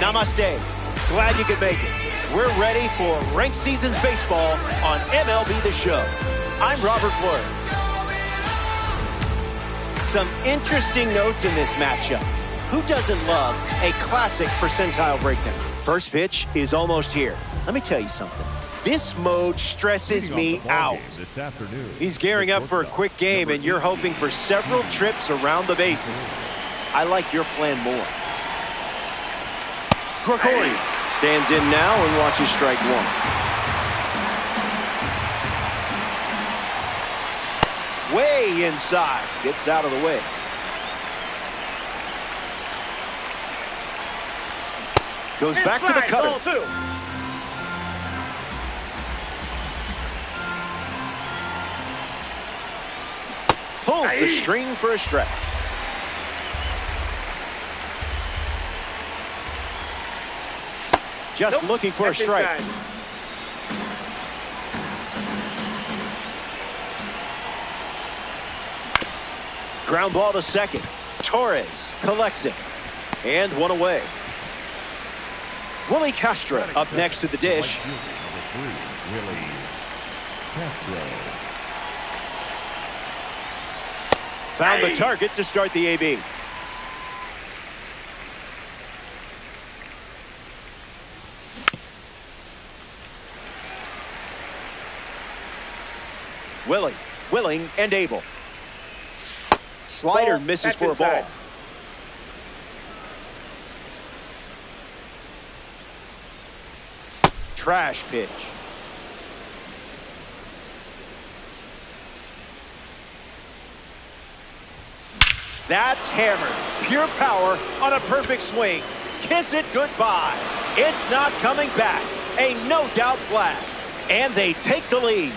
Namaste. Glad you could make it. We're ready for Ranked Seasons Baseball on MLB The Show. I'm Robert Flores. Some interesting notes in this matchup. Who doesn't love a classic percentile breakdown? First pitch is almost here. Let me tell you something. This mode stresses me out. He's gearing up for a quick game, and you're hoping for several trips around the bases. I like your plan more. Gregorius stands in now and watches strike one. Way inside. Gets out of the way. Goes back to the cutter. Pulls the string for a strike. Just looking for a strike. Ground ball to second. Torres collects it. And one away. Willie Castro up next to the dish. Willie Castro. Found the target to start the AB. Willing and able. Slider misses for a ball. Trash pitch. That's hammered. Pure power on a perfect swing. Kiss it goodbye. It's not coming back. A no-doubt blast. And they take the lead.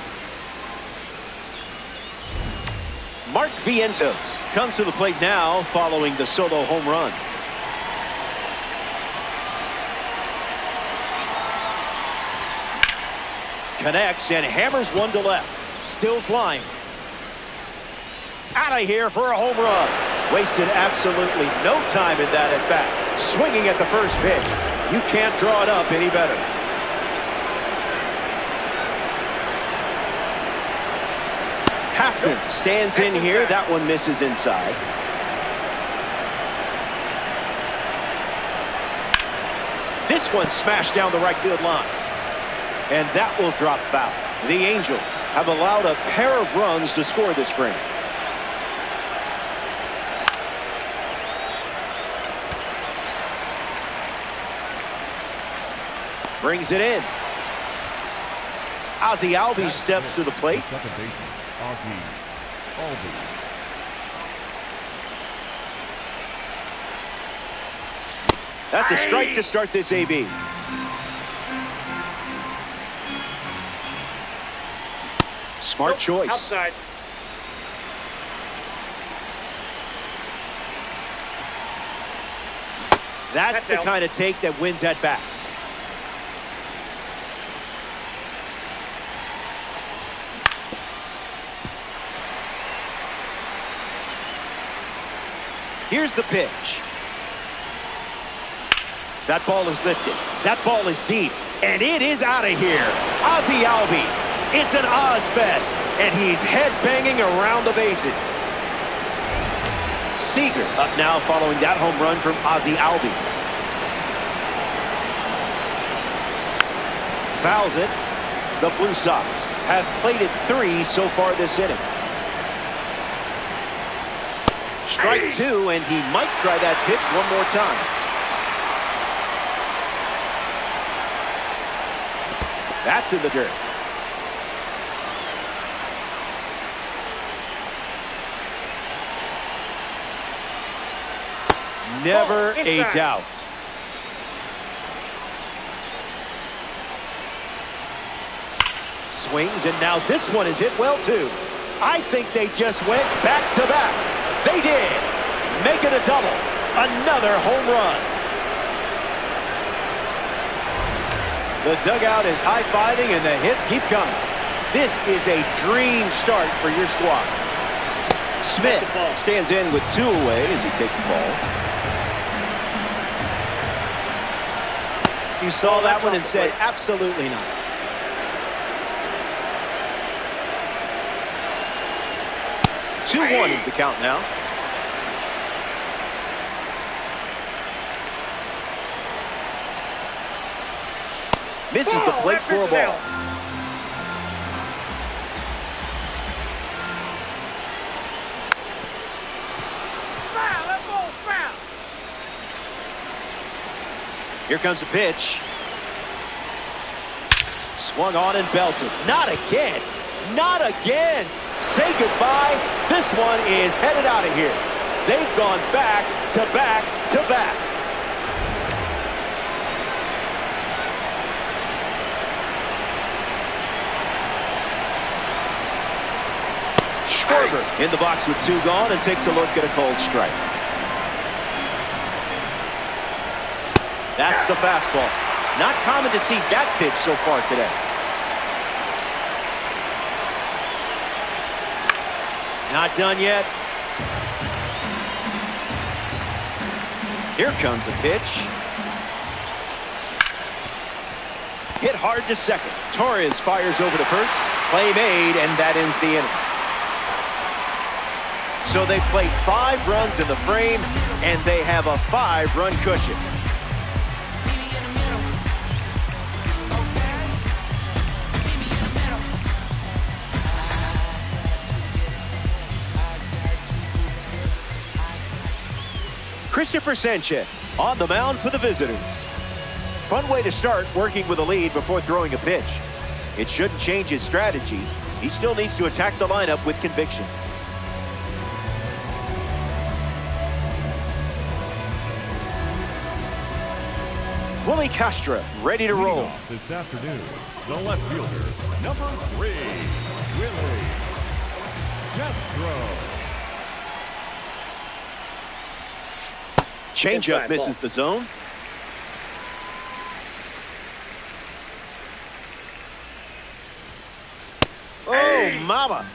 Mark Vientos comes to the plate now following the solo home run. Connects and hammers one to left. Still flying. Out of here for a home run. Wasted absolutely no time in that at bat. Swinging at the first pitch. You can't draw it up any better. Hafner stands in here. That one misses inside. This one smashed down the right field line. And that will drop foul. The Angels have allowed a pair of runs to score this frame. Brings it in. Ozzie Albies steps to the plate. Second baseman, Ozzie Albies. That's a strike to start this AB. Smart choice. Outside. That's the kind of take that wins at bats. Here's the pitch. That ball is lifted. That ball is deep. And it is out of here. Ozzie Albies. It's an Oz fest. And he's head-banging around the bases. Seager up now following that home run from Ozzie Albies. Fouls it. The Blue Sox have plated 3 so far this inning. Strike 2, and he might try that pitch one more time. That's in the dirt. Never a doubt. Swings, and now this one is hit well, too. I think they just went back-to-back. They did. Make it a double. Another home run. The dugout is high-fiving, and the hits keep coming. This is a dream start for your squad. Smith stands in with 2 away as he takes the ball. You saw that one and said, absolutely not. Two-one is the count now. Misses the plate for a ball. Here comes a pitch. Swung on and belted. Not again. Not again. Say goodbye. This one is headed out of here. They've gone back to back to back. Schwarber in the box with two gone and takes a look at a cold strike. That's the fastball. Not common to see that pitch so far today. Not done yet. Here comes a pitch. Hit hard to second. Torres fires over to first. Play made, and that ends the inning. So they played 5 runs in the frame, and they have a 5-run cushion. Christopher Sanchez on the mound for the visitors. Fun way to start working with a lead before throwing a pitch. It shouldn't change his strategy. He still needs to attack the lineup with conviction. Willie Castro ready to roll. This afternoon, the left fielder, number 3, Willie Castro. Changeup misses the zone. Oh, mama.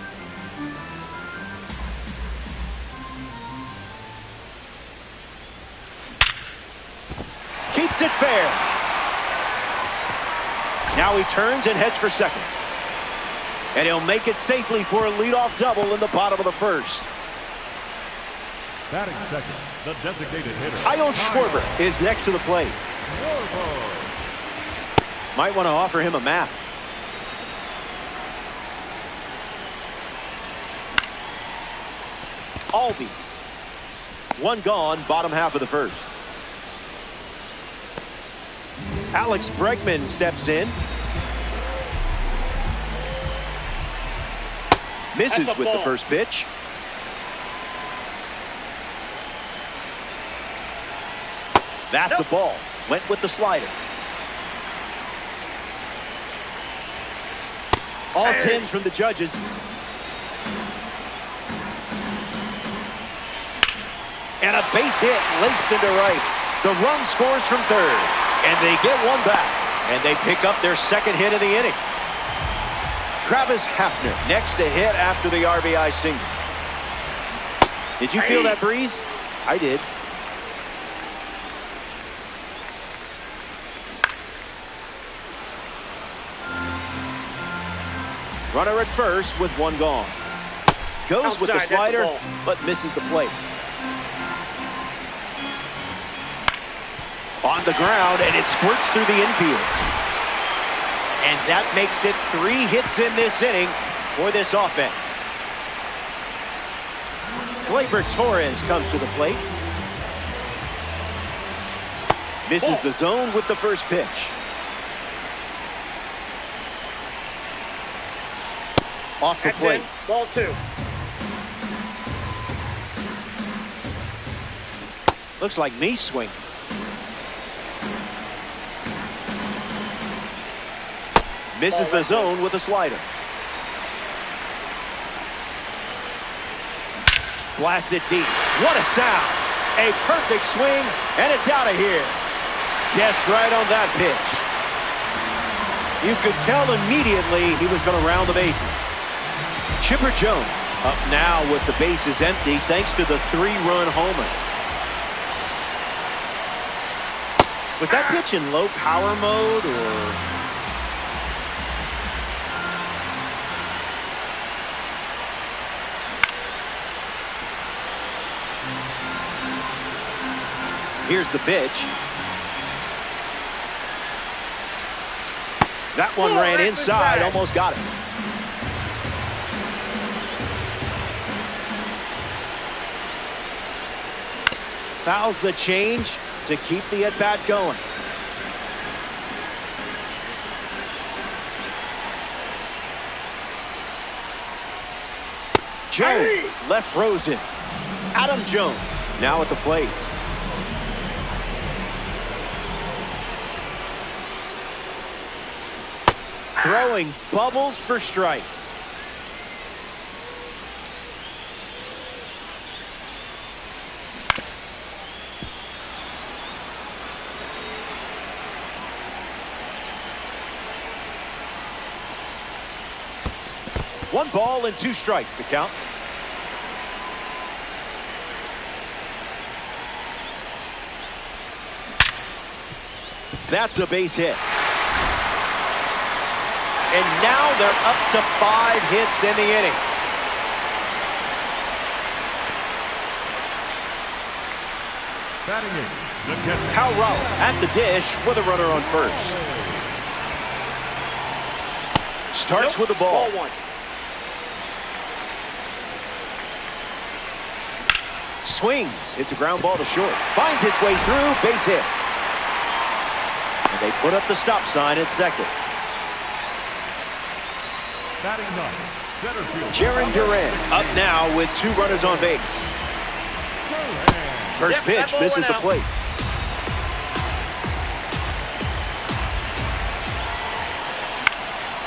Keeps it fair. Now he turns and heads for second. And he'll make it safely for a leadoff double in the bottom of the first. Batting second, the designated hitter. Kyle Schwarber is next to the plate. Might want to offer him a map. Albies. One gone, bottom half of the first. Alex Bregman steps in. Misses with the first pitch. That's a ball. Went with the slider. All 10 from the judges. And a base hit laced into right. The run scores from third. And they get one back. And they pick up their second hit of the inning. Travis Hafner next to hit after the RBI single. Did you feel that breeze? I did. Runner at first with one gone. Goes with the slider, but misses the plate. On the ground, and it squirts through the infield. And that makes it 3 hits in this inning for this offense. Gleyber Torres comes to the plate. Misses the zone with the first pitch. Off the plate. Ball 2. Looks like me swing. Misses the zone with a slider. Blasted deep. What a sound. A perfect swing, and it's out of here. Guessed right on that pitch. You could tell immediately he was going to round the bases. Chipper Jones up now with the bases empty thanks to the 3-run homer. Was that pitch in low power mode or? Here's the pitch. That one ran inside, almost got it. Fouls the change to keep the at-bat going. Jones left frozen. Adam Jones now at the plate. Throwing bubbles for strikes. One ball and 2 strikes, the count. That's a base hit. And now they're up to 5 hits in the inning. Batting in, the catcher. Cal Raleigh at the dish with a runner on first. Starts with the ball. Ball 1. Swings. Hits a ground ball to short. Finds its way through. Base hit. And they put up the stop sign at second. Batting 9, center field. Jarren Duran up now with 2 runners on base. First pitch misses the plate.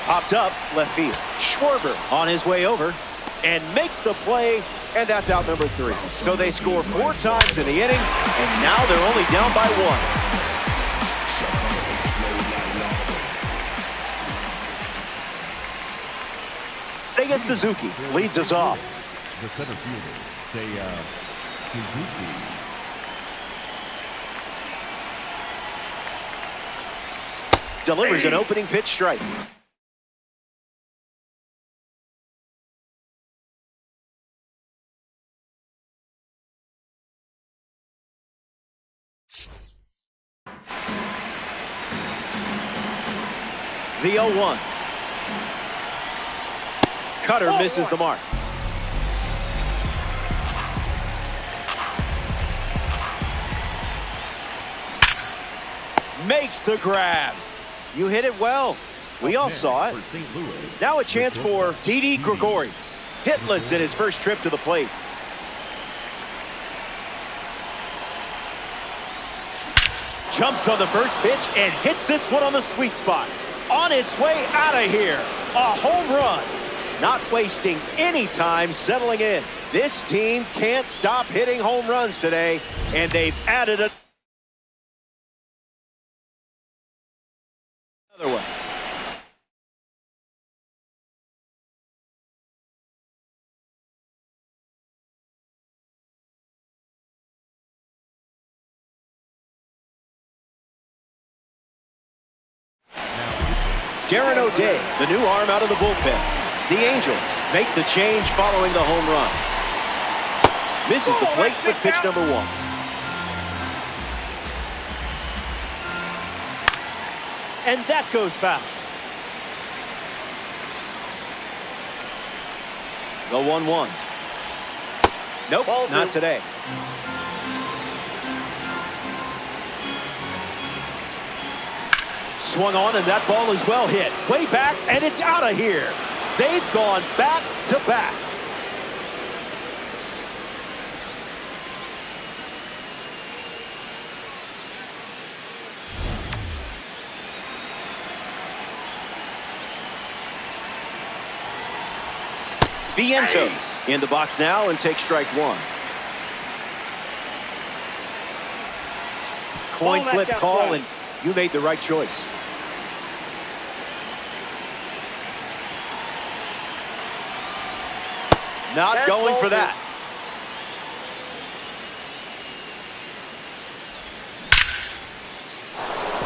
Popped up left field. Schwarber on his way over and makes the play, and that's out number 3. So they score 4 times in the inning, and now they're only down by 1. Seiya Suzuki leads us off. The center fielder, Seiya Suzuki. Delivers an opening pitch strike. The 0-1. Cutter misses the mark. Makes the grab. You hit it well. We all saw it. Now a chance for Didi Gregorius. Hitless in his first trip to the plate. Jumps on the first pitch and hits this one on the sweet spot. On its way out of here. A home run. Not wasting any time settling in. This team can't stop hitting home runs today, and they've added another one. Darren O'Day, the new arm out of the bullpen. The Angels make the change following the home run. Misses the plate with pitch number 1. And that goes foul. The 1-1. Nope, not today. Swung on, and that ball is well hit. Way back, and it's out of here. They've gone back to back. Vientos in the box now and takes strike 1. Coin flip call, and you made the right choice. Not going for that.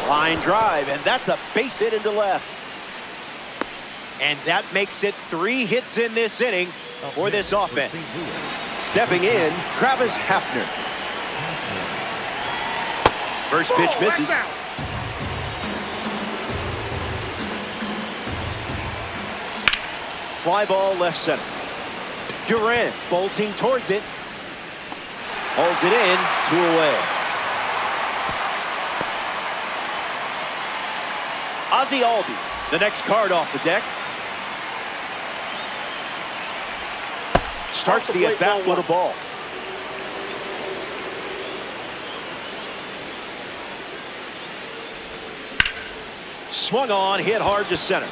Line drive, and that's a base hit into left. And that makes it 3 hits in this inning for this offense. Stepping in, Travis Hafner. First pitch misses. Fly ball left center. Duran bolting towards it. Holds it in, 2 away. Ozzie Albies, the next card off the deck. Starts the at-bat with a ball. Swung on, hit hard to center.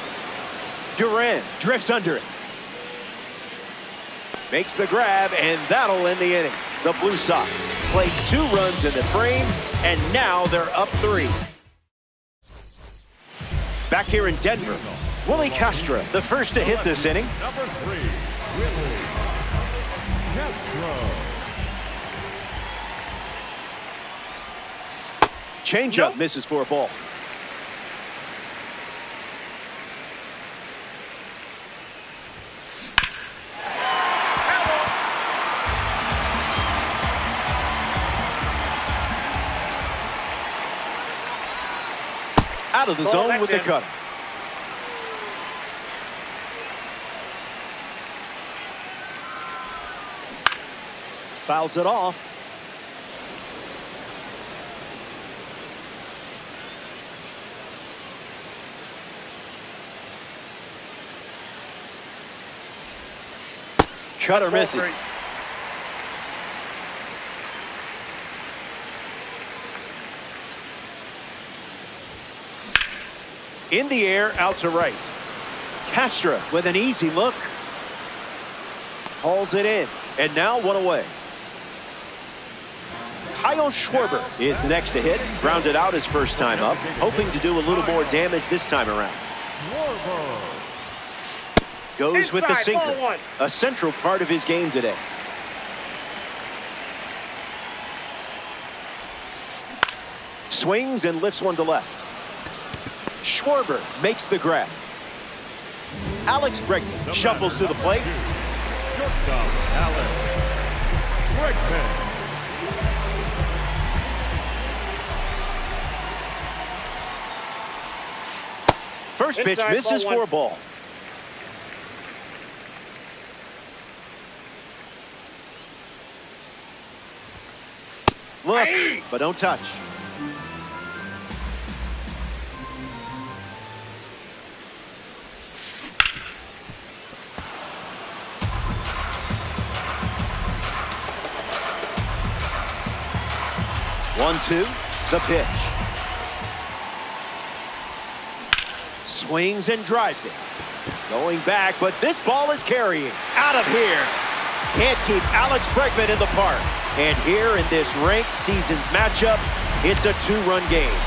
Duran drifts under it. Makes the grab, and that'll end the inning. The Blue Sox played 2 runs in the frame, and now they're up 3. Back here in Denver, Willie Castro, the first to hit this inning. Number 3, Willie Castro. Changeup misses for a ball. Out of the zone with the cutter. Fouls it off. Cutter misses. In the air, out to right. Castro with an easy look. Hauls it in, and now 1 away. Kyle Schwarber is the next to hit. Grounded out his first time up, hoping to do a little more damage this time around. Goes with the sinker, a central part of his game today. Swings and lifts one to left. Schwarber makes the grab. Alex Bregman shuffles to the plate. Shortstop, Alex Bregman. First pitch misses for a ball. Look, but don't touch. One, two, the pitch. Swings and drives it. Going back, but this ball is carrying. Out of here. Can't keep Alex Bregman in the park. And here in this ranked season's matchup, it's a 2-run game.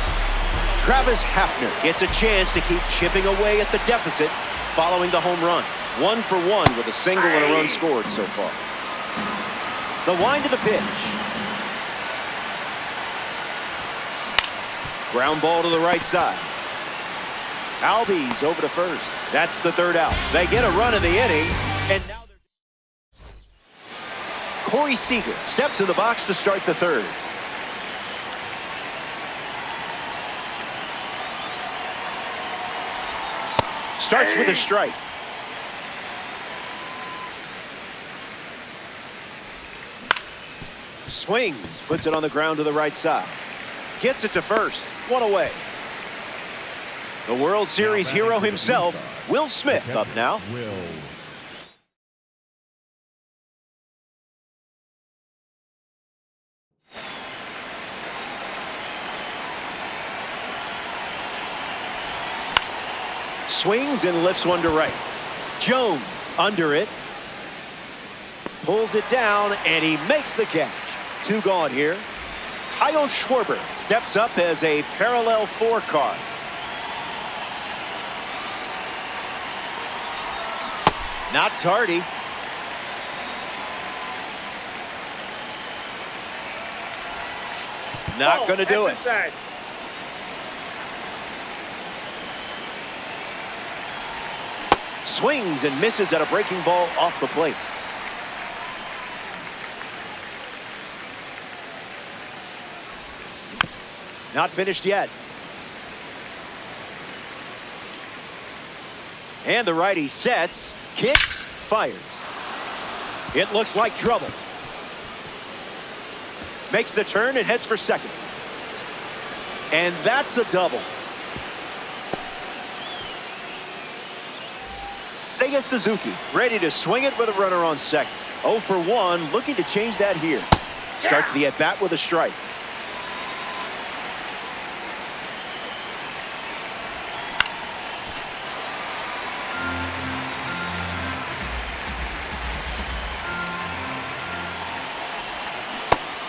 Travis Hafner gets a chance to keep chipping away at the deficit following the home run. 1 for 1 with a single and a run scored so far. The wind of the pitch. Ground ball to the right side. Albies over to first. That's the 3rd out. They get a run in the inning, and now Corey Seager steps in the box to start the 3rd. Starts with a strike. Swings, puts it on the ground to the right side. Gets it to first. 1 away. The World Series hero himself, Will Smith, up now. Swings and lifts one to right. Jones under it. Pulls it down, and he makes the catch. 2 gone here. Kyle Schwarber steps up as a parallel 4 card. Not tardy. Not going to do it. Swings and misses at a breaking ball off the plate. Not finished yet. And the righty sets, kicks, fires. It looks like trouble. Makes the turn and heads for second. And that's a double. Seiya Suzuki ready to swing it with a runner on second. 0 for 1, looking to change that here. Starts the at-bat with a strike.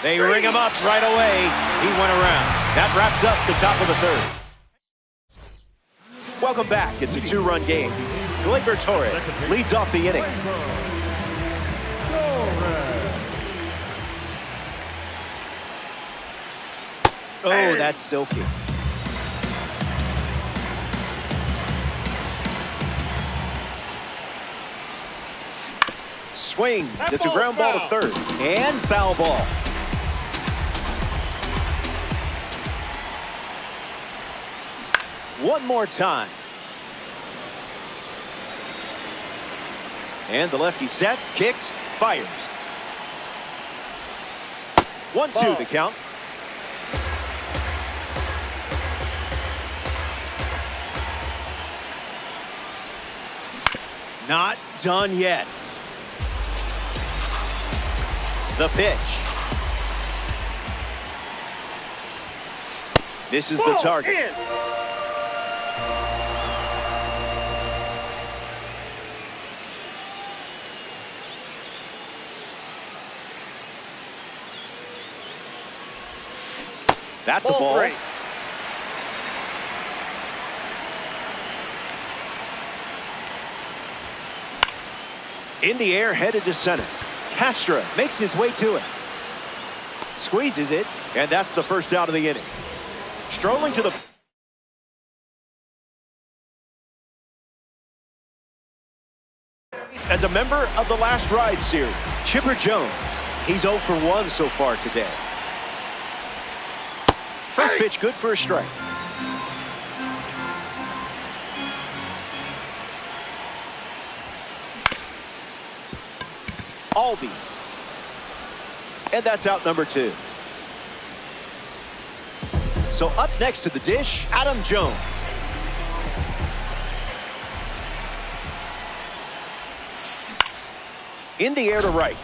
They ring him up right away. He went around. That wraps up the top of the third. Welcome back. It's a 2-run game. Gleyber Torres leads off the inning. Oh, that's silky. Swing. It's a ground ball to third. And foul ball. One more time. And the lefty sets, kicks, fires. 1-2 the count. Not done yet. The pitch. This is the target. That's a ball. Break. In the air, headed to center. Castro makes his way to it. Squeezes it, and that's the first out of the inning. Strolling to the... As a member of the Last Ride series, Chipper Jones. He's 0 for 1 so far today. First pitch good for a strike. Albies. And that's out number 2. So up next to the dish, Adam Jones. In the air to right.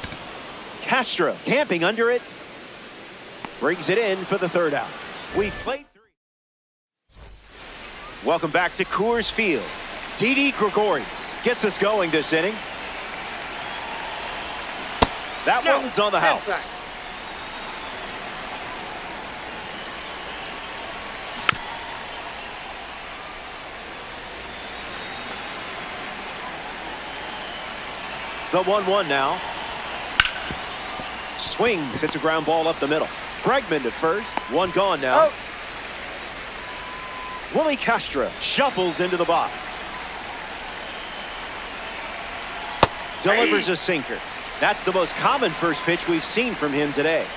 Castro camping under it. Brings it in for the third out. We've played 3. Welcome back to Coors Field. Didi Gregorius gets us going this inning. That one's on the house. The 1-1 now. Swings, hits a ground ball up the middle. Bregman to first. One gone now. Willie Castro shuffles into the box. Delivers a sinker. That's the most common first pitch we've seen from him today.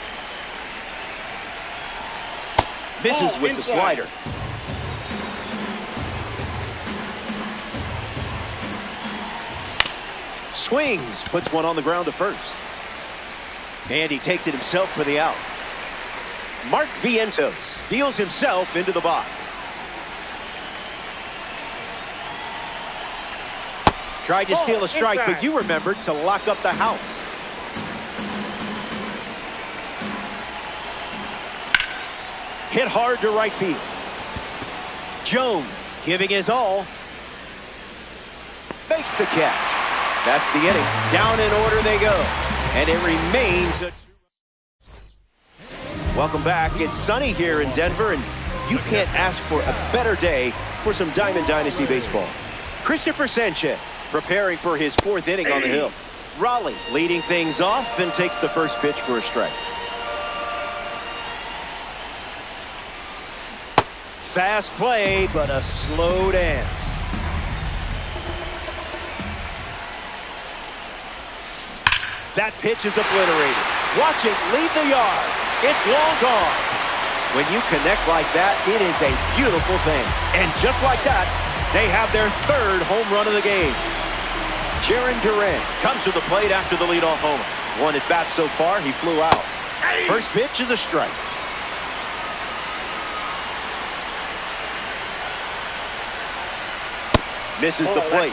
Misses with the slider. Swings, puts one on the ground to first. And he takes it himself for the out. Mark Vientos deals himself into the box. Tried to steal a strike, but you remembered to lock up the house. Hit hard to right field. Jones giving his all. Makes the catch. That's the inning. Down in order they go. And it remains a... Welcome back. It's sunny here in Denver, and you can't ask for a better day for some Diamond Dynasty baseball. Christopher Sanchez preparing for his 4th inning on the hill. Raleigh leading things off and takes the first pitch for a strike. Fast play, but a slow dance. That pitch is obliterated. Watch it leave the yard. It's long gone. When you connect like that, it is a beautiful thing. And just like that, they have their third home run of the game. Jarren Duran comes to the plate after the leadoff homer. One at bat so far, he flew out. First pitch is a strike. Misses the plate.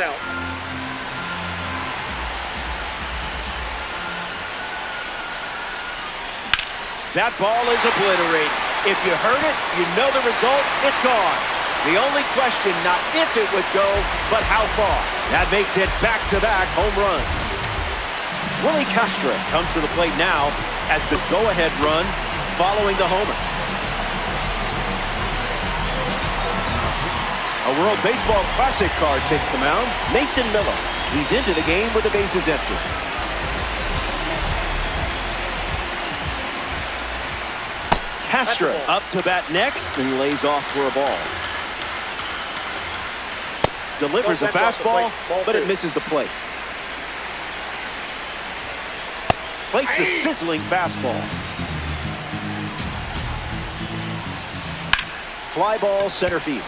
That ball is obliterated. If you heard it, you know the result. It's gone. The only question, not if it would go, but how far. That makes it back-to-back home runs. Willie Castro comes to the plate now as the go-ahead run following the homer. A World Baseball Classic card takes the mound. Mason Miller. He's into the game with the bases empty. Castro up to bat next and lays off for a ball. Delivers a fastball, but it misses the plate. Plate's a sizzling fastball. Fly ball center field.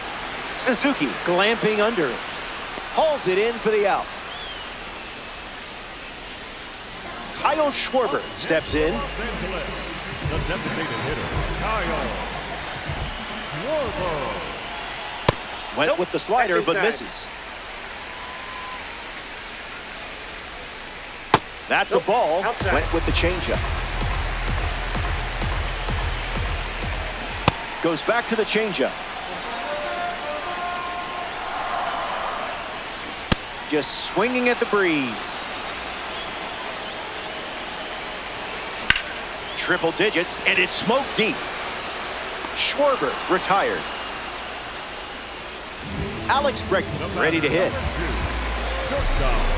Suzuki glamping under it. Hauls it in for the out. Kyle Schwarber steps in. The designated hitter, Kyle Schwarber. Went with the slider, but misses. That's a ball. Went with the changeup. Goes back to the changeup. Just swinging at the breeze. Triple digits, and it's smoke deep. Schwarber retired. Alex Bregman ready to hit.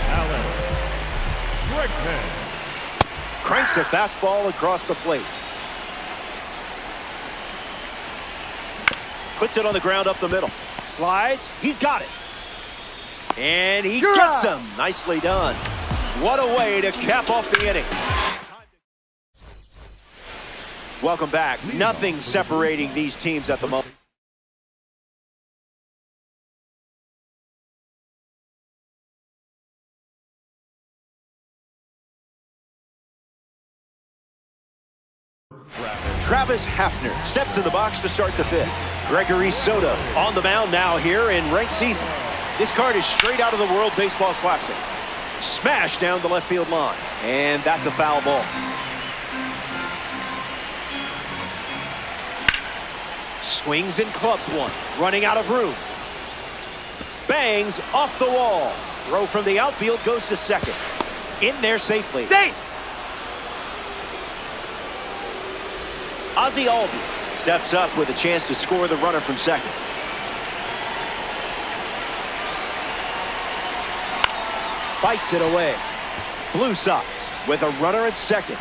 Alex Bregman cranks a fastball across the plate. Puts it on the ground up the middle. Slides. He's got it. And he gets him. Nicely done. What a way to cap off the inning. Welcome back. Nothing separating these teams at the moment. Travis Hafner steps in the box to start the fifth. Gregory Soto on the mound now here in ranked season. This card is straight out of the World Baseball Classic. Smash down the left field line. And that's a foul ball. Swings and clubs one. Running out of room. Bangs off the wall. Throw from the outfield goes to second. In there safely. Safe! Ozzie Albies steps up with a chance to score the runner from second. Fights it away. Blue Sox with a runner at second.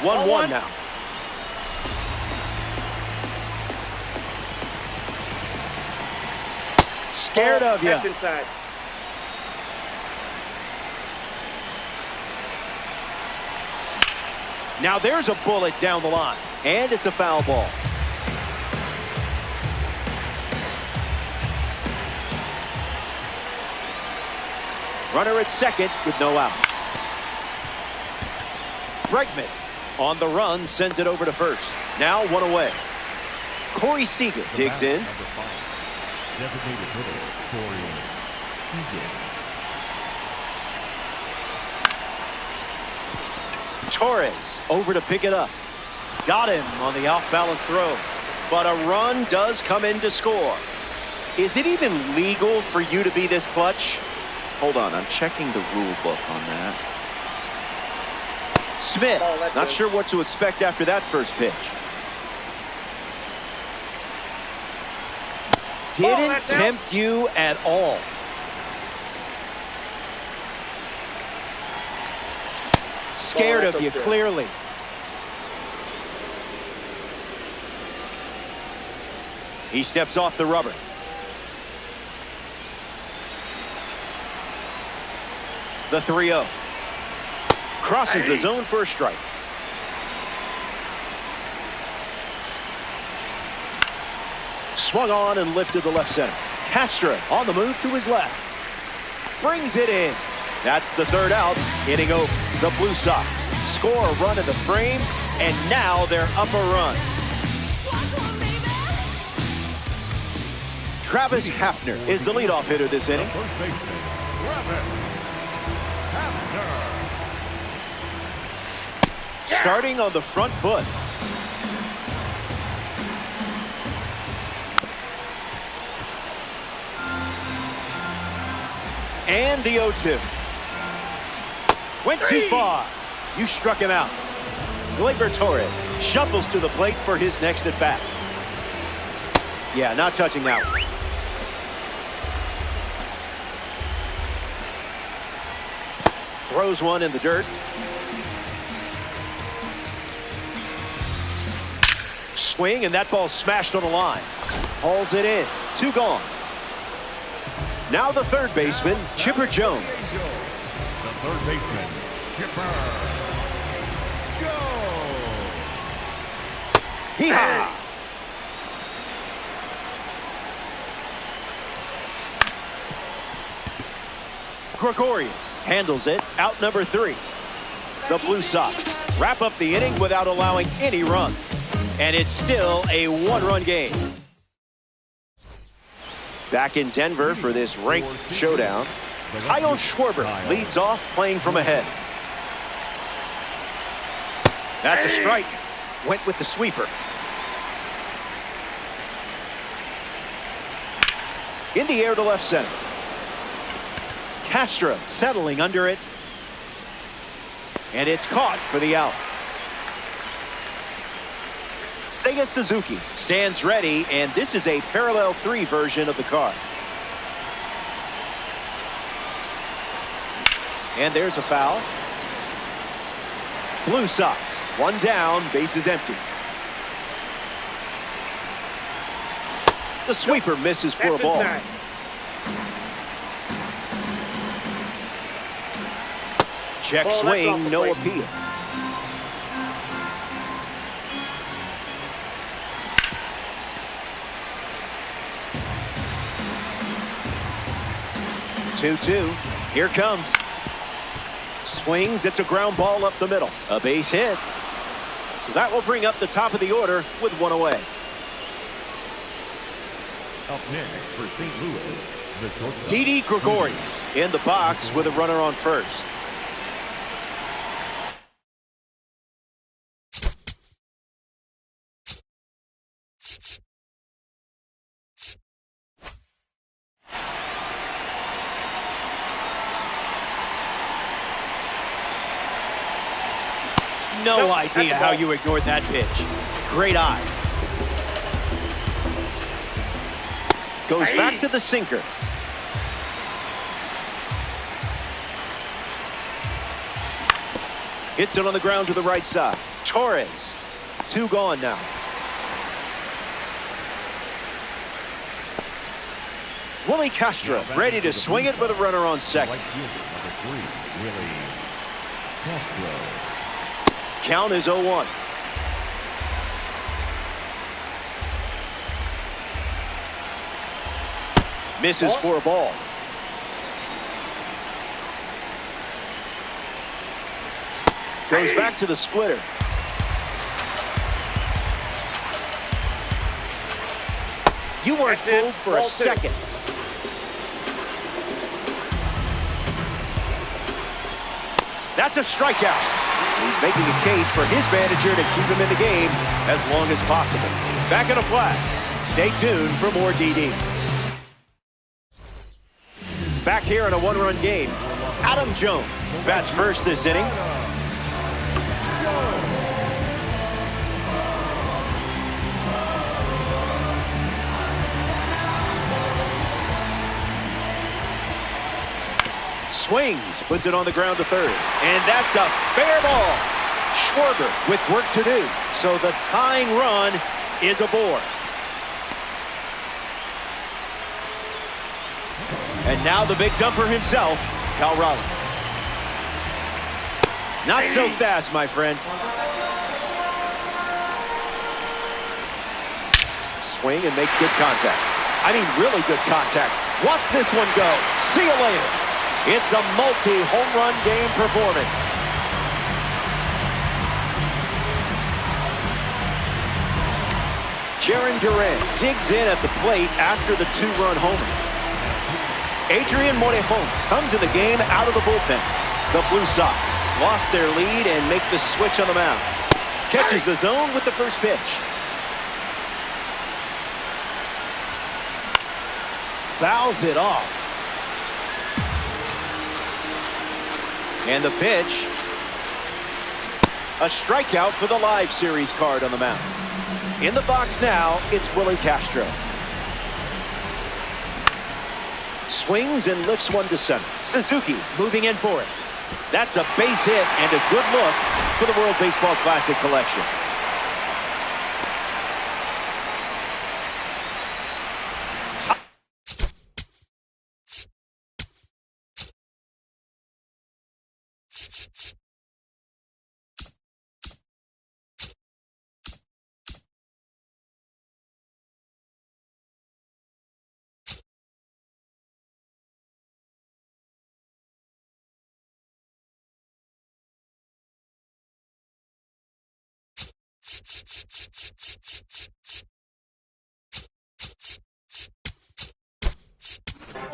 One now. Scared of you. Inside. Now there's a bullet down the line, and it's a foul ball. Runner at second with no outs. Bregman on the run sends it over to first. Now one away. Corey Seager digs in. Designated hitter, Corey Seager. Torres over to pick it up. Got him on the off-balance throw. But a run does come in to score. Is it even legal for you to be this clutch? Hold on, I'm checking the rule book on that. Smith, not sure what to expect after that first pitch. Didn't tempt you at all. Scared of you, clearly. He steps off the rubber. The 3-0. Crosses the zone for a strike. Swung on and lifted to left center. Castro on the move to his left. Brings it in. That's the third out. Hitting over the Blue Sox. Score a run in the frame, and now they're up a run. Travis Hafner is the leadoff hitter this inning. First baseman, Travis Hafner. Starting on the front foot. And the 0-2. Went too far. You struck him out. Gleyber Torres shuffles to the plate for his next at bat. Yeah, not touching that one. Throws one in the dirt. Swing, and that ball smashed on the line. Hauls it in. 2 gone. Now the third baseman, Chipper Jones. The third baseman, Chipper Jones. Hee-haw! Gregorius handles it. Out number 3. The Blue Sox wrap up the inning without allowing any runs. And it's still a 1-run game. Back in Denver for this ranked showdown. Kyle Schwarber leads off, playing from ahead. That's a strike. Went with the sweeper. In the air to left center. Castro settling under it. And it's caught for the out. Seiya Suzuki stands ready, and this is a parallel 3 version of the card. And there's a foul. Blue Sox, 1 down, bases empty. The sweeper misses for a ball. Check swing, no appeal. Two. Here comes. Swings. It's a ground ball up the middle. A base hit. So that will bring up the top of the order with 1 away. Up next for St. Louis, the shortstop, Didi Gregorius in the box with a runner on first. No idea how you ignored that pitch. Great eye. Goes back to the sinker. Hits it on the ground to the right side. Torres. 2 gone now. Willie Castro ready to swing it with a runner on second. right fielder, number 3, Willie Castro. Count is 0-1. Misses for a ball. Goes back to the splitter. You weren't fooled for a second. That's a strikeout. He's making a case for his manager to keep him in the game as long as possible. Back in a flag. Stay tuned for more DD. Back here in a 1-run game, Adam Jones bats first this inning. Swings, puts it on the ground to third. And that's a fair ball. Schwarber with work to do. So the tying run is aboard. And now the big dumper himself, Cal Raleigh. Not so fast, my friend. Swing and makes good contact. I mean, really good contact. Watch this one go. See you later. It's a multi-home run game performance. Jarren Duran digs in at the plate after the two-run homer. Adrian Morejon comes in the game out of the bullpen. The Blue Sox lost their lead and make the switch on the mound. Catches the zone with the first pitch. Fouls it off. And the pitch. A strikeout for the live series card on the mound. In the box now, it's Willi Castro. Swings and lifts one to center. Suzuki moving in for it. That's a base hit and a good look for the World Baseball Classic collection.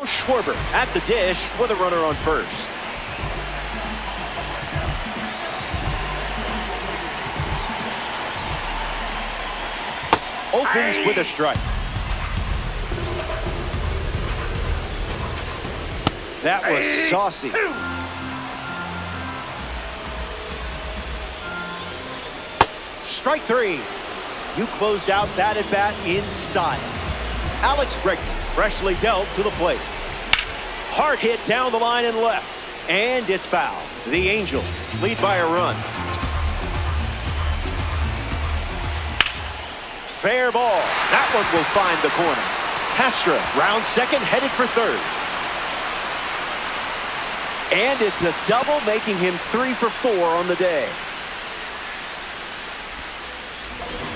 Schwarber at the dish with a runner on first. Opens with a strike. That was saucy. Strike three. You closed out that at bat in style. Alex Bregman freshly dealt to the plate. Hard hit down the line and left. And it's foul. The Angels lead by a run. Fair ball. That one will find the corner. Castro rounds second, headed for third. And it's a double, making him 3 for 4 on the day.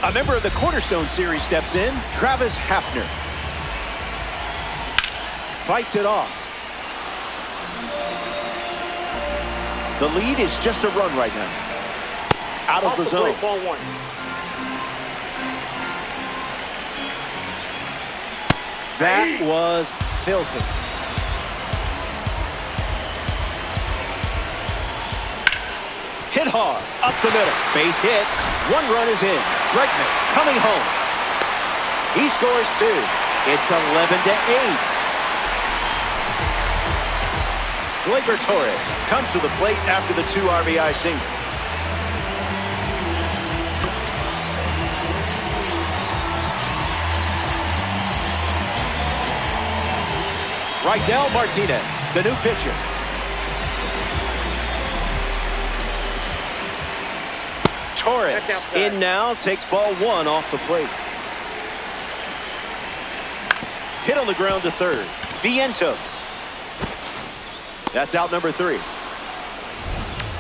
A member of the Cornerstone Series steps in, Travis Hafner. Fights it off. The lead is just a run right now. Out of the zone. Ball one. That was filthy. Hit hard, up the middle. Base hit. One run is in. Bregman coming home. He scores 2. It's 11-8. Gleyber Torres comes to the plate after the 2 RBI single. Raidel Martinez, the new pitcher. Torres in now, takes ball 1 off the plate. Hit on the ground to third. Vientos. That's out number 3.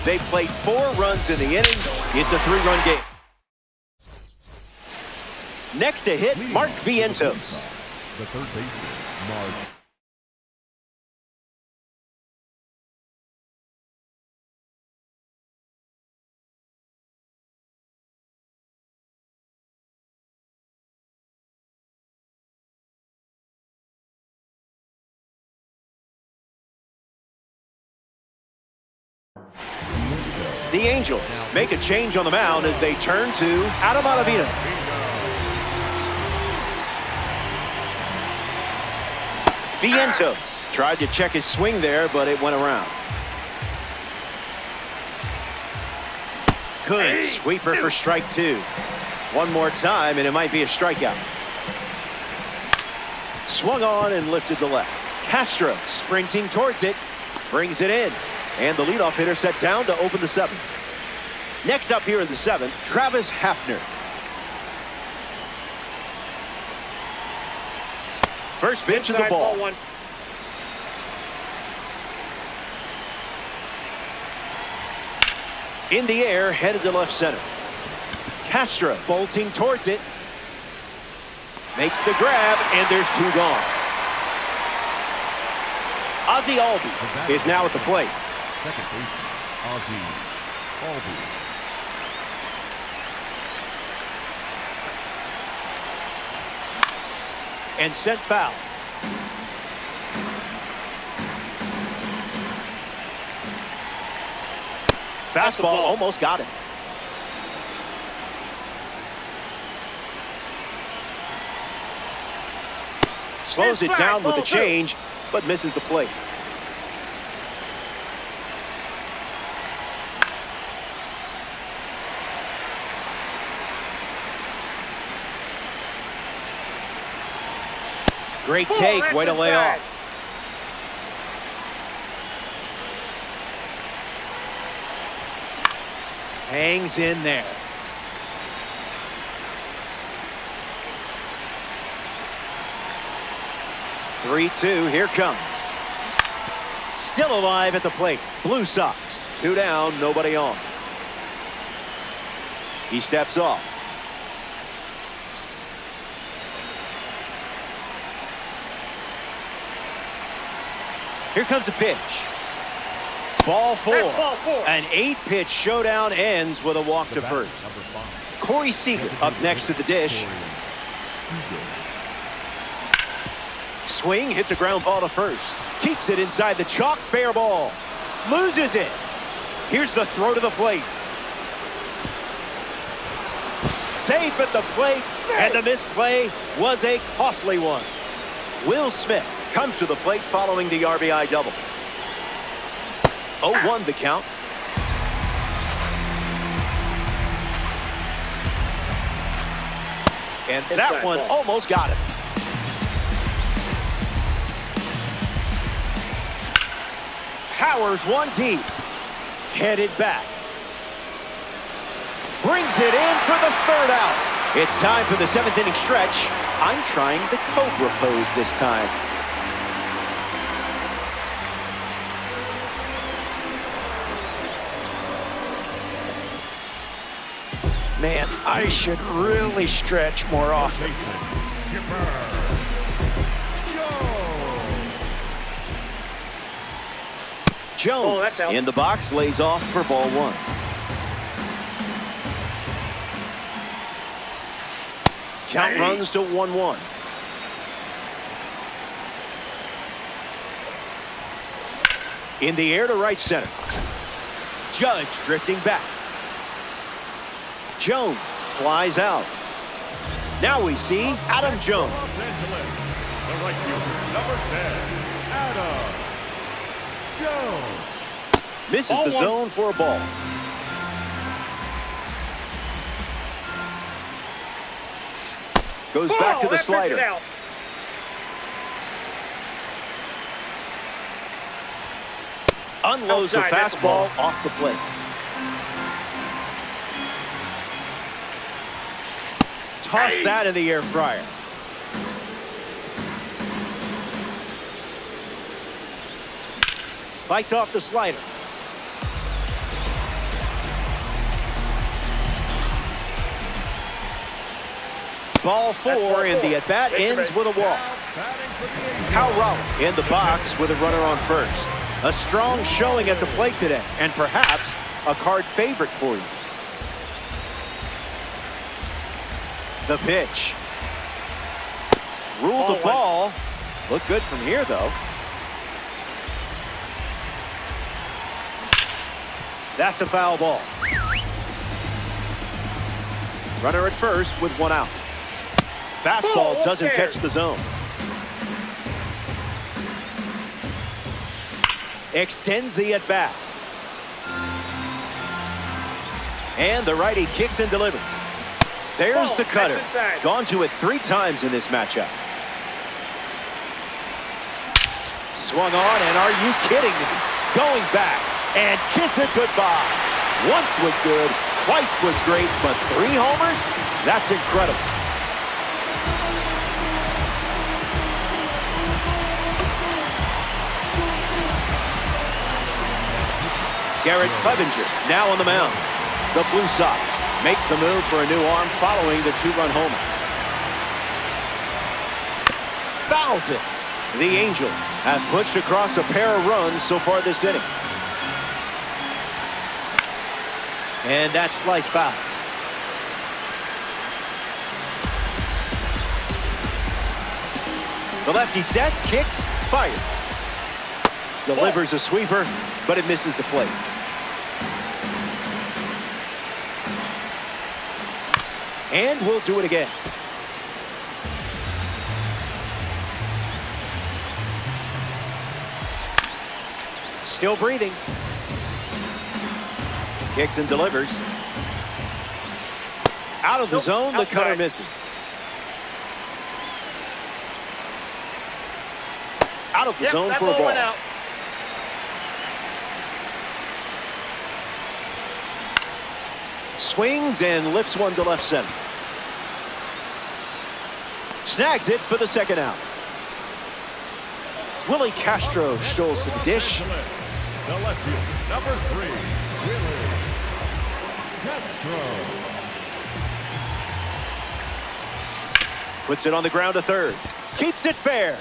They played 4 runs in the inning. It's a 3-run game. Next to hit, Mark Vientos. The third baseman, Mark. The Angels make a change on the mound as they turn to Adam Ottavino. Vientos tried to check his swing there, but it went around. Good sweeper for strike 2. One more time, and it might be a strikeout. Swung on and lifted to left. Castro sprinting towards it, brings it in. And the leadoff hitter set down to open the 7th. Next up here in the 7th, Travis Hafner. First pitch of the ball. Ball 1. In the air, headed to left center. Castro bolting towards it. Makes the grab, and there's two gone. Ozzie Albies is now at the plate. Second baseman, Ozzie Albies. And sent foul. Fastball almost got him. Slows it down with the change, but misses the plate. Great take, way to lay off. Hangs in there. Three-two, here comes. Still alive at the plate. Blue Sox, two down, nobody on. He steps off. Here comes the pitch. Ball four. An 8-pitch showdown ends with a walk to first. Corey Seager up next to the dish. Swing, hits a ground ball to first. Keeps it inside the chalk, fair ball. Loses it. Here's the throw to the plate. Safe at the plate, and the misplay was a costly one. Will Smith comes to the plate following the RBI double. 0-1 the count. And that one almost got him. Powers one deep. Headed back. Brings it in for the third out. It's time for the 7th inning stretch. I'm trying the Cobra pose this time. Man, I should really stretch more often. Jones in the box, lays off for ball one. Count runs to 1-1. In the air to right center. Judge drifting back. Jones flies out. Now we see Adam Jones. The right fielder, number 10, Adam Jones. Misses the zone for a ball. Goes back to the slider. Unloads a fastball off the plate. Toss that in the air fryer. Fights off the slider. Ball four, and the at-bat ends with a walk. Cal Raleigh in the box with a runner on first. A strong showing at the plate today, and perhaps a card favorite for you. The pitch. Ruled the ball. Look good from here, though. That's a foul ball. Runner at first with one out. Fastball doesn't catch the zone. Extends the at-bat. And the righty kicks and delivers. There's the cutter. Gone to it 3 times in this matchup. Swung on, and are you kidding me? Going back and kiss it goodbye. Once was good, twice was great, but 3 homers? That's incredible. Garrett Clevenger now on the mound. The Blue Sox make the move for a new arm following the two-run homer. Fouls it. The Angels have pushed across a pair of runs so far this inning. And that's slice foul. The lefty sets, kicks, fires. Delivers a sweeper, but it misses the plate. And we'll do it again. Still breathing. Kicks and delivers. Out of the zone, the cutter misses. Out of the zone for a ball. Swings and lifts one to left center. Snags it for the second out. Willie Castro strolls to the dish. The left fielder, number 3, Willie Castro. Puts it on the ground to third. Keeps it fair.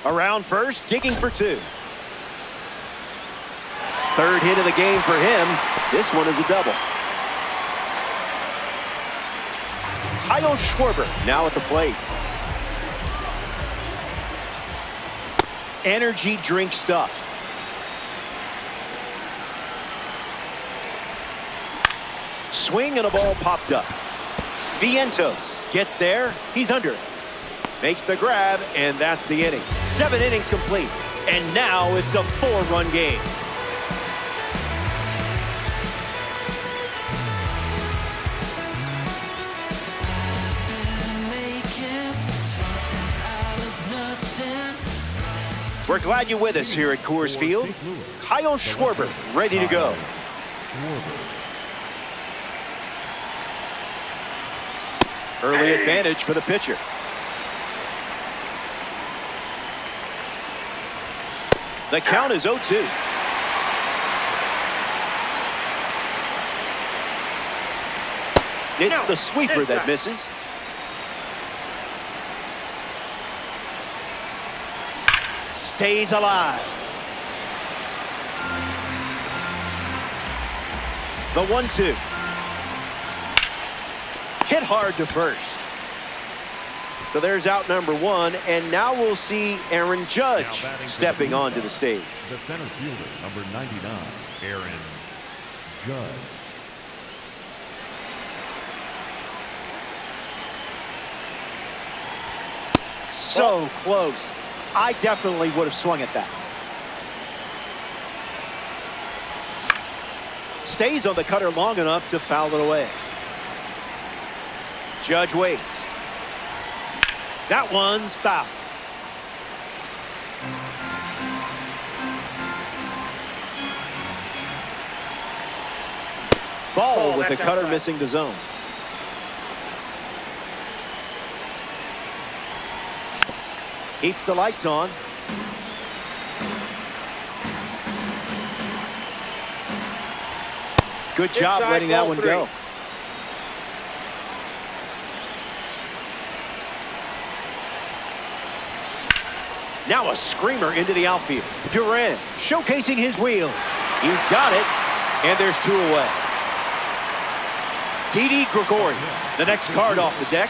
Around first, digging for 2. Third hit of the game for him. This one is a double. Kyle Schwarber now at the plate. Energy drink stuff. Swing and a ball popped up. Vientos gets there. He's under it. Makes the grab, and that's the inning. 7 innings complete. And now it's a 4-run game. We're glad you're with us here at Coors Field. Kyle Schwarber ready to go. Early advantage for the pitcher. The count is 0-2. It's the sweeper that misses. Stays alive. The 1-2. Hit hard to first. So there's out number 1, and now we'll see Aaron Judge stepping onto the stage. The center fielder, number 99, Aaron Judge. So close. I definitely would have swung at that. Stays on the cutter long enough to foul it away. Judge waits. That one's foul. Ball with the cutter missing the zone. Keeps the lights on. Good job letting that one go. Now a screamer into the outfield. Duran showcasing his wheel. He's got it, and there's 2 away. Didi Gregorius, the next card off the deck.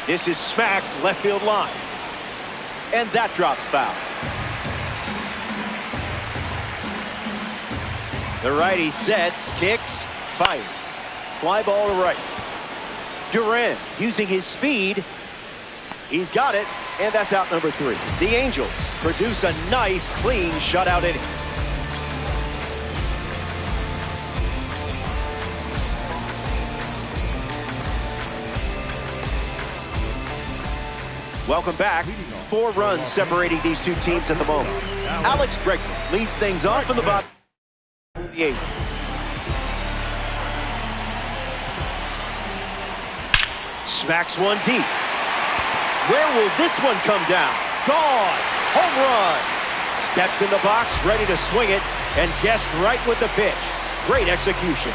This is smacked left field line. And that drops foul. The righty sets, kicks, fires. Fly ball to right. Duran using his speed. He's got it, and that's out number 3. The Angels produce a nice, clean shutout inning. Welcome back. 4 runs separating these 2 teams at the moment. Alex Bregman leads things off in the bottom of the 8th. Smacks one deep. Where will this one come down? Gone. Home run. Stepped in the box, ready to swing it, and guessed right with the pitch. Great execution.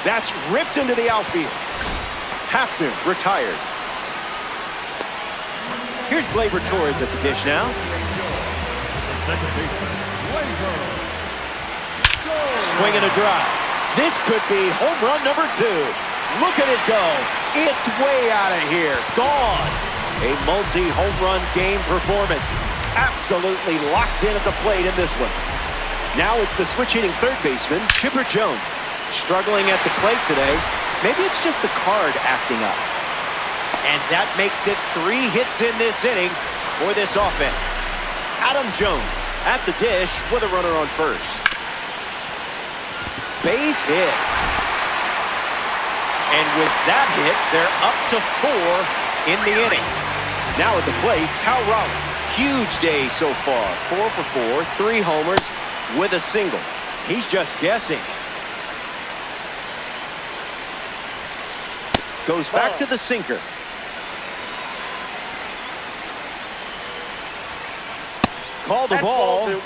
That's ripped into the outfield. Hafner retired. Here's Gleyber Torres at the dish now. Second baseman, Gleyber. Swing and a drive. This could be home run number 2. Look at it go. It's way out of here. Gone. A multi-home run game performance. Absolutely locked in at the plate in this one. Now it's the switch-hitting third baseman, Chipper Jones. Struggling at the plate today. Maybe it's just the card acting up. And that makes it 3 hits in this inning for this offense. Adam Jones at the dish with a runner on first. Base hit. And with that hit, they're up to 4 in the inning. Now at the plate, Cal Raleigh. Huge day so far. 4 for 4, 3 homers with a single. He's just guessing. Goes back to the sinker. Call the ball.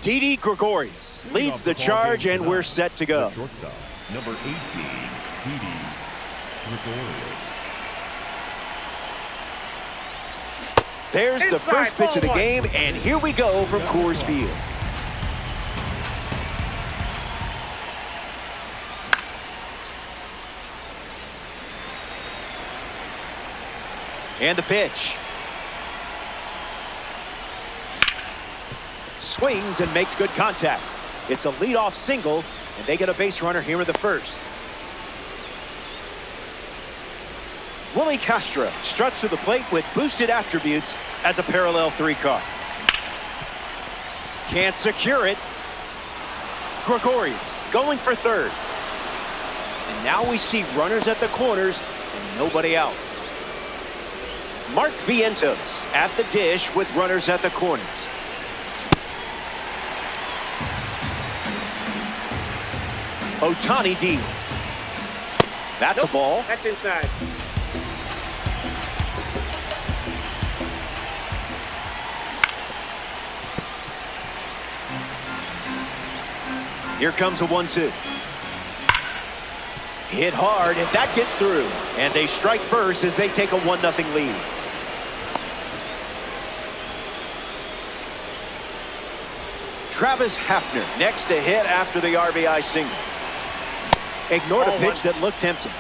Didi Gregorius leads the charge, and we're set to go. Shortstop, number 18, Didi Gregorius. There's the first pitch of the game, and here we go from Coors Field. And the pitch. Swings and makes good contact. It's a leadoff single, and they get a base runner here in the first. Willie Castro struts to the plate with boosted attributes as a parallel 3 car. Can't secure it. Gregorius going for third. And now we see runners at the corners and nobody out. Mark Vientos at the dish with runners at the corners. Ohtani deals. That's a ball. That's inside. Here comes a 1-2. Hit hard, and that gets through. And they strike first as they take a 1-0 lead. Travis Hafner next to hit after the RBI single. Ignored a pitch that looked tempting.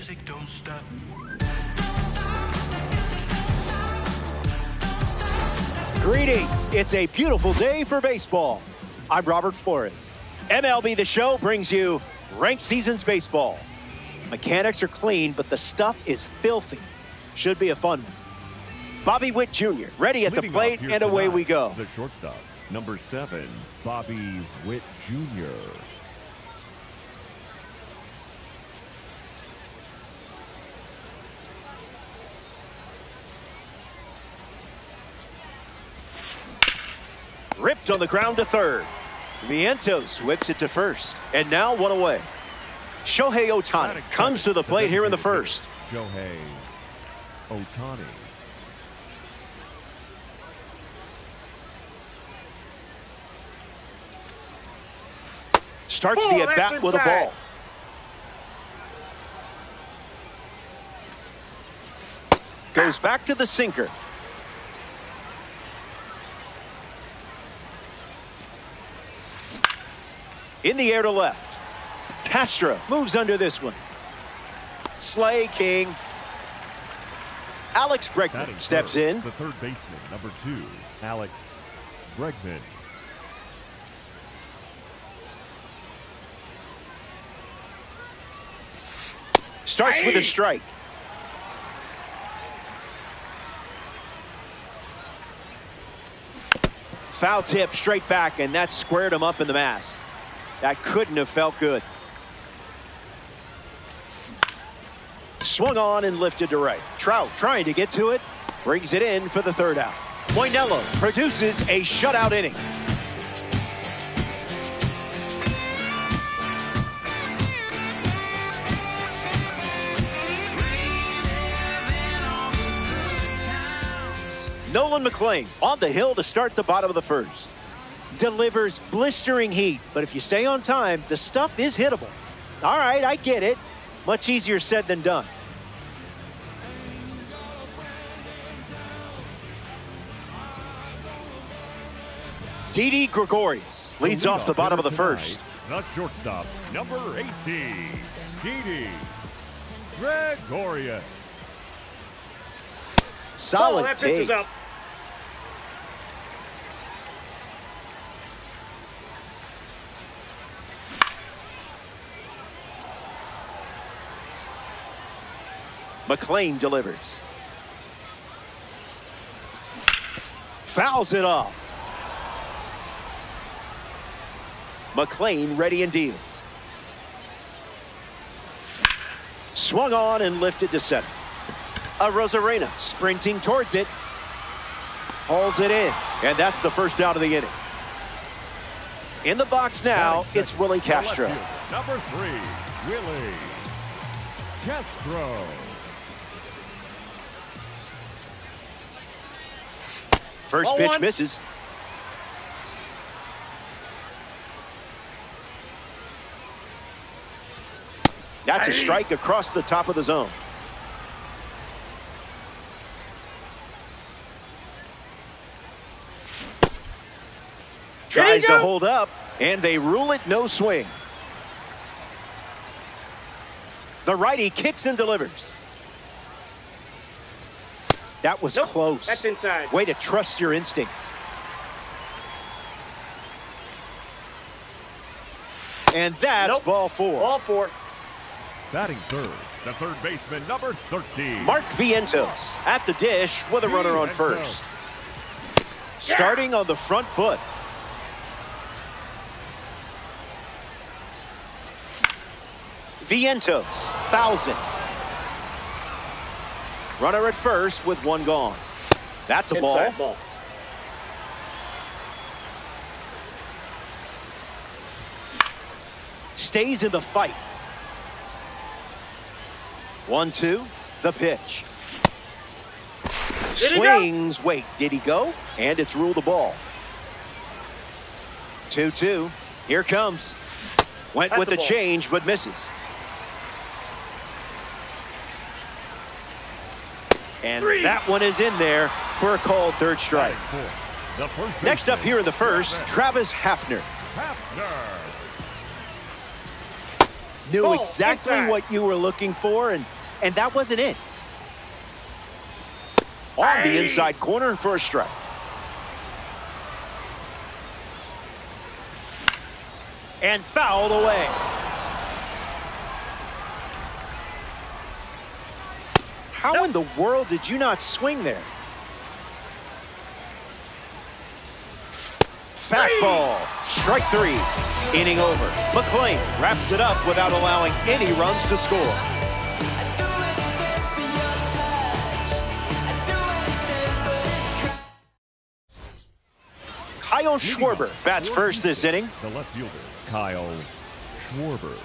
music don't stop. Greetings. It's a beautiful day for baseball. I'm Robert Flores. MLB The Show brings you Ranked Seasons Baseball. Mechanics are clean, but the stuff is filthy. Should be a fun one. Bobby Witt Jr. ready at the plate, and away we go. The shortstop, number 7, Bobby Witt Jr. Ripped on the ground to third. Vientos whips it to first, and now one away. Shohei Ohtani comes to the plate here in the first. Shohei Ohtani. Starts the at-bat with a ball. Goes back to the sinker. In the air to left. Castro moves under this one. Slay King. Alex Bregman steps in. The third baseman, number 2, Alex Bregman. Starts with a strike. Foul tip straight back, and that squared him up in the mask. That couldn't have felt good. Swung on and lifted to right. Trout trying to get to it. Brings it in for the third out. Moinello produces a shutout inning. Nolan McLean on the hill to start the bottom of the first. Delivers blistering heat, but if you stay on time, the stuff is hittable. All right, I get it. Much easier said than done. Didi Gregorius leads off the bottom of the first. The shortstop, number 18, Didi Gregorius. Solid take. McLean delivers. Fouls it off. McLean ready and deals. Swung on and lifted to center. Rosarena sprinting towards it. Hauls it in. And that's the first out of the inning. In the box now, it's Willie Castro. Number 3, Willie Castro. First pitch misses. That's a strike across the top of the zone. Tries to hold up, and they rule it no swing. The righty kicks and delivers. That was close. That's inside. Way to trust your instincts. And that's ball 4. Ball 4. Batting third, the third baseman, number 13. Mark Vientos at the dish with a runner on first. Starting on the front foot. Vientos fouls it. Runner at first with one gone. That's a ball. Stays in the fight. 1-2, the pitch. Swings, wait, did he go? And it's ruled a ball. 2-2, here comes. Went with the change, but misses. And that one is in there for a called third strike. Next up here in the first, Travis Hafner. Knew exactly what you were looking for, and that wasn't it. On the inside corner for a strike. And fouled away. How in the world did you not swing there? Fastball, strike three, inning over. McLean wraps it up without allowing any runs to score. Kyle Schwarber bats first this inning. The left fielder, Kyle Schwarber.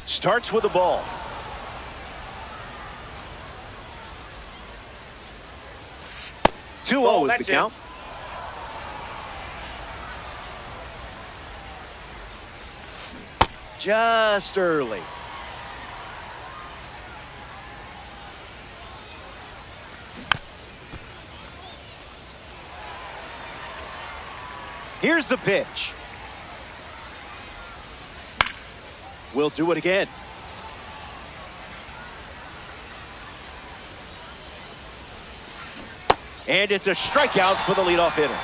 Starts with the ball. Two-0 is the count. Just early. Here's the pitch. We'll do it again. And it's a strikeout for the leadoff hitter.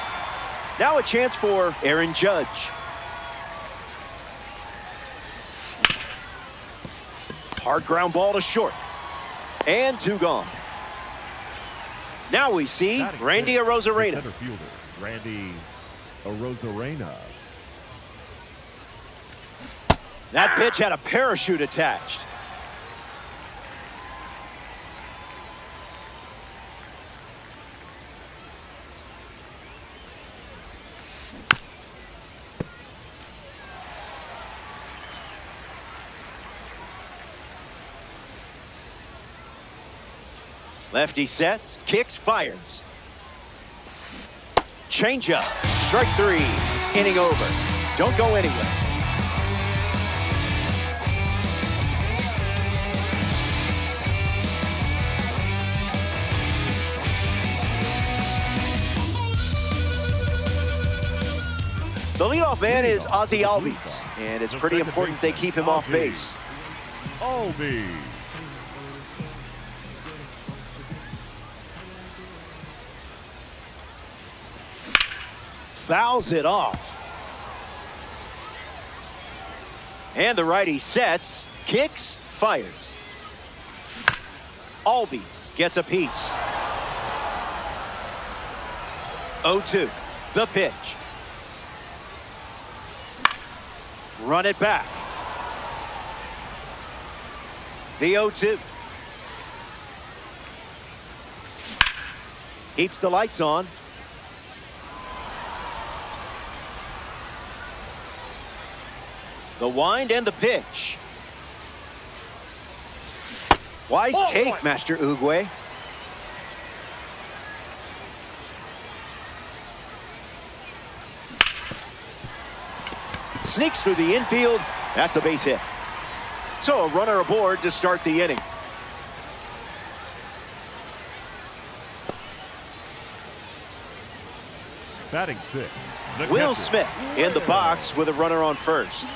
Now a chance for Aaron Judge. Hard ground ball to short. And two gone. Now we see Randy Arozarena. Center fielder, Randy Arozarena. That pitch had a parachute attached. Lefty sets, kicks, fires. Changeup, strike three, inning over. Don't go anywhere. The leadoff man is Ozzie Albies, and it's pretty important they keep him off base. Albies. Fouls it off. And the righty sets, kicks, fires. Albies gets a piece. 0-2, the pitch. Run it back. The 0-2. Keeps the lights on. The wind and the pitch. Wise take, Master Uguay. Sneaks through the infield. That's a base hit. So a runner aboard to start the inning. Batting sixth, Will Smith in the box with a runner on first.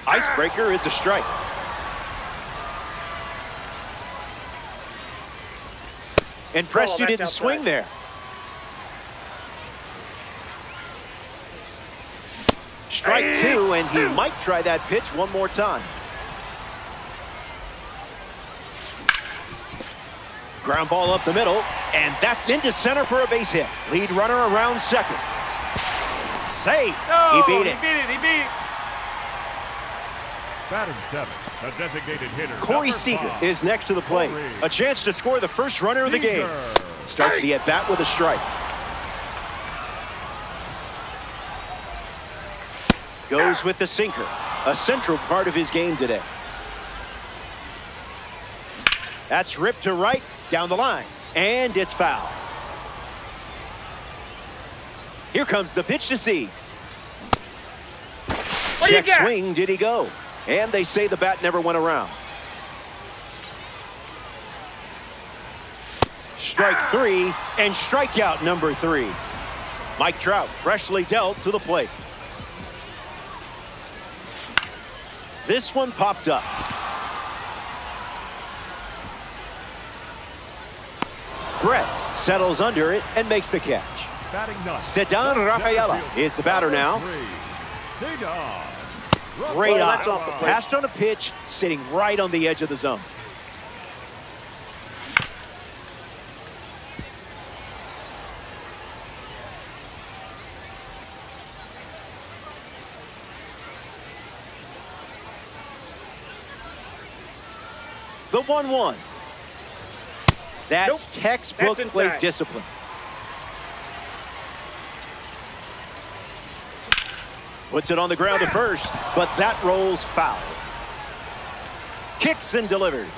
Icebreaker is a strike. Impressed you didn't swing there. Strike two, and he might try that pitch one more time. Ground ball up the middle, and that's into center for a base hit. Lead runner around second. Safe. He beat it. He beat it. Batting seventh, a designated hitter. Corey Seager is next to the plate. A chance to score the first runner of the game. Starts the at-bat with a strike. Goes with the sinker, a central part of his game today. That's ripped to right, down the line, and it's foul. Here comes the pitch to Seags. Check swing, did he go? And they say the bat never went around. Strike three, and strikeout number three. Mike Trout freshly dealt to the plate. This one popped up. Brett settles under it and makes the catch. Ceddanne Rafaela is the batter now. Great eye. Passed on a pitch, sitting right on the edge of the zone. The 1-1. That's textbook plate discipline. Puts it on the ground to first, but that rolls foul. Kicks and delivers.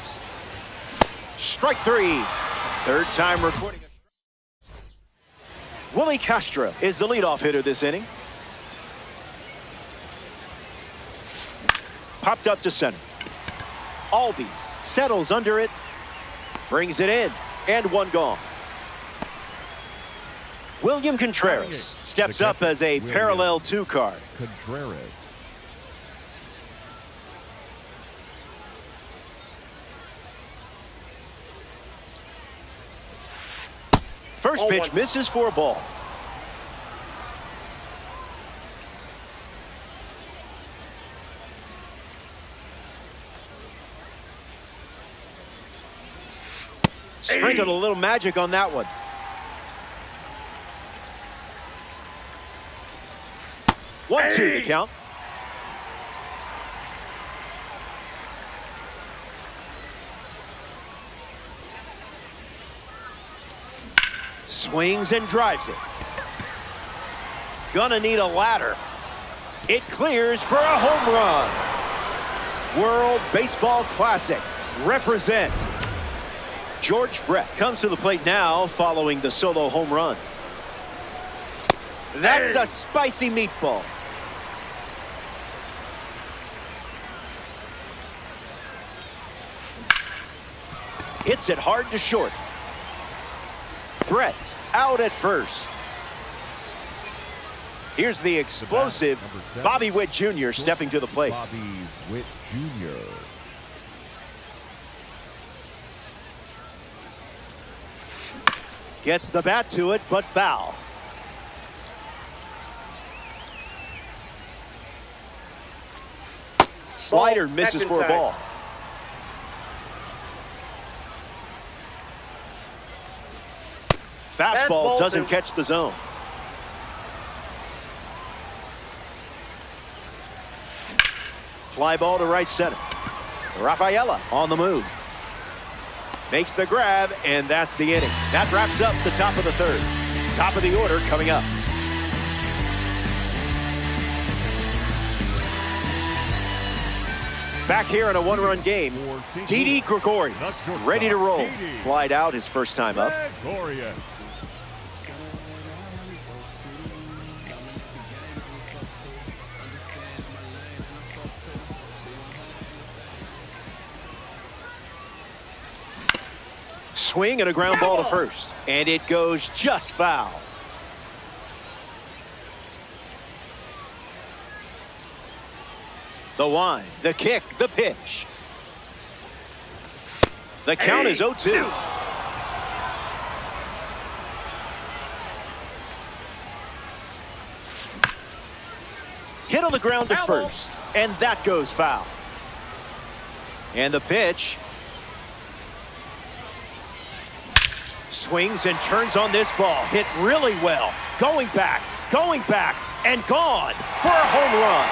Strike three. Third time recording. Willie Castro is the leadoff hitter this inning. Popped up to center. Albies settles under it. Brings it in. And one gone. William Contreras steps up as a parallel 2 card. Contreras. First pitch misses for a ball. Sprinkled a little magic on that one. One-two the count. Swings and drives it. Gonna need a ladder. It clears for a home run. World Baseball Classic. Represent. George Brett comes to the plate now following the solo home run. That's a spicy meatball. Hits it hard to short. Brett out at first. Here's the explosive Bobby Witt Jr. stepping to the plate. Bobby Witt Jr. Gets the bat to it, but foul. Slider misses for a ball. Fastball doesn't catch the zone. Fly ball to right center. Rafaela on the move. Makes the grab, and that's the inning. That wraps up the top of the third. Top of the order coming up. Back here in a one-run game, Didi Gregorius ready to roll. Flied out his first time up. Swing and a ground ball to first, and it goes just foul. The wind, the kick, the pitch. The count is 0-2. Hit on the ground to first, and that goes foul. And the pitch. Swings and turns on this ball. Hit really well. Going back, and gone for a home run.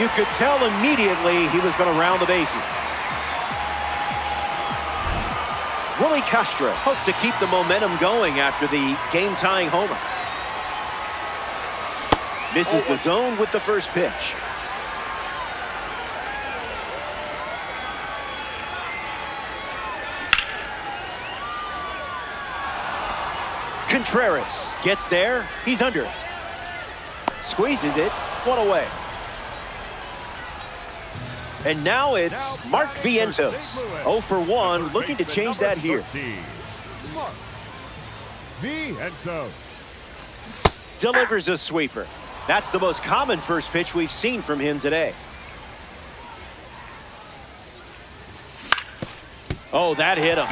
You could tell immediately he was going to round the bases. Willie Castro hopes to keep the momentum going after the game-tying homer. Misses the zone with the first pitch. Contreras gets there. He's under it. Squeezes it. One away. And now it's Mark Vientos. 0 for 1, looking to change that here. Vientos. Delivers a sweeper. That's the most common first pitch we've seen from him today. Oh, that hit him.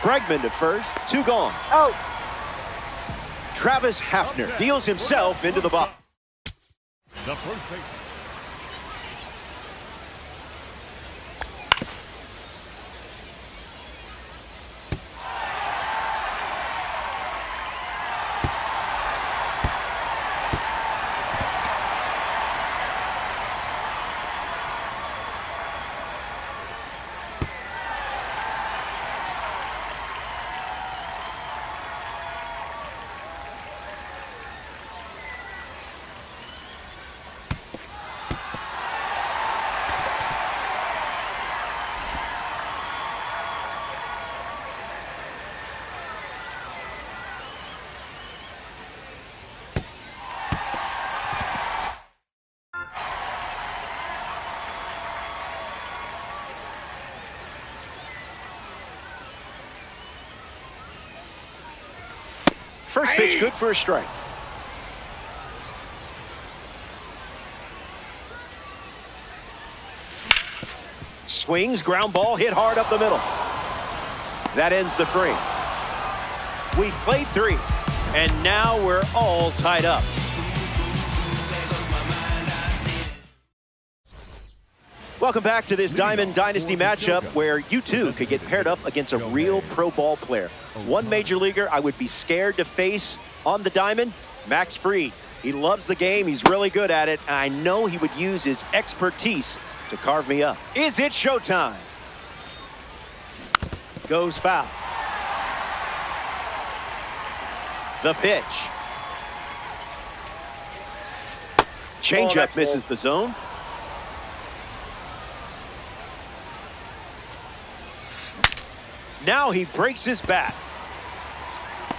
Bregman to first, 2 gone. Out. Travis Hafner deals himself into the box. The first base. First pitch good for a strike. Swings, ground ball, hit hard up the middle. That ends the frame. We've played 3, and now we're all tied up. Welcome back to this Diamond Dynasty matchup where you too could get paired up against a real pro ball player. One major leaguer I would be scared to face on the diamond, Max Fried. He loves the game, he's really good at it, and I know he would use his expertise to carve me up. Is it showtime? Goes foul. The pitch. Changeup misses the zone. Now he breaks his bat.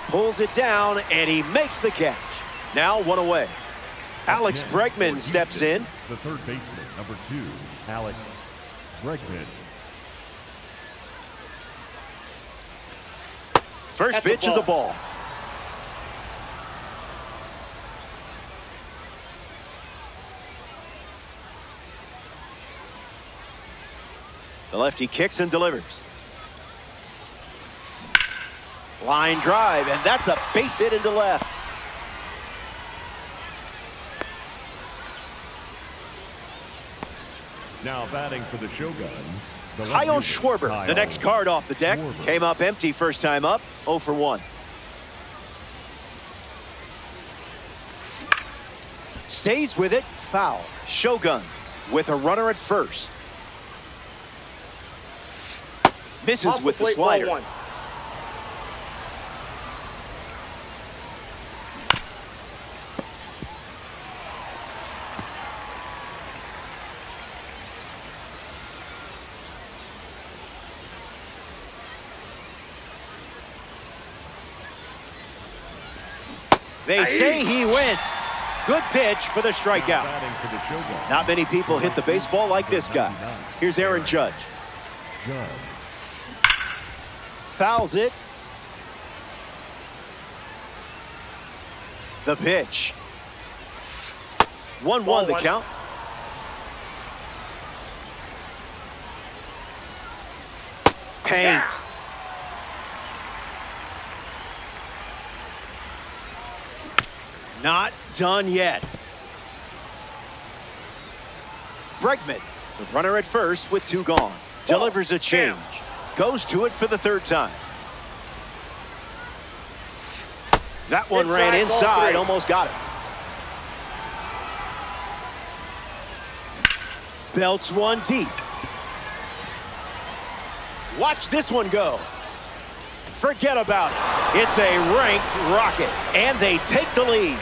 Pulls it down, and he makes the catch. Now 1 away. Alex Bregman steps in. The third baseman, number 2, Alex Bregman. First pitch is a ball. The lefty kicks and delivers. Line drive, and that's a base hit into left. Now batting for the Shogun. Kyle Schwarber, the next card off the deck. Came up empty first time up, 0 for 1. Stays with it, foul. Shoguns with a runner at first. Misses with the slider. They say he went. Good pitch for the strikeout. Not many people hit the baseball like this guy. Here's Aaron Judge. Fouls it. The pitch. 1-1 the count. Paint. Not done yet. Bregman, the runner at first with 2 gone. Delivers a change. Goes to it for the 3rd time. That one ran inside, almost got it. Belts one deep. Watch this one go. Forget about it. It's a ranked rocket, and they take the lead.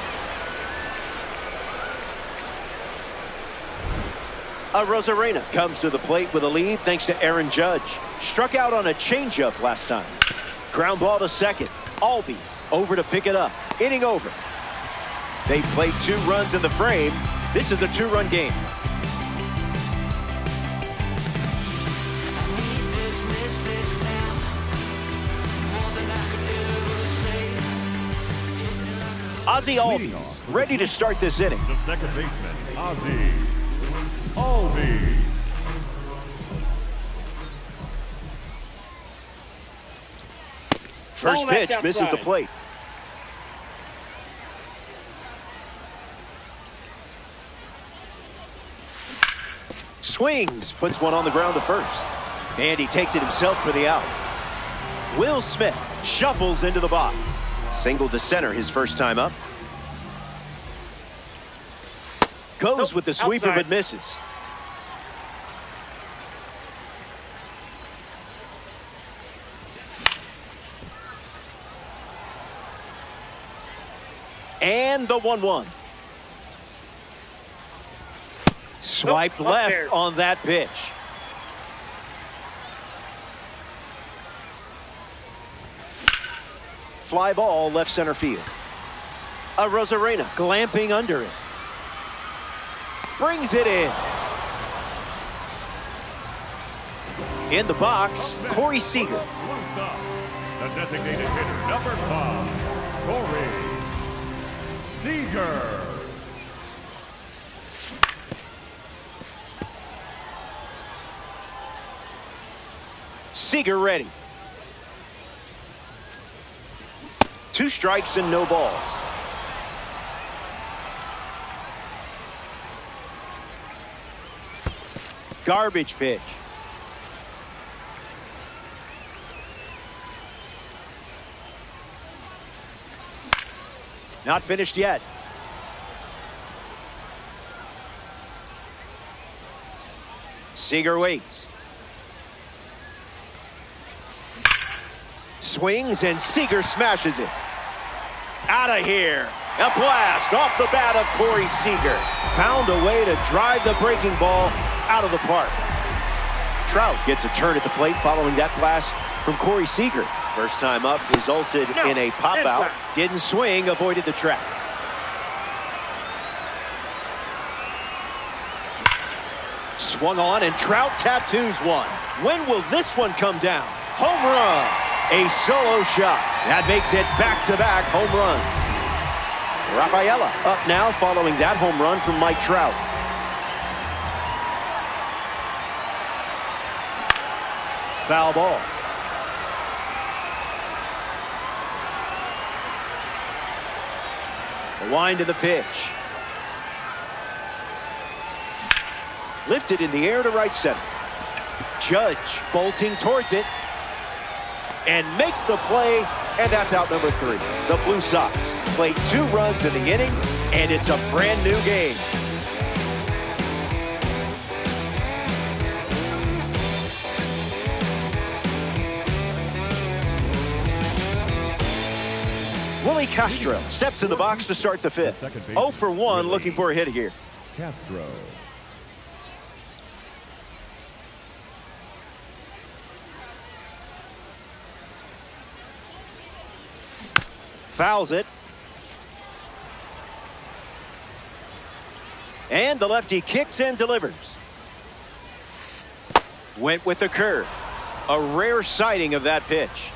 Rosarena comes to the plate with a lead thanks to Aaron Judge. Struck out on a changeup last time. Ground ball to second. Albies over to pick it up. Inning over. They played 2 runs in the frame. This is a 2-run game. Ozzie Albies ready to start this inning. The second baseman, Ozzie Albies. First pitch misses the plate. Swings, puts one on the ground to first. And he takes it himself for the out. Will Smith shuffles into the box. Single to center his first time up. Goes with the sweeper but misses. And the 1-1. Swiped left on that pitch. Fly ball left center field. Arozarena glamping under it. Brings it in. In the box, Corey Seager. The designated hitter, number 5, Corey Seager. Seager ready. 2 strikes and no balls. Garbage pitch. Not finished yet. Seager waits. Swings and Seager smashes it. Out of here. A blast off the bat of Corey Seager. Found a way to drive the breaking ball out of the park. Trout gets a turn at the plate following that blast from Corey Seager. First time up resulted in a pop out. Didn't swing, avoided the trap. Swung on and Trout tattoos one. When will this one come down? Home run. A solo shot. That makes it back-to-back home runs. Rafaela up now following that home run from Mike Trout. Foul ball. The wind of the pitch. Lifted in the air to right center. Judge bolting towards it. And makes the play, and that's out number 3. The Blue Sox played 2 runs in the inning, and it's a brand new game. Willie Castro steps in the box to start the 5th. 0 for 1, looking for a hit here. Castro. Fouls it. And the lefty kicks and delivers. Went with the curve. A rare sighting of that pitch.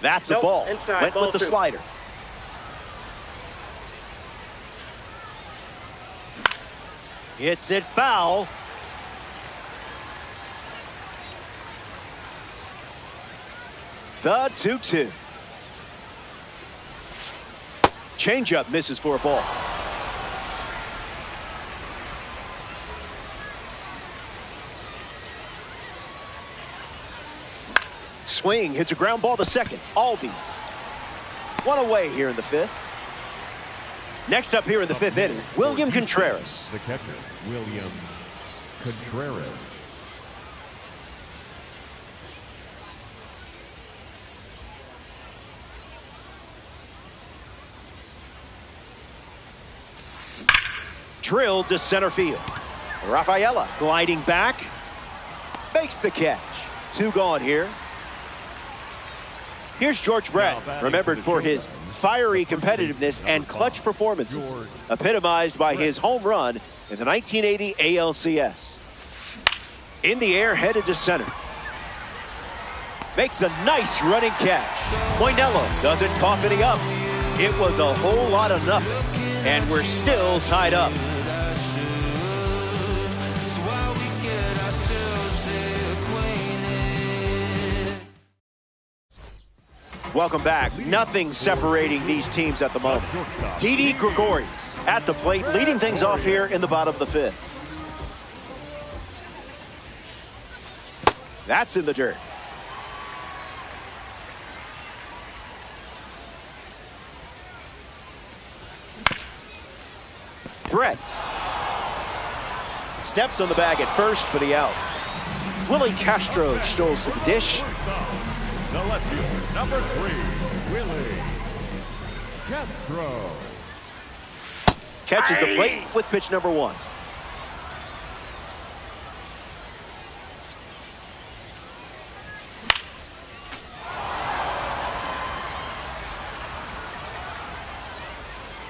That's a ball. Inside, went ball with the 2. slider. Hits it foul. The 2-2. Changeup misses for a ball. Swing hits a ground ball to second. Albies. 1 away here in the 5th. Next up here in the 5th inning, William Contreras. The catcher, William Contreras. Drilled to center field. Rafaela gliding back. Makes the catch. 2 gone here. Here's George Brett, remembered for his fiery competitiveness and clutch performances, epitomized by his home run in the 1980 ALCS. In the air, headed to center. Makes a nice running catch. Moinello doesn't cough any up. It was a whole lot of nothing, and we're still tied up. Welcome back. Nothing separating these teams at the moment. Didi Gregorius at the plate, leading things off here in the bottom of the fifth. That's in the dirt. Brett steps on the bag at first for the out. Willie Castro strolls to the dish. The left fielder, number 3, Willie Castro. Catches the plate with pitch number 1.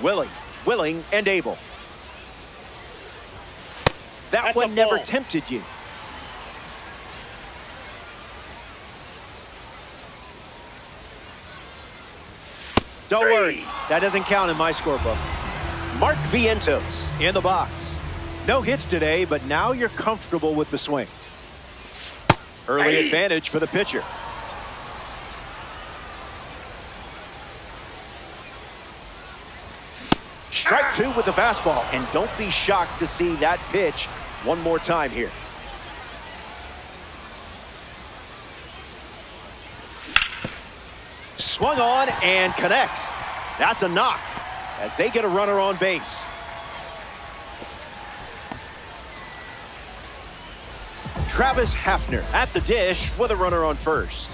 Willie, willing and able. That one never tempted you. Don't worry, that doesn't count in my scorebook. Mark Vientos in the box. No hits today, but now you're comfortable with the swing. Early advantage for the pitcher. Strike 2 with the fastball, and don't be shocked to see that pitch one more time here. Swung on and connects. That's a knock as they get a runner on base. Travis Hafner at the dish with a runner on first.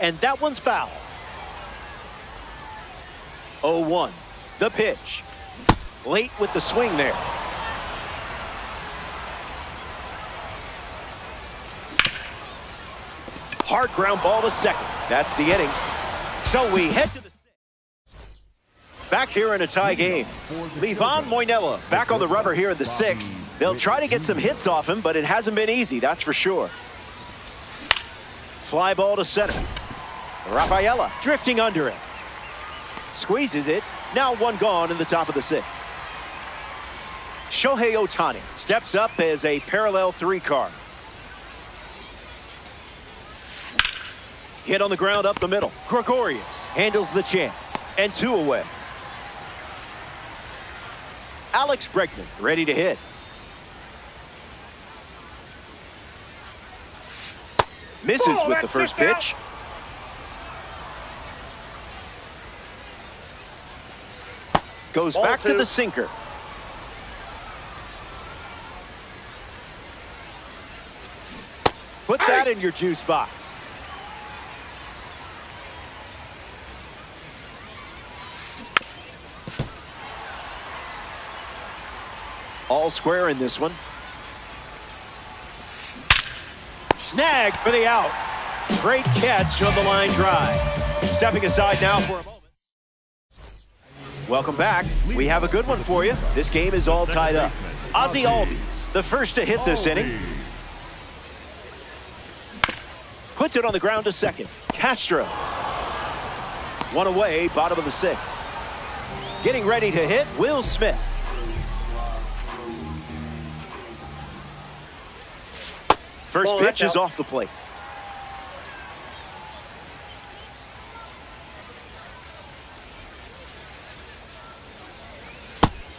And that one's foul. 0-1. The pitch. Late with the swing there. Hard ground ball to second. That's the inning. So we head to the 6th. Back here in a tie game. Livan Moinello back on the rubber here in the 6th. They'll try to get some hits off him, but it hasn't been easy, that's for sure. Fly ball to center. Rafaela drifting under it. Squeezes it. Now one gone in the top of the 6th. Shohei Ohtani steps up as a parallel 3 card. Hit on the ground up the middle. Gregorius handles the chance. And 2 away. Alex Bregman ready to hit. Misses with the first pitch. Goes back to the sinker. Put that in your juice box. All square in this one. Snag for the out. Great catch on the line drive. Stepping aside now for a moment. Welcome back. We have a good one for you. This game is all tied up. Ozzie Albies, the first to hit this inning. Puts it on the ground to second. Castro. 1 away, bottom of the 6th. Getting ready to hit, Will Smith. First pitch is off the plate.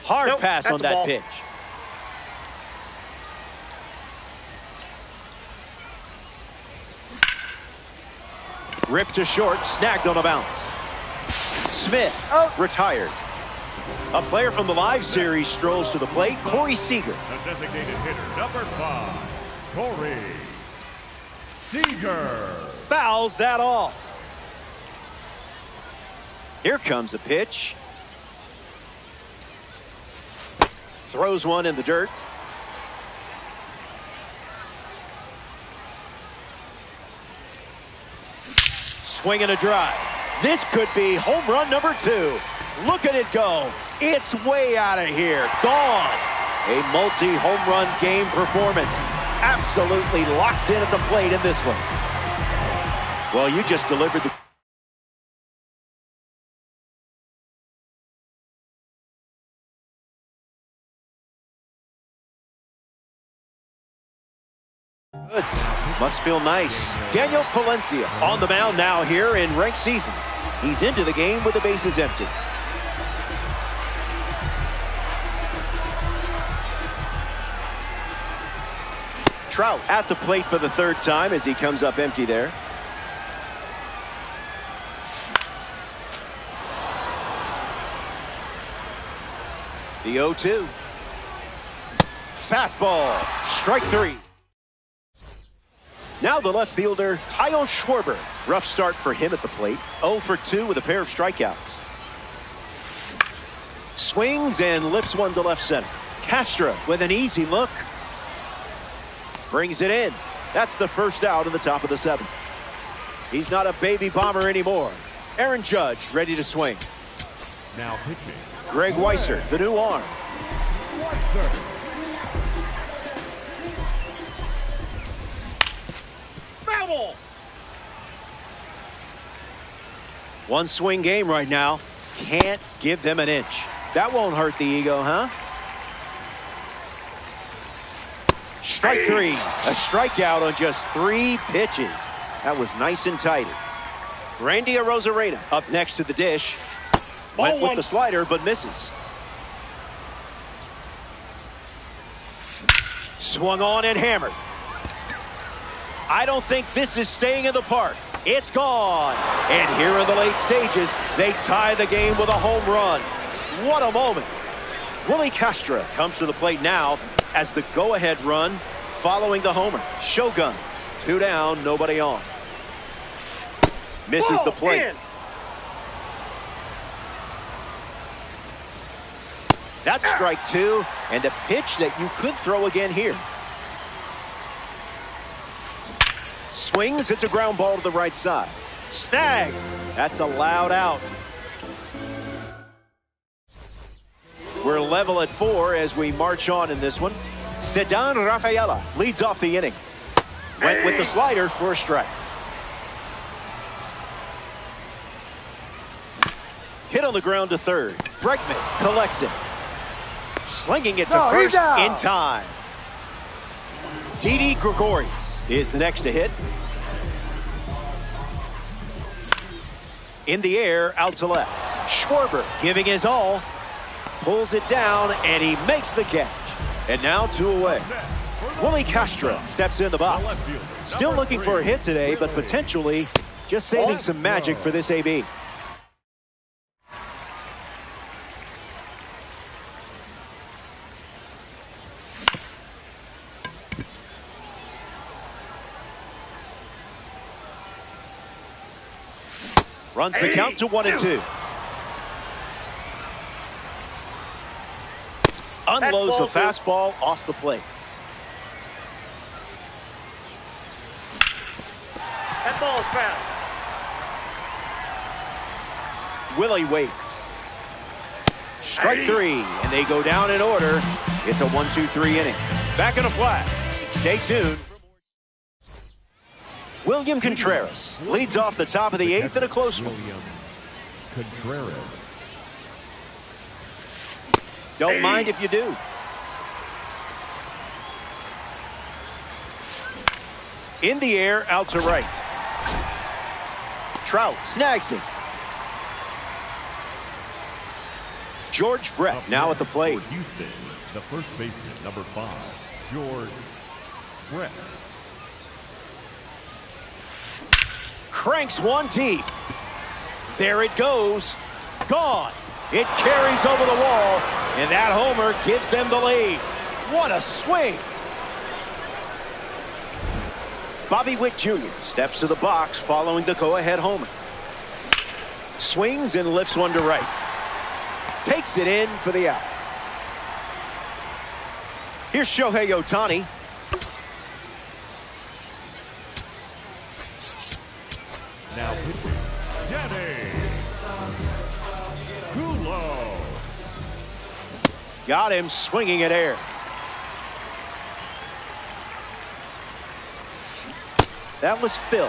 Hard pass on that pitch. Ripped to short, snagged on a bounce. Smith retired. A player from the live series strolls to the plate, Corey Seager. The designated hitter, number 5, Corey Seager. Fouls that off. Here comes a pitch. Throws one in the dirt. Swing and a drive. This could be home run number 2. Look at it go. It's way out of here. Gone. A multi-home run game performance. Absolutely locked in at the plate in this one. Well, you just delivered the... goods. Must feel nice. Daniel Palencia on the mound now here in ranked seasons. He's into the game with the bases empty. Trout at the plate for the third time as he comes up empty there. The 0-2. Fastball. Strike three. Now the left fielder, Kyle Schwarber. Rough start for him at the plate. 0 for 2 with a pair of strikeouts. Swings and lifts one to left center. Castro with an easy look. Brings it in. That's the first out in the top of the seventh. He's not a baby bomber anymore. Aaron Judge ready to swing. Now pitching. Greg Weissert, the new arm. Foul! One swing game right now. Can't give them an inch. That won't hurt the ego, huh? Strike three. A strikeout on just 3 pitches. That was nice and tight. Randy Arozarena up next to the dish. Went with the slider, but misses. Swung on and hammered. I don't think this is staying in the park. It's gone. And here in the late stages, they tie the game with a home run. What a moment. Willie Castro comes to the plate now as the go-ahead run following the homer. Shoguns. 2 down, nobody on. Misses the plate. That's strike 2, and a pitch that you could throw again here. Swings, it's a ground ball to the right side. Snag. That's a loud out. We're level at 4 as we march on in this one. Ceddanne Rafaela leads off the inning. Went with the slider for a strike. Hit on the ground to third. Bregman collects it. Slinging it to first in time. Didi Gregorius is the next to hit. In the air, out to left. Schwarber giving his all. Pulls it down, and he makes the catch. And now 2 away. Willie Castro steps in the box. Still looking for a hit today, but potentially just saving some magic for this AB. Runs the count to 1-2. Unloads the fastball off the plate. That ball is foul. Willie waits. Strike 3, and they go down in order. It's a 1-2-3 inning. Back in a flat. Stay tuned. William Contreras leads off the top of the 8th in a close one. Contreras. Don't mind if you do. In the air, out to right. Trout snags it. George Brett now at the plate. For Houston, the first baseman, number 5, George Brett. Cranks one deep. There it goes. Gone. It carries over the wall, and that homer gives them the lead. What a swing. Bobby Witt Jr. steps to the box following the go-ahead homer. Swings and lifts one to right. Takes it in for the out. Here's Shohei Ohtani. Now pitching, Danny Coulombe. Got him swinging at air. That was Phil.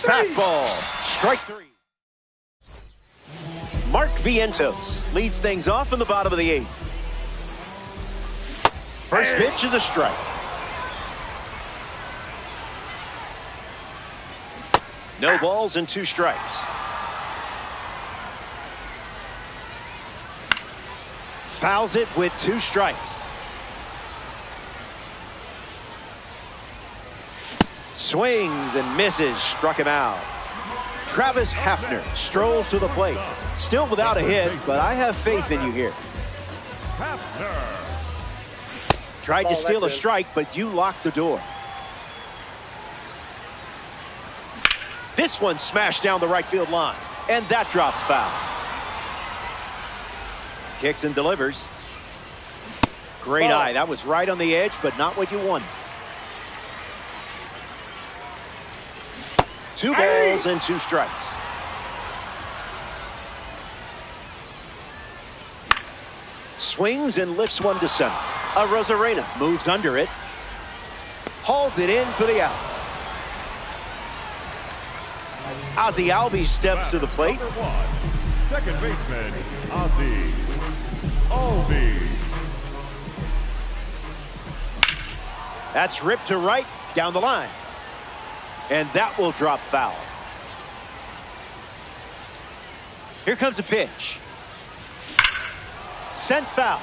Fastball. Strike 3. Mark Vientos leads things off in the bottom of the 8th. First pitch is a strike. No balls and 2 strikes. Fouls it with 2 strikes. Swings and misses, struck him out. Travis Hafner strolls to the plate. Still without a hit, but I have faith in you here. Tried to steal a strike, but you locked the door. This one smashed down the right field line, and that drops foul. Kicks and delivers. Great eye. That was right on the edge, but not what you wanted. 2 balls and 2 strikes. Swings and lifts one to center. Arozarena moves under it. Hauls it in for the out. Ozzie Albies steps to the plate. Number 1, second baseman, Ozzie Albies. That's ripped to right, down the line. And that will drop foul. Here comes a pitch. Sent foul.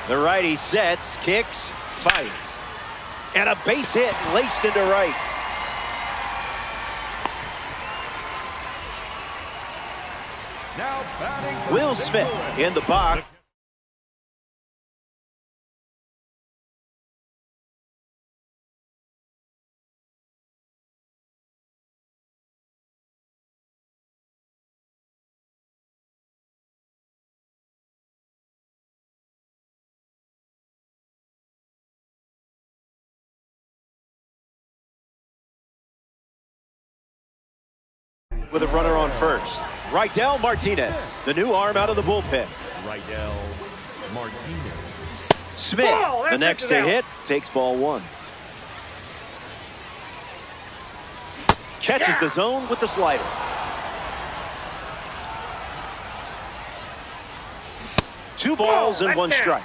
The righty sets, kicks, fires. And a base hit laced into right. Now batting Will Smith in the box. With a runner on first. Raidel Martinez, the new arm out of the bullpen. Raidel Martinez. Smith, the next to hit, takes ball 1. Catches the zone with the slider. Two balls and 1 strike.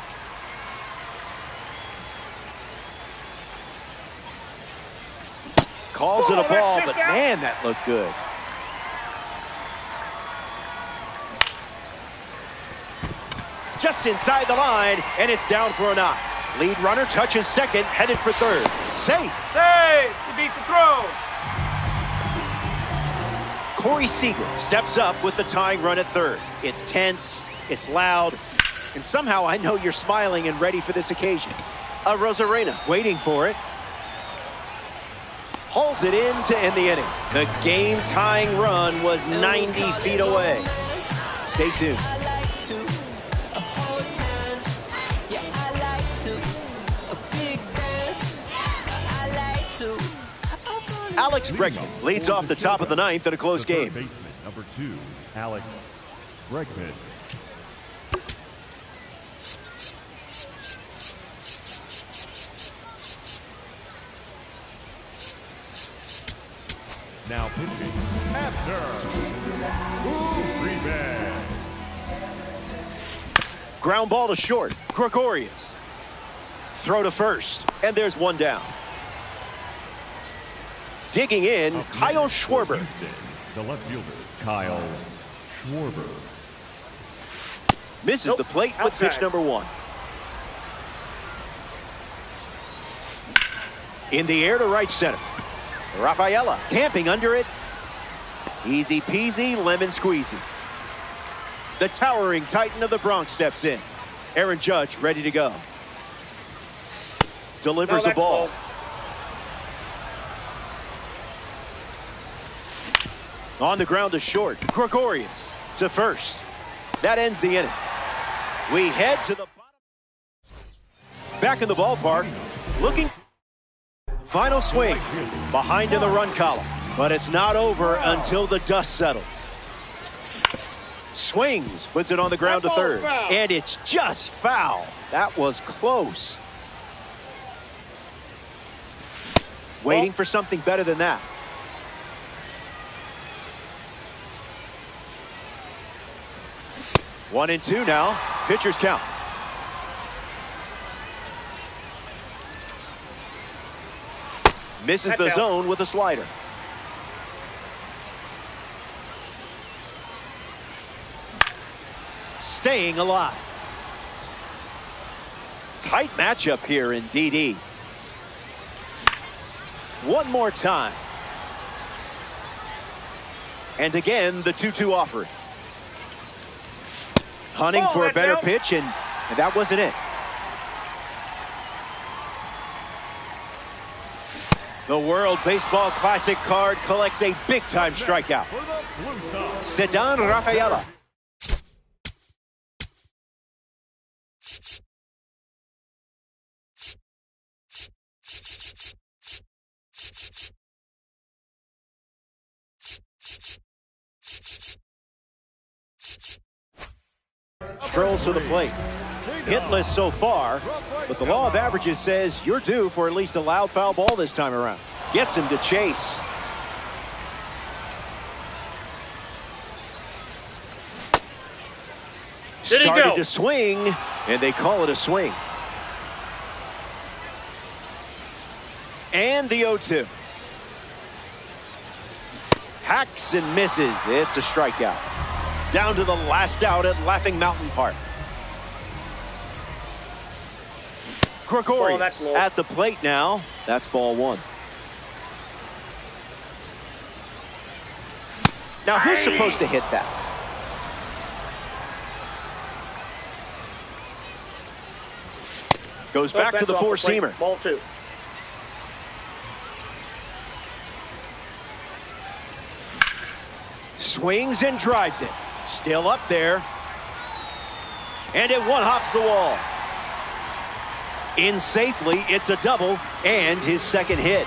Calls it a ball, but man, that looked good. Just inside the line, and it's down for a knock. Lead runner touches second, headed for third. Safe. Safe. He beats the throw. Corey Seager steps up with the tying run at third. It's tense, it's loud, and somehow I know you're smiling and ready for this occasion. Arozarena waiting for it. Hauls it in to end the inning. The game-tying run was 90 feet away. Stay tuned. Alex Bregman leads off the top of the 9th in a close game. Baseman, number 2, Alex Bregman. Now pitching, Hafner. Rebound. Ground ball to short. Gregorius. Throw to first, and there's 1 down. Digging in, Kyle Schwarber. The left fielder, Kyle Schwarber. Misses the plate with pitch number 1. In the air to right center. Rafaela camping under it. Easy peasy, lemon squeezy. The towering titan of the Bronx steps in. Aaron Judge ready to go. Delivers a ball. On the ground to short. Gregorius to first. That ends the inning. We head to the bottom. Back in the ballpark. Looking. Final swing. Behind in the run column. But it's not over until the dust settles. Swings, puts it on the ground to third. And it's just foul. That was close. Waiting for something better than that. One and two now. Pitcher's count. Misses the zone with a slider. Staying alive. Tight matchup here in DD. One more time. And again, the 2-2 offering. Hunting for a better pitch, and that wasn't it. The World Baseball Classic card collects a big-time strikeout. Ceddanne Rafaela. Strolls to the plate. Hitless so far, but the law of averages says you're due for at least a loud foul ball this time around. Gets him to chase. Started to swing, and they call it a swing. And the 0-2. Hacks and misses. It's a strikeout. Down to the last out at Laughing Mountain Park. Gregorius at the plate now. That's ball one. Now, who's supposed to hit that? Goes back to the four-seamer. Ball two. Swings and drives it. Still up there. And it one-hops the wall. In safely, it's a double and his second hit.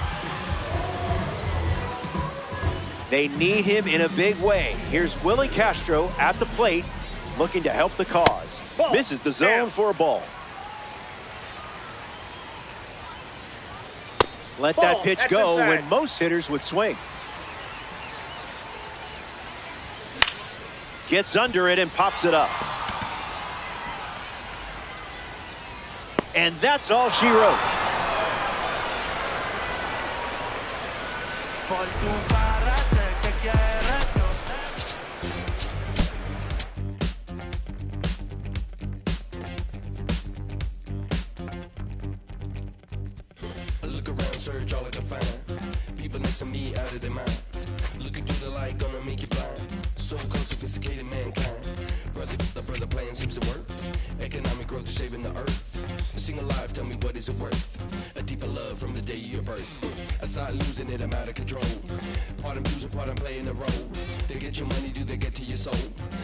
They need him in a big way. Here's Willie Castro at the plate, looking to help the cause. Misses the zone for a ball. Let that pitch go when most hitters would swing. Gets under it and pops it up. And that's all she wrote. I look around, search all I can find. People next to me out of their mind. Looking through the light, gonna make you blind. So called sophisticated mankind. Brother plan seems to work. Economic growth is saving the earth. Sing alive, tell me what is it worth? A deeper love from the day of your birth. I start losing it, I'm out of control. Part I'm choosing, part I'm playing the role. They get your money, do they get to your soul?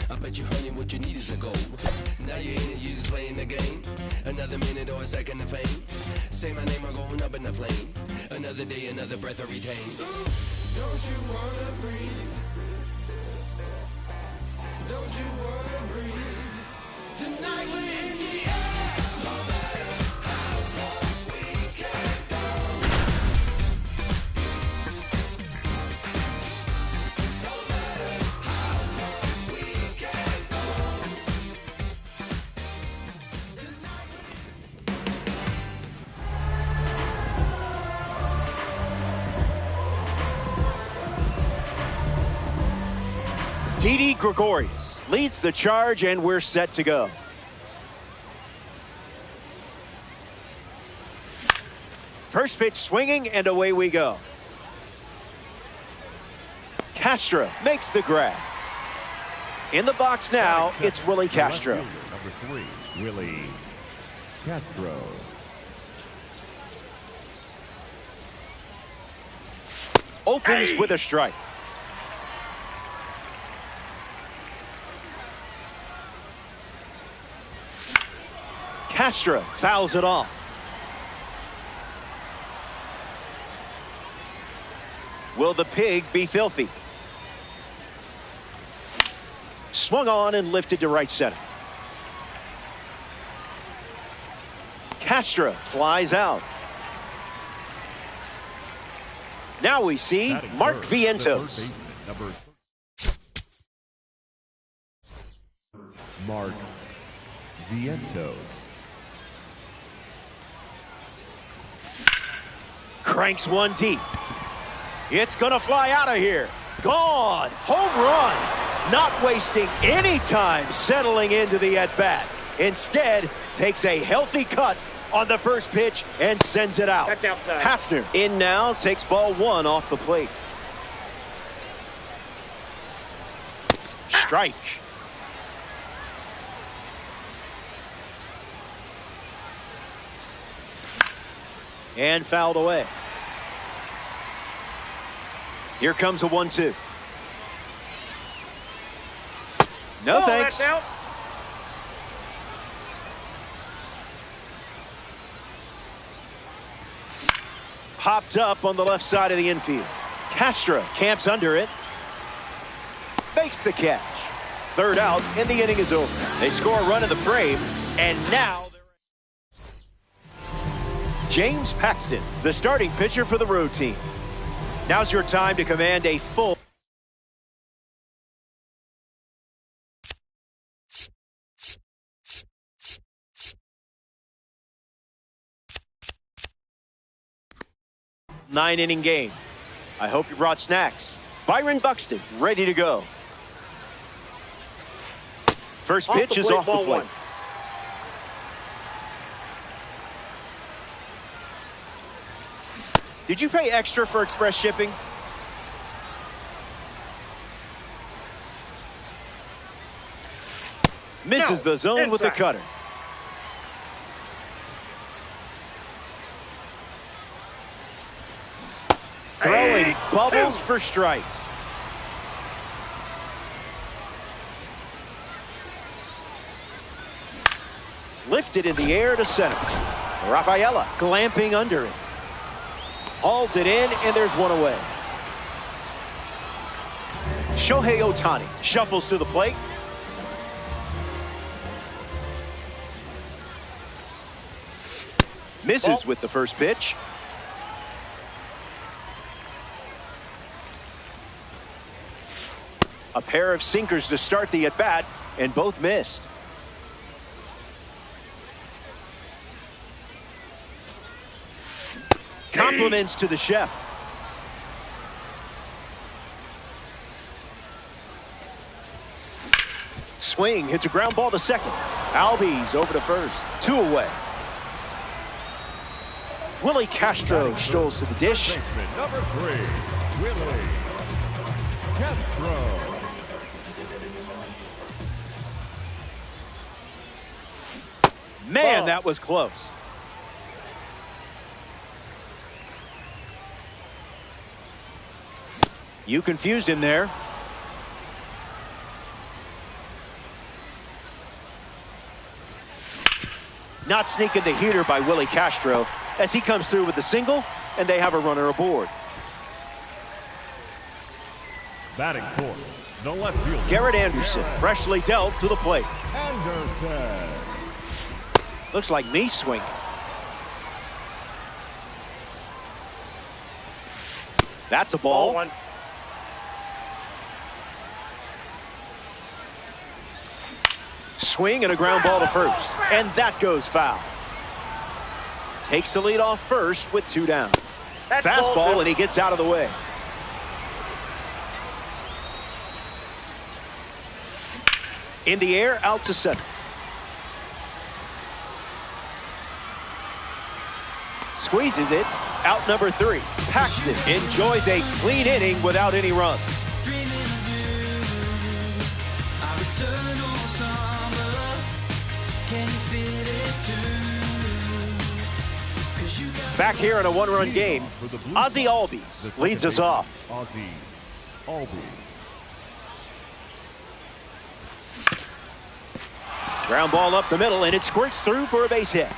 I bet you, honey, what you need is a goal. Now you're in it, you're just playing the game. Another minute or a second of fame. Say my name, I'm going up in the flame. Another day, another breath I retain. Don't you wanna breathe? Don't you wanna breathe? Tonight we're in the air. No matter how long we can go. No matter how long we can go. Didi Gregorius leads the charge, and we're set to go. First pitch swinging, and away we go. Castro makes the grab. In the box now, it's Willie Castro. Number 3, Willie Castro. Opens with a strike. Castro fouls it off. Will the pig be filthy? Swung on and lifted to right center. Castro flies out. Now we see Mark Vientos. Mark Vientos. Cranks one deep. It's going to fly out of here. Gone. Home run. Not wasting any time settling into the at-bat. Instead, takes a healthy cut on the first pitch and sends it out. That's outside. Hafner in now, takes ball one off the plate. Strike. And fouled away. Here comes a 1-2. No thanks. That's out. Popped up on the left side of the infield. Castro camps under it. Makes the catch. Third out, and the inning is over. They score a run in the frame, and now James Paxton, the starting pitcher for the road team. Now's your time to command a full. Nine-inning game. I hope you brought snacks. Byron Buxton, ready to go. First pitch is off the plate. Did you pay extra for express shipping? Misses the zone with the cutter. Throwing bubbles for strikes. Lifted in the air to center. Rafaela glamping under it. Hauls it in, and there's one away. Shohei Ohtani shuffles to the plate. Misses with the first pitch. A pair of sinkers to start the at-bat, and both missed. Compliments to the chef. Swing, hits a ground ball to second. Albies over to first. Two away. Willie Castro strolls to the dish. Number 3, Willie Castro. Man, that was close. You confused him there. Not sneaking the heater by Willie Castro as he comes through with the single, and they have a runner aboard. Batting fourth, the left fielder, Garrett Anderson, freshly dealt to the plate. Anderson. Looks like me swinging. That's a ball. Ball one. Swing and a ground ball to first, and that goes foul. Takes the lead off first with two down. That's Fastball, and he gets out of the way. In the air, out to center. Squeezes it, out number 3. Paxton enjoys a clean inning without any runs. Back here in a one-run game, Ozzie Albies leads us off. Ozzie Albies. Ground ball up the middle, and it squirts through for a base hit.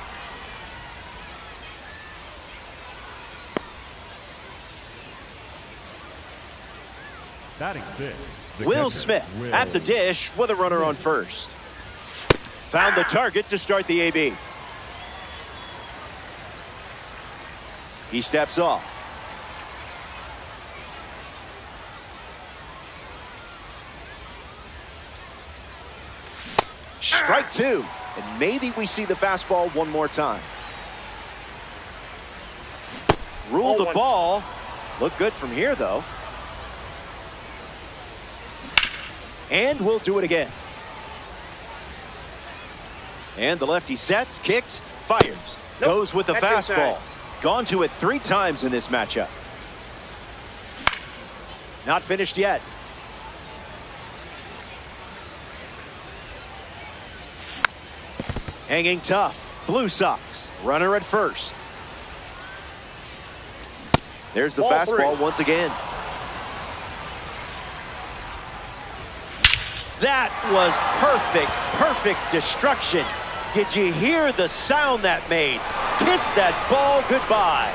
Batting six, the Will catcher, Smith Will at the dish with a runner on first. Found the target to start the AB. He steps off. Strike two. And maybe we see the fastball one more time. Ruled the ball. Look good from here, though. And we'll do it again. And the lefty sets, kicks, fires. Goes with the fastball. Gone to it 3 times in this matchup. Not finished yet. Hanging tough. Blue Sox. Runner at first. There's the fastball once again. That was perfect destruction. Did you hear the sound that made? Kissed that ball goodbye.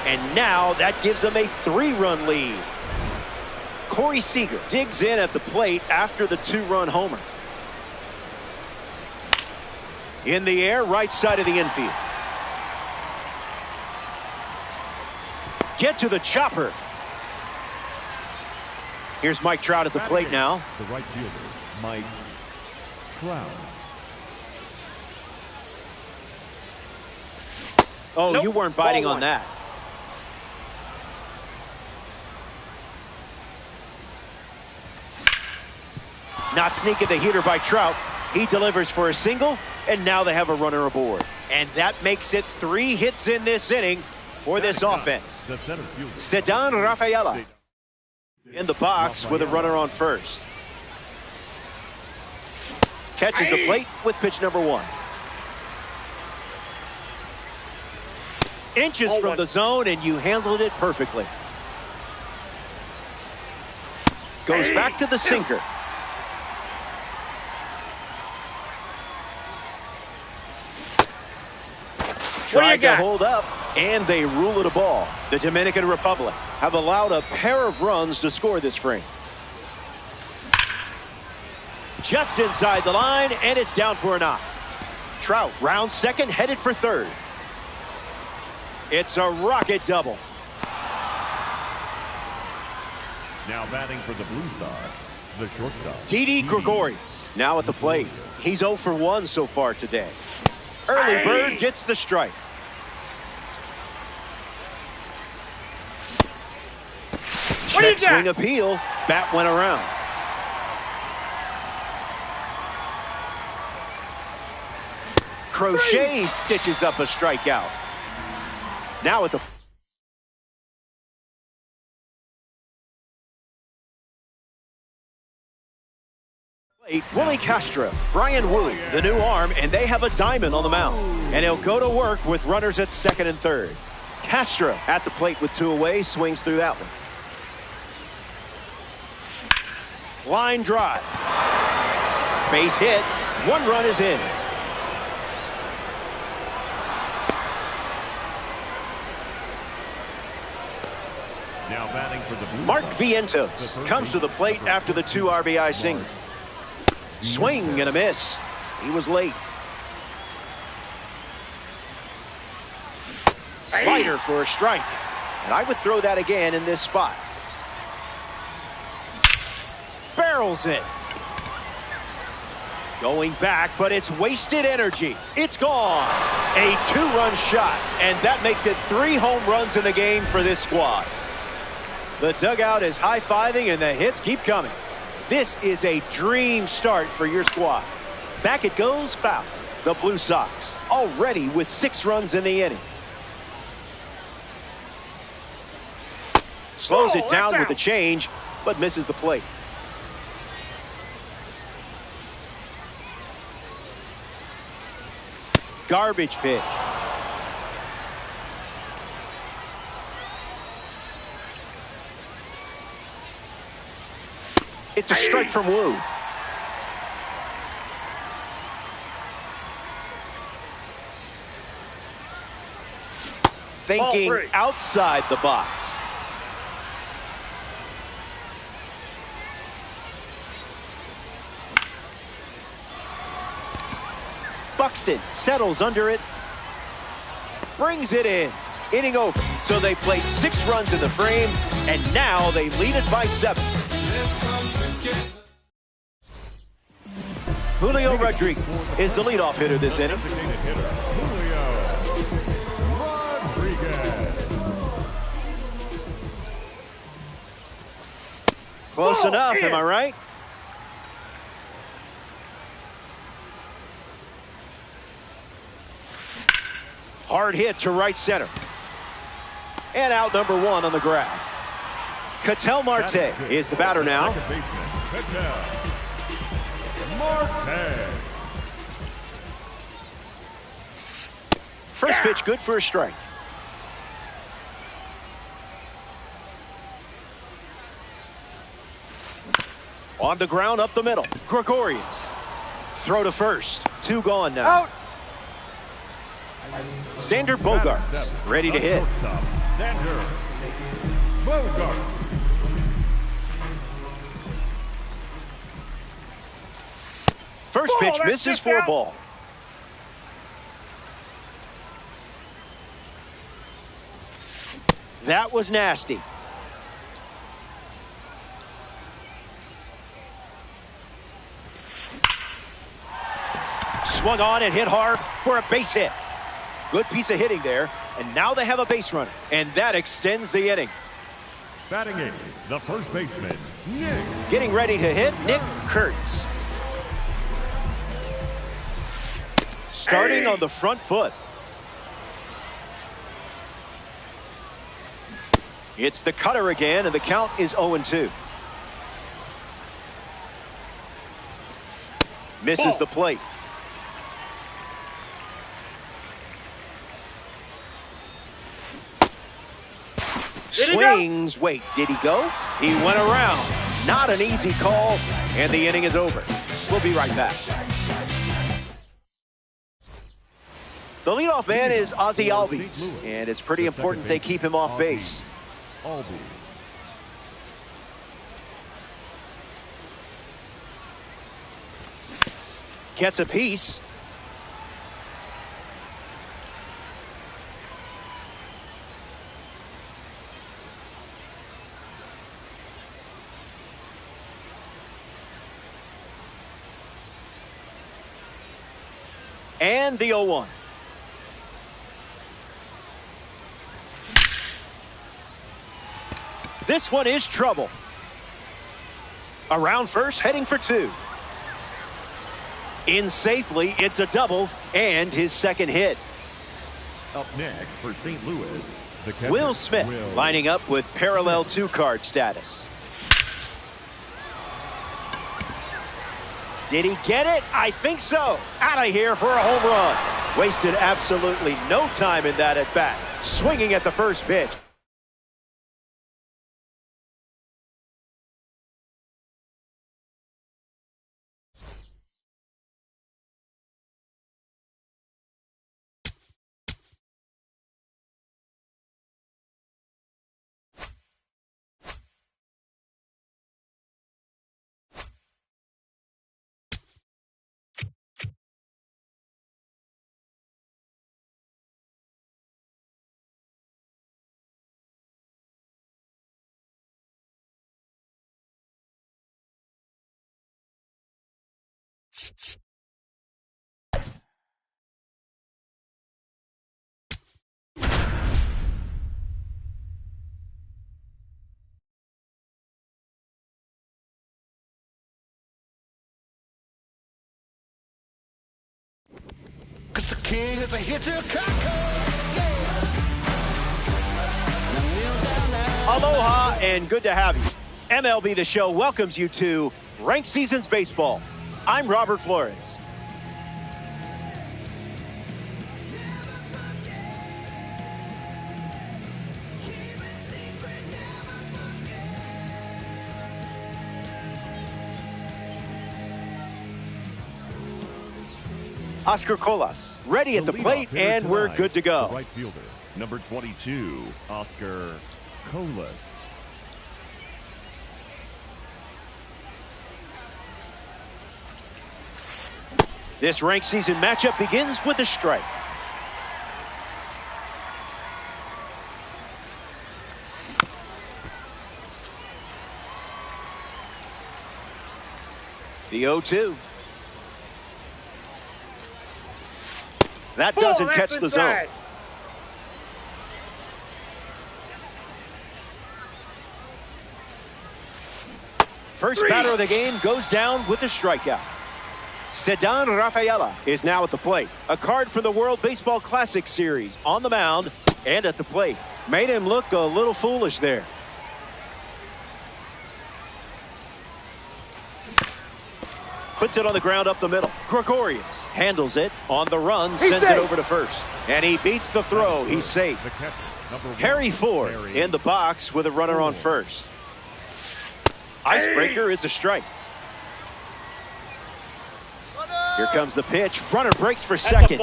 And now that gives them a 3-run lead. Corey Seager digs in at the plate after the 2-run homer. In the air, right side of the infield. Get to the chopper. Here's Mike Trout at the plate now. The right fielder, Mike Trout. Oh, you weren't biting on that. Not sneaking the heater by Trout. He delivers for a single, and now they have a runner aboard. And that makes it 3 hits in this inning for this offense. Ceddanne Rafaela in the box with a runner on first. Catches the plate with pitch number 1. Inches from the zone, and you handled it perfectly. Goes back to the sinker. Tried to hold up, and they rule it a ball. The Dominican Republic have allowed a pair of runs to score this frame. Just inside the line, and it's down for a knock. Trout rounds second, headed for third. It's a rocket double. Now batting for the Blue Sox, the shortstop, Didi Gregorius now at the plate. He's 0 for 1 so far today. Early bird gets the strike. Check swing appeal. Bat went around. Crochet stitches up a strikeout. Now at the plate, Willie Castro, Brian Wu, the new arm, and they have a diamond on the mound. And he'll go to work with runners at second and third. Castro at the plate with 2 away, swings through that one. Line drive. Base hit. 1 run is in. now batting for the Blue Mark Sox, Vientos comes to the plate after the 2 RBI single. Swing and a miss. He was late. Slider for a strike. And I would throw that again in this spot. Barrels it. Going back, but it's wasted energy. It's gone. A 2-run shot, and that makes it 3 home runs in the game for this squad. The dugout is high-fiving, and the hits keep coming. This is a dream start for your squad. Back it goes, foul. The Blue Sox already with 6 runs in the inning. Slows it down with the change, but misses the plate. Garbage pitch. It's a strike from Wu. Thinking outside the box. Buxton settles under it, brings it in, inning over. So they played 6 runs in the frame, and now they lead it by 7. Julio Rodriguez is the leadoff hitter this inning. Close enough, am I right? Hard hit to right center. And out number 1 on the grab. Ketel Marte is the batter now. First pitch good for a strike. On the ground up the middle. Gregorius. Throw to first. 2 gone now. Out. Xander Bogaerts ready to hit. Xander Bogaerts. First pitch Ball, misses that's for a out. ball. That was nasty. Swung on and hit hard for a base hit. Good piece of hitting there, and now they have a base runner, and that extends the inning. Batting 8, the first baseman, Nick. Getting ready to hit, Nick Kurtz. Starting on the front foot. It's the cutter again, and the count is 0-2. Misses the plate. Swings. Wait, did he go? He went around. Not an easy call, and the inning is over. We'll be right back. The leadoff man is Ozzie Albies, and it's pretty important they keep him off base. Gets a piece. And the 0-1. This one is trouble. Around first, heading for 2. In safely, it's a double and his second hit. Up next for St. Louis, the catcher, Will Smith lining up with parallel 2-card status. Did he get it? I think so. Out of here for a home run. Wasted absolutely no time in that at bat. Swinging at the first pitch. Cause the king is a hitter. Aloha and good to have you. MLB The Show welcomes you to Ranked Seasons Baseball. I'm Robert Flores. Oscar Colas ready at the plate, and we're good to go. Right fielder, number 22, Oscar Colas. This ranked season matchup begins with a strike. The 0-2. That doesn't catch the zone. First batter of the game goes down with a strikeout. Ceddanne Rafaela is now at the plate. A card from the World Baseball Classic Series on the mound and at the plate. Made him look a little foolish there. Puts it on the ground up the middle. Gregorius handles it on the run, sends it over to first. And he beats the throw. He's safe. Harry Ford in the box with a runner on first. Icebreaker is a strike. Here comes the pitch. Runner breaks for second.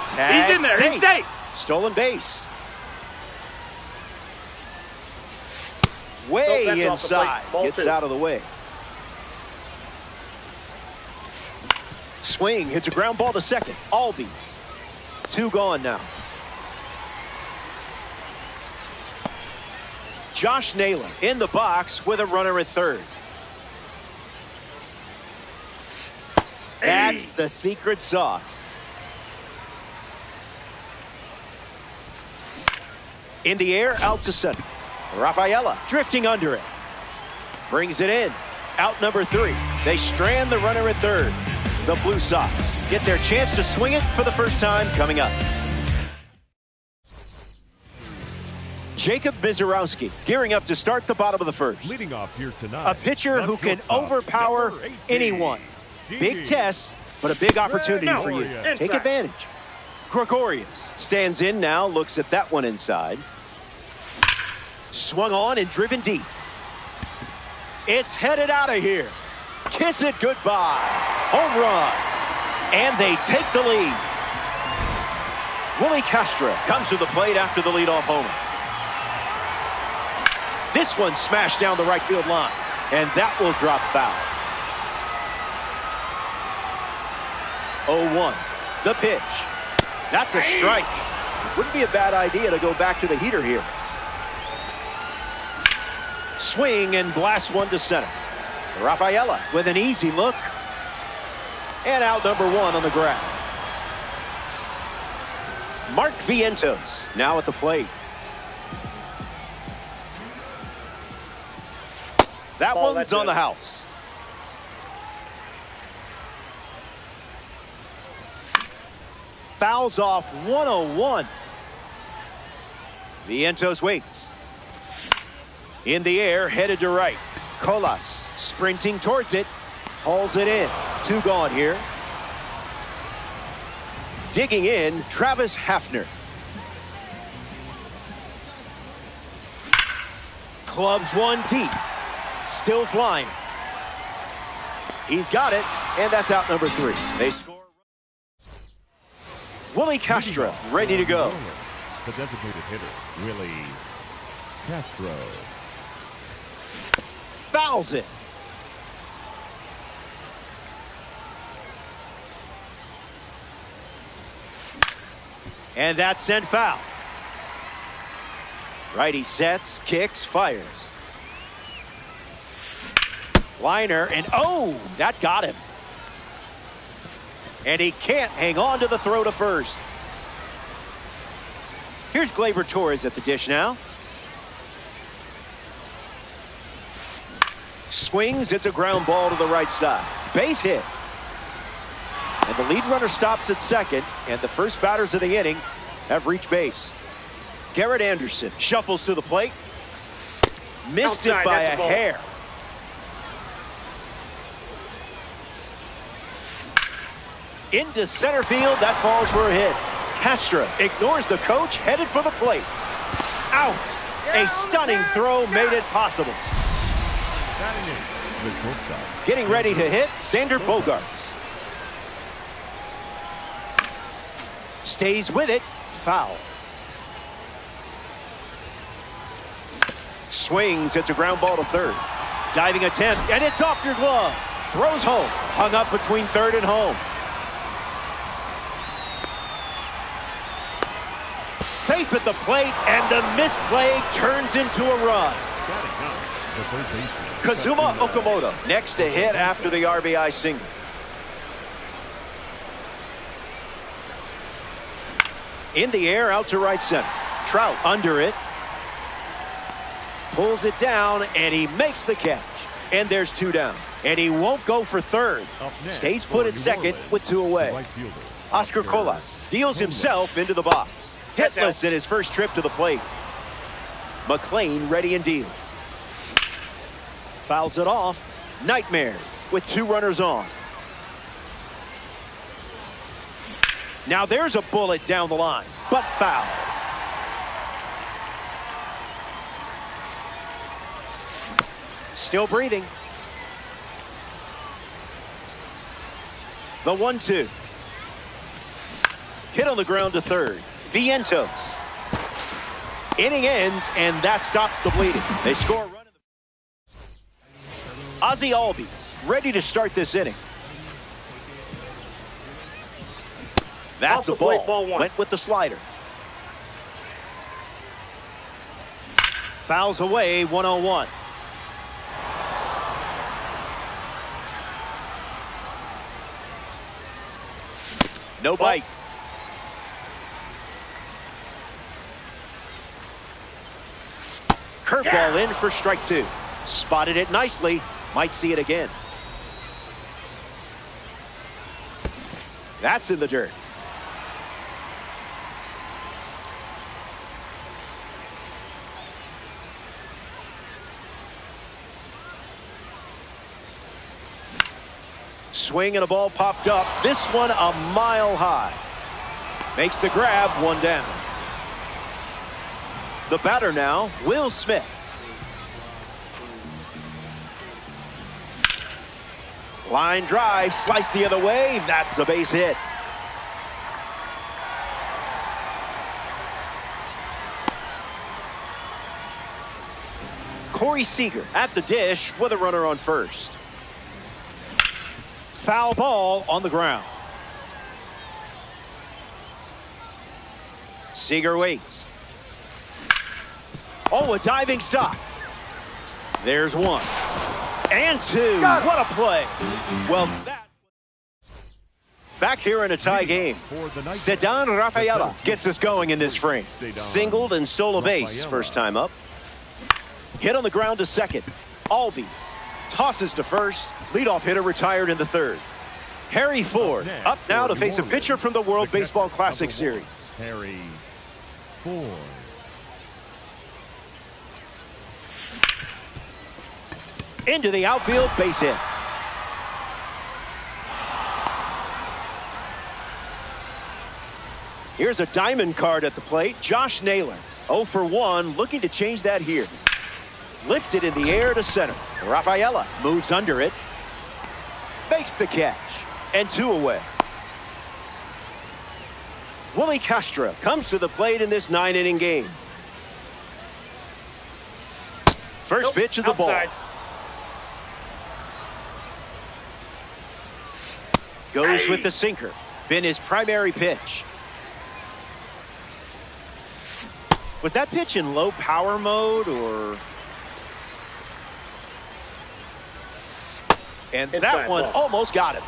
Tag He's in there. safe. He's safe. Stolen base. Way inside. Gets out of the way. Swing, hits a ground ball to second. Albies. 2 gone now. Josh Naylor in the box with a runner at third. That's the secret sauce. In the air, out to center. Rafaela drifting under it. Brings it in. Out number 3. They strand the runner at third. The Blue Sox get their chance to swing it for the first time coming up. Jacob Misiorowski gearing up to start the bottom of the first. Leading off here tonight, A pitcher who can overpower number 18, anyone. Big test, but a big opportunity for you. Take advantage. Gregorius stands in now, looks at that one inside. Swung on and driven deep. It's headed out of here. Kiss it goodbye. Home run. And they take the lead. Willie Castro comes to the plate after the leadoff homer. This one smashed down the right field line. And that will drop foul. 0-1. The pitch. That's a strike. Wouldn't be a bad idea to go back to the heater here. Swing and blast one to center. Rafaela with an easy look. And out number 1 on the ground. Mark Vientos now at the plate. That one's on the house. Fouls off 101. Vientos waits. In the air, headed to right. Colas sprinting towards it. Hauls it in. 2 gone here. Digging in, Travis Hafner. Clubs one deep. Still flying. He's got it, and that's out number 3. They score. Willie Castro ready to go. The designated hitter, Willie Castro. Fouls it. And that's sent foul. Righty sets, kicks, fires. Liner, and oh, that got him. And he can't hang on to the throw to first. Here's Gleyber Torres at the dish now. Swings, it's a ground ball to the right side. Base hit. And the lead runner stops at second, and the first batters of the inning have reached base. Garrett Anderson shuffles to the plate. Missed it by a hair. Into center field, that falls for a hit. Castro ignores the coach, headed for the plate. Out. A stunning throw made it possible. Getting ready to hit, Xander Bogaerts. Stays with it, foul. Swings, it's a ground ball to third. Diving attempt, and it's off your glove. Throws home. Hung up between third and home. Safe at the plate, and the misplay turns into a run. Kazuma Okamoto next to hit after the RBI single. In the air, out to right center. Trout under it. Pulls it down, and he makes the catch. And there's two down. And he won't go for third. Stays put at second with two away. Oscar Colas deals himself into the box. Hitless in his first trip to the plate. McLean ready and deals. Fouls it off. Nightmares with two runners on. Now there's a bullet down the line, but foul. Still breathing. The 1-2. Hit on the ground to third. Vientos. Inning ends, and that stops the bleeding. They score a run. Ozzie Albies ready to start this inning. That's a ball. Went with the slider. Fouls away, 1-0-1. No bite. Curveball in for strike two. Spotted it nicely. Might see it again. That's in the dirt. Swing and a ball popped up. This one a mile high. Makes the grab, one down. The batter now, Will Smith. Line drive, sliced the other way. That's a base hit. Corey Seager at the dish with a runner on first. Foul ball on the ground. Seager waits. Oh, a diving stop. There's one. And two. What a play. Well, that. Back here in a tie game. Ceddanne Rafaela gets us going in this frame. Singled and stole a base first time up. Hit on the ground to second. Albies tosses to first. Leadoff hitter retired in the third. Harry Ford up now to face a pitcher from the World Baseball Classic Series. Harry Ford. Into the outfield, base hit. Here's a diamond card at the plate. Josh Naylor, 0 for 1, looking to change that here. Lifted in the air to center. Rafaela moves under it. Makes the catch. And two away. Willie Castro comes to the plate in this 9-inning game. First pitch of the ball. Goes with the sinker. Been his primary pitch. Was that pitch in low power mode or? And that one almost got him.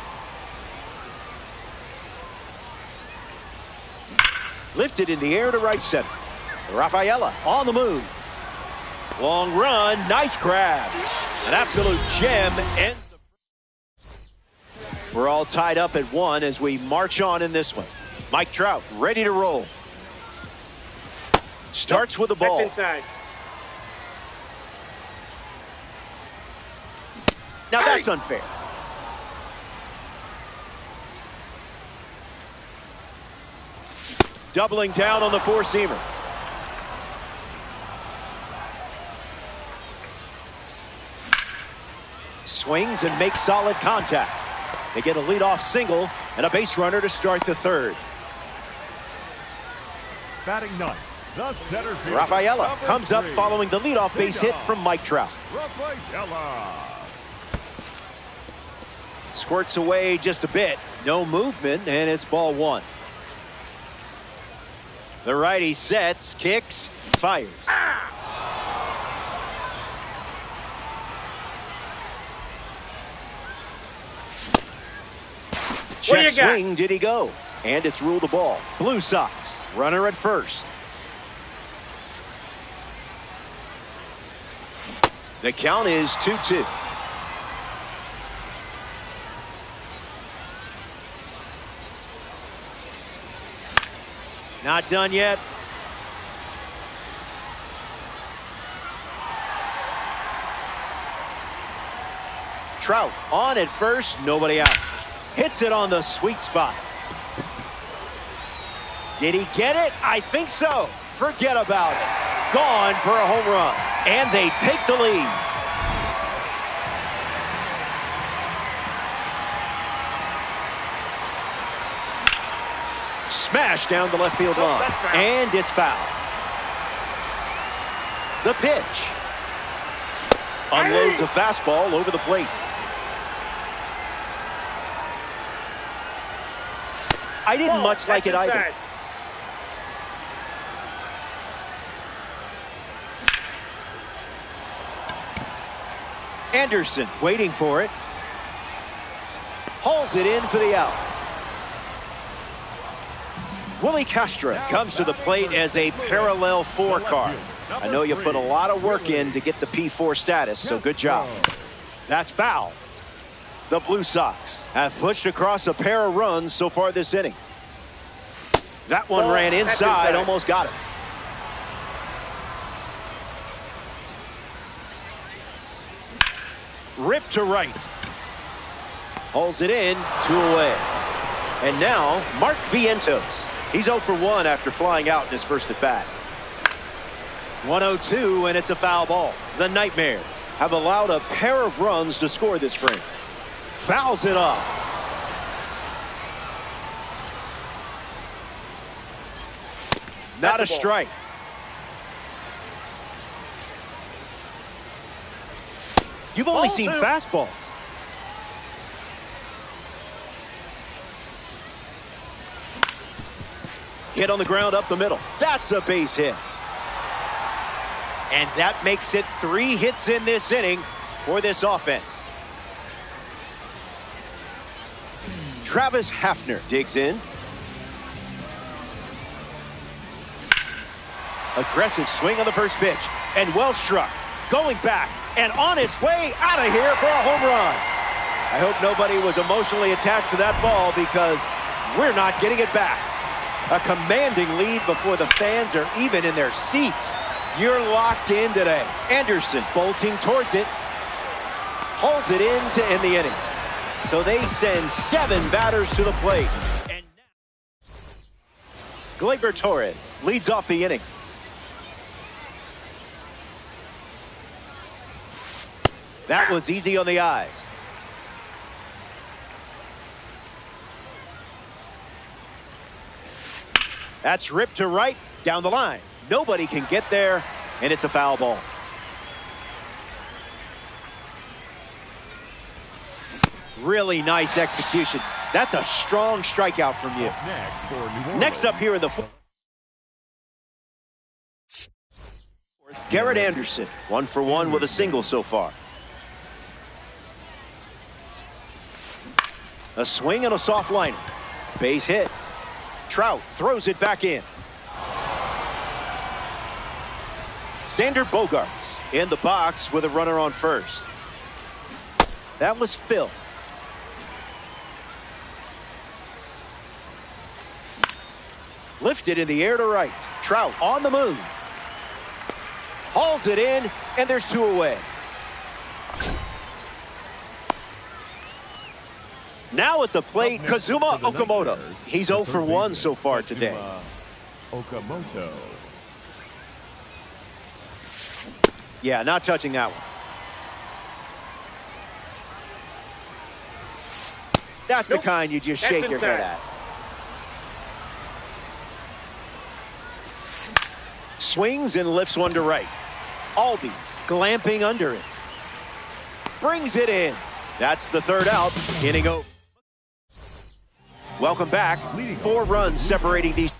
Lifted in the air to right center. Rafaela on the move. Long run, nice grab. An absolute gem. And we're all tied up at 1 as we march on in this one. Mike Trout ready to roll. Starts with the ball. That's inside. Now that's unfair. Doubling down on the four-seamer. Swings and makes solid contact. They get a leadoff single and a base runner to start the third. Batting ninth, the center fielder, Rafaela comes up three. following the leadoff base hit from Mike Trout. Rafaela. Squirts away just a bit. No movement, and it's ball one. The righty sets, kicks, fires. Check swing, did he go? And it's ruled a ball. Blue Sox, runner at first. The count is 2-2. Not done yet. Trout on at first, nobody out. Hits it on the sweet spot. Did he get it? I think so. Forget about it. Gone for a home run. And they take the lead. Smash down the left field line. And it's foul. The pitch. Unloads a fastball over the plate. I didn't much like it either. Anderson waiting for it. Hauls it in for the out. Willie Castro comes to the plate as a parallel 4 card. I know you put a lot of work in to get the P4 status, so good job. That's foul. The Blue Sox have pushed across a pair of runs so far this inning. That one ran inside, almost got it. Ripped to right. Hauls it in, 2 away. And now, Mark Vientos. He's 0 for 1 after flying out in his first at bat. 1-0-2, and it's a foul ball. The Nightmares have allowed a pair of runs to score this frame. Fouls it off. Not a strike. You've only seen fastballs. Hit on the ground up the middle. That's a base hit. And that makes it 3 hits in this inning for this offense. Travis Hafner digs in. Aggressive swing on the first pitch. And well struck. Going back and on its way out of here for a home run. I hope nobody was emotionally attached to that ball because we're not getting it back. A commanding lead before the fans are even in their seats. You're locked in today. Anderson bolting towards it. Hauls it in to end the inning. So they send 7 batters to the plate. And now Gleyber Torres leads off the inning. That was easy on the eyes. That's ripped to right down the line. Nobody can get there, and it's a foul ball. Really nice execution. That's a strong strikeout from you. Next up here in the fourth, Garrett Anderson, 1 for 1 with a single so far. A swing and a soft liner. Base hit. Trout throws it back in. Xander Bogaerts in the box with a runner on first. That was Phil. Lifted in the air to right. Trout on the move. Hauls it in, and there's 2 away. Now at the plate, Kazuma Okamoto. He's 0 for 1 so far today. Okamoto. Yeah, not touching that one. That's the kind you just shake your head at. Swings and lifts one to right. Albies glamping under it. Brings it in. That's the third out. Inning over. Welcome back. 4 runs separating these.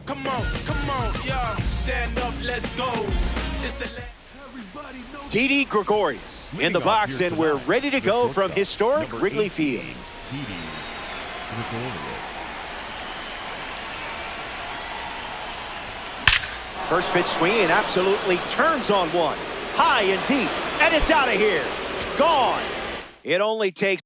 Come on, y'all. Stand up, let's go. It's the Didi Gregorius in the box, and we're ready to go from historic Wrigley Field. First pitch swing and absolutely turns on one. High and deep, and it's out of here. Gone. It only takes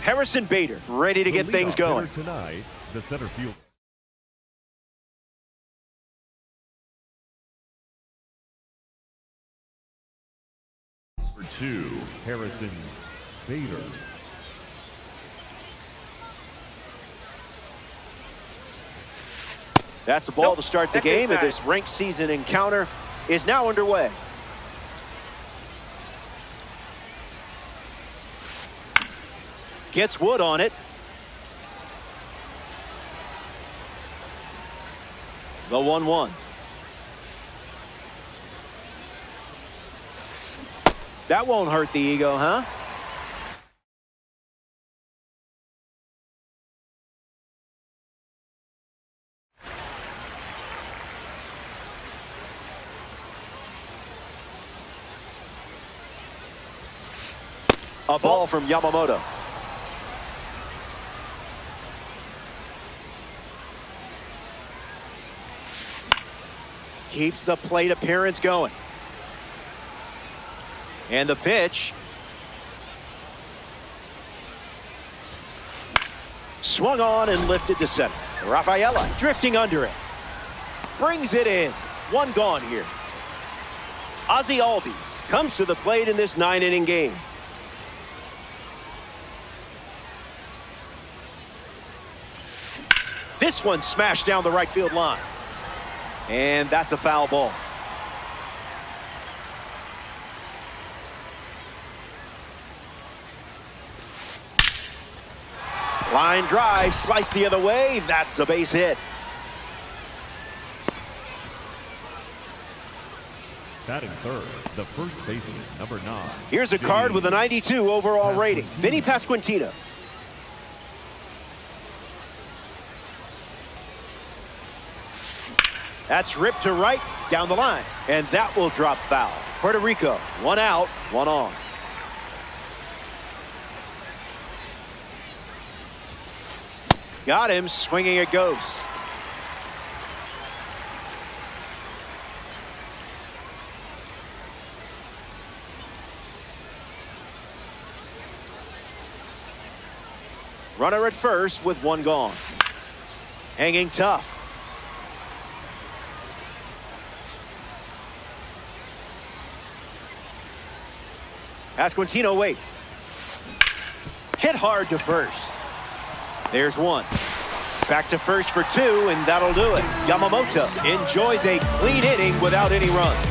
Harrison Bader ready to get things going. Tonight, the center field. Number 2, Harrison Bader. That's a ball to start the game, and this ranked season encounter is now underway. Gets wood on it. The 1-1. That won't hurt the ego, huh? A ball from Yamamoto. Keeps the plate appearance going. And the pitch. Swung on and lifted to center. Rafaela drifting under it. Brings it in. One gone here. Ozzie Albies comes to the plate in this 9-inning game. This one smashed down the right field line. And that's a foul ball. Line drive, sliced the other way. That's a base hit. Batting third, the first baseman, number 9. Here's a card with a 92 overall rating. Vinny Pasquantino. That's ripped to right, down the line. And that will drop foul. Puerto Rico, 1 out, 1 on. Got him, swinging it goes. Runner at first with 1 gone. Hanging tough. Pasquantino waits. Hit hard to first. There's 1. Back to first for 2, and that'll do it. Yamamoto enjoys a clean inning without any runs.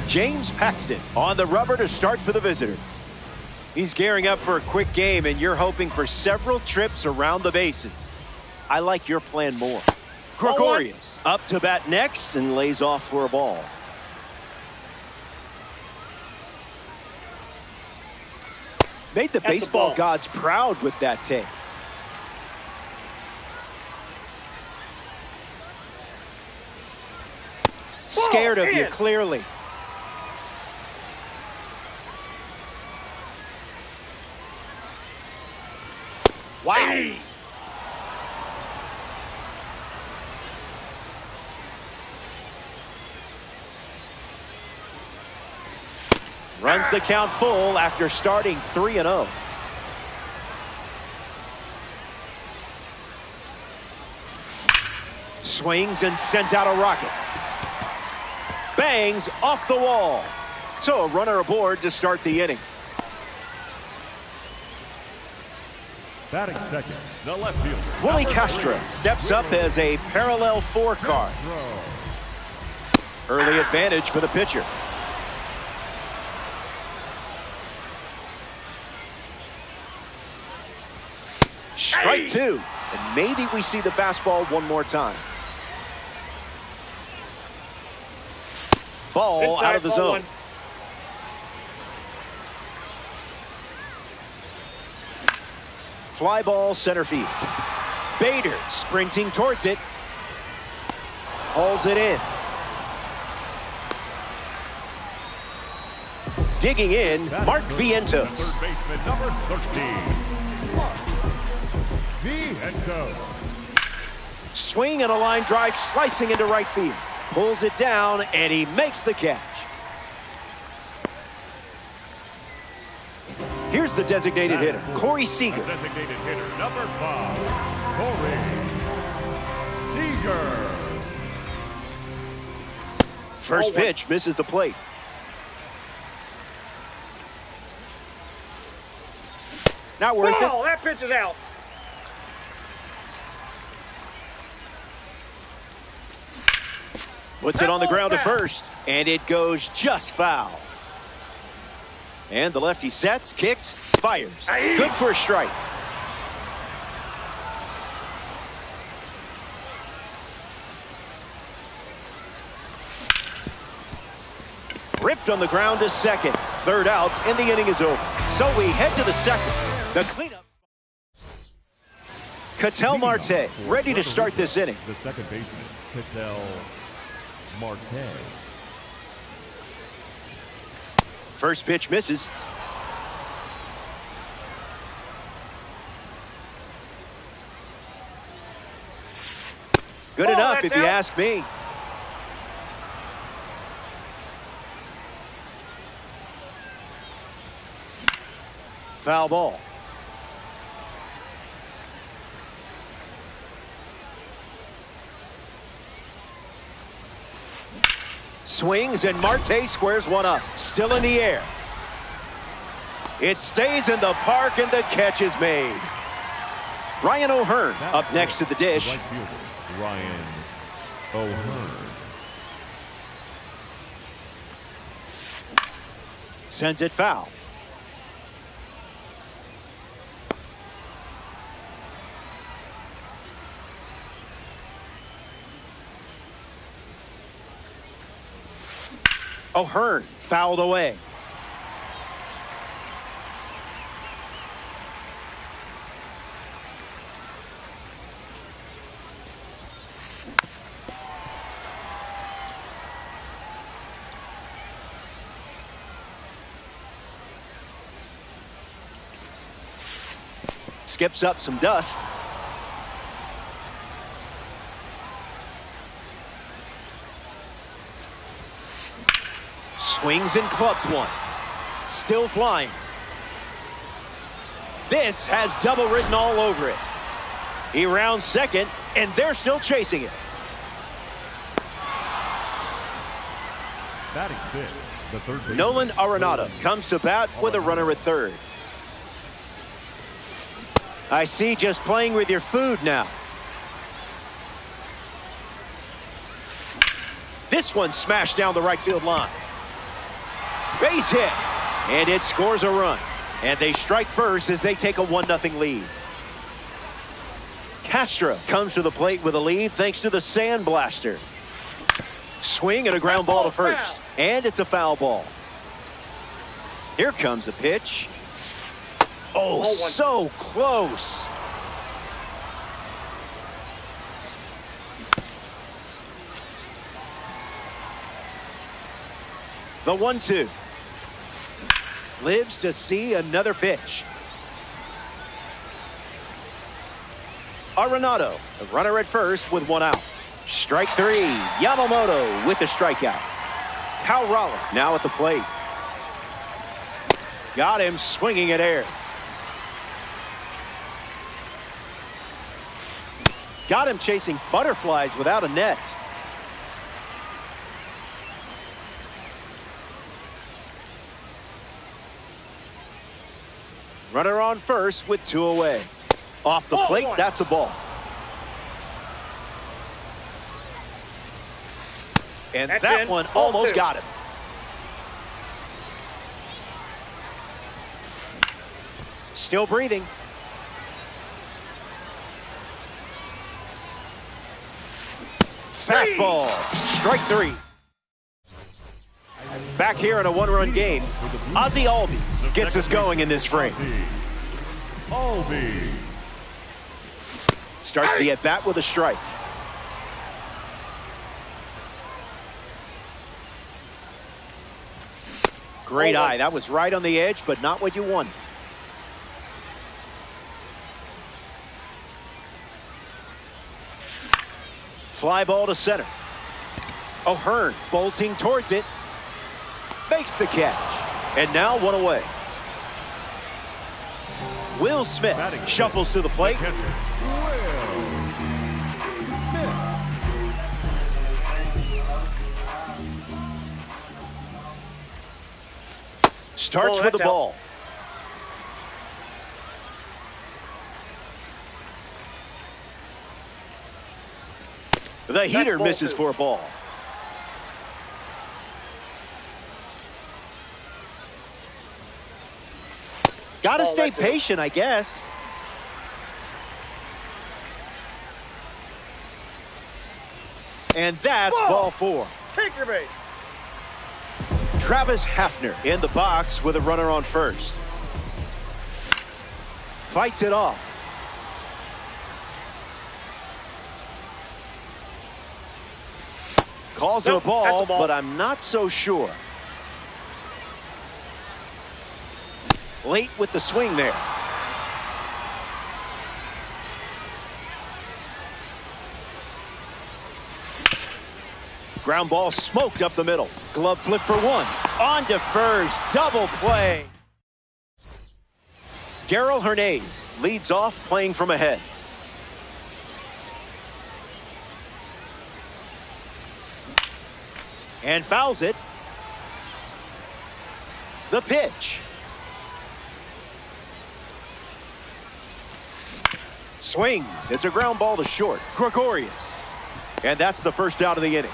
James Paxton on the rubber to start for the visitors. He's gearing up for a quick game, and you're hoping for several trips around the bases. I like your plan more. Gregorius up to bat next and lays off for a ball. Made the baseball gods proud with that take. Scared of you, clearly. Wow. Hey. Runs the count full after starting 3-0. Swings and sent out a rocket. Bangs off the wall. So a runner aboard to start the inning. Batting second, the left fielder. Willie Castro steps up as a parallel 4 card. Early advantage for the pitcher. Strike 2, and maybe we see the fastball one more time. Ball out of the zone. Fly ball center field. Bader sprinting towards it. Hauls it in. Digging in, Mark Vientos. Third baseman, number 13. Mark Vientos. Swing and a line drive slicing into right field. Pulls it down, and he makes the catch. Here's the designated hitter, Corey Seager. Designated hitter, number 5, Corey Seager. First pitch misses the plate. Not worth it. That pitch is out. Puts it on the ground to first, and it goes just foul. And the lefty sets, kicks, fires. Good for a strike. Ripped on the ground to second. Third out, and the inning is over. So we head to the second. The cleanup. Ketel Marte ready to start this inning. The second baseman, Ketel Marte. First pitch misses. Good enough if you ask me. Foul ball. Swings and Marte squares one up. Still in the air. It stays in the park and the catch is made. Ryan O'Hearn up next to the dish. Right fielder, Ryan O'Hearn. Sends it foul. O'Hearn fouled away. Skips up some dust. Swings and clubs one. Still flying. This has double written all over it. He rounds second, and they're still chasing it. Batting fifth, the third baseman, Nolan Arenado comes to bat with a runner at third. I see just playing with your food now. This one smashed down the right field line. Base hit, and it scores a run. And they strike first as they take a 1-0 lead. Castro comes to the plate with a lead thanks to the Sandblaster. Swing and a ground ball to first. And it's a foul ball. Here comes a pitch. Oh, so close. The 1-2. Lives to see another pitch. Arenado, the runner at first with one out. Strike three. Yamamoto with the strikeout. Cal Raleigh now at the plate. Got him swinging at air. Got him chasing butterflies without a net. Runner on first with two away. Off the plate, that's a ball. And that one almost got him. Still breathing. Fastball, strike three. Back here in a one-run game, Ozzie Albies gets us going in this frame. Albies. Starts the at-bat with a strike. Great eye. That was right on the edge, but not what you wanted. Fly ball to center. O'Hearn bolting towards it. Makes the catch. And now one away. Will Smith shuffles to the plate. Starts with the ball. The heater misses for a ball. Gotta stay patient, I guess. And that's ball 4. Take your base. Travis Hafner in the box with a runner on first. Fights it off. Calls it a ball, but I'm not so sure. Late with the swing there. Ground ball smoked up the middle. Glove flip for 1. On to first. Double play. Darell Hernandez leads off playing from ahead. And fouls it. The pitch. Swings. It's a ground ball to short. Gregorius. And that's the first out of the inning.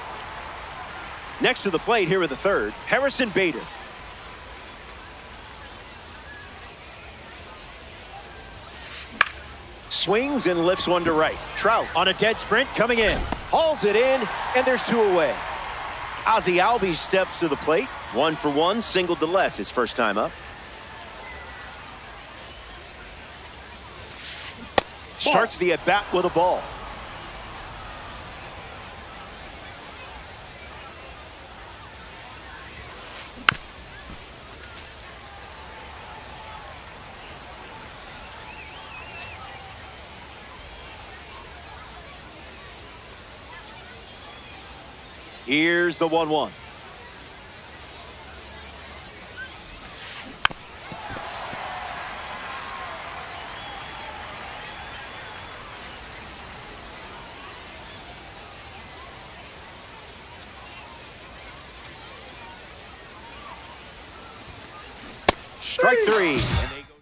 Next to the plate here in the third, Harrison Bader. Swings and lifts one to right. Trout on a dead sprint coming in. Hauls it in, and there's 2 away. Ozzie Albies steps to the plate. 1 for 1, singled to left his first time up. Starts the at-bat with a ball. Here's the 1-1. Strike 3. And they go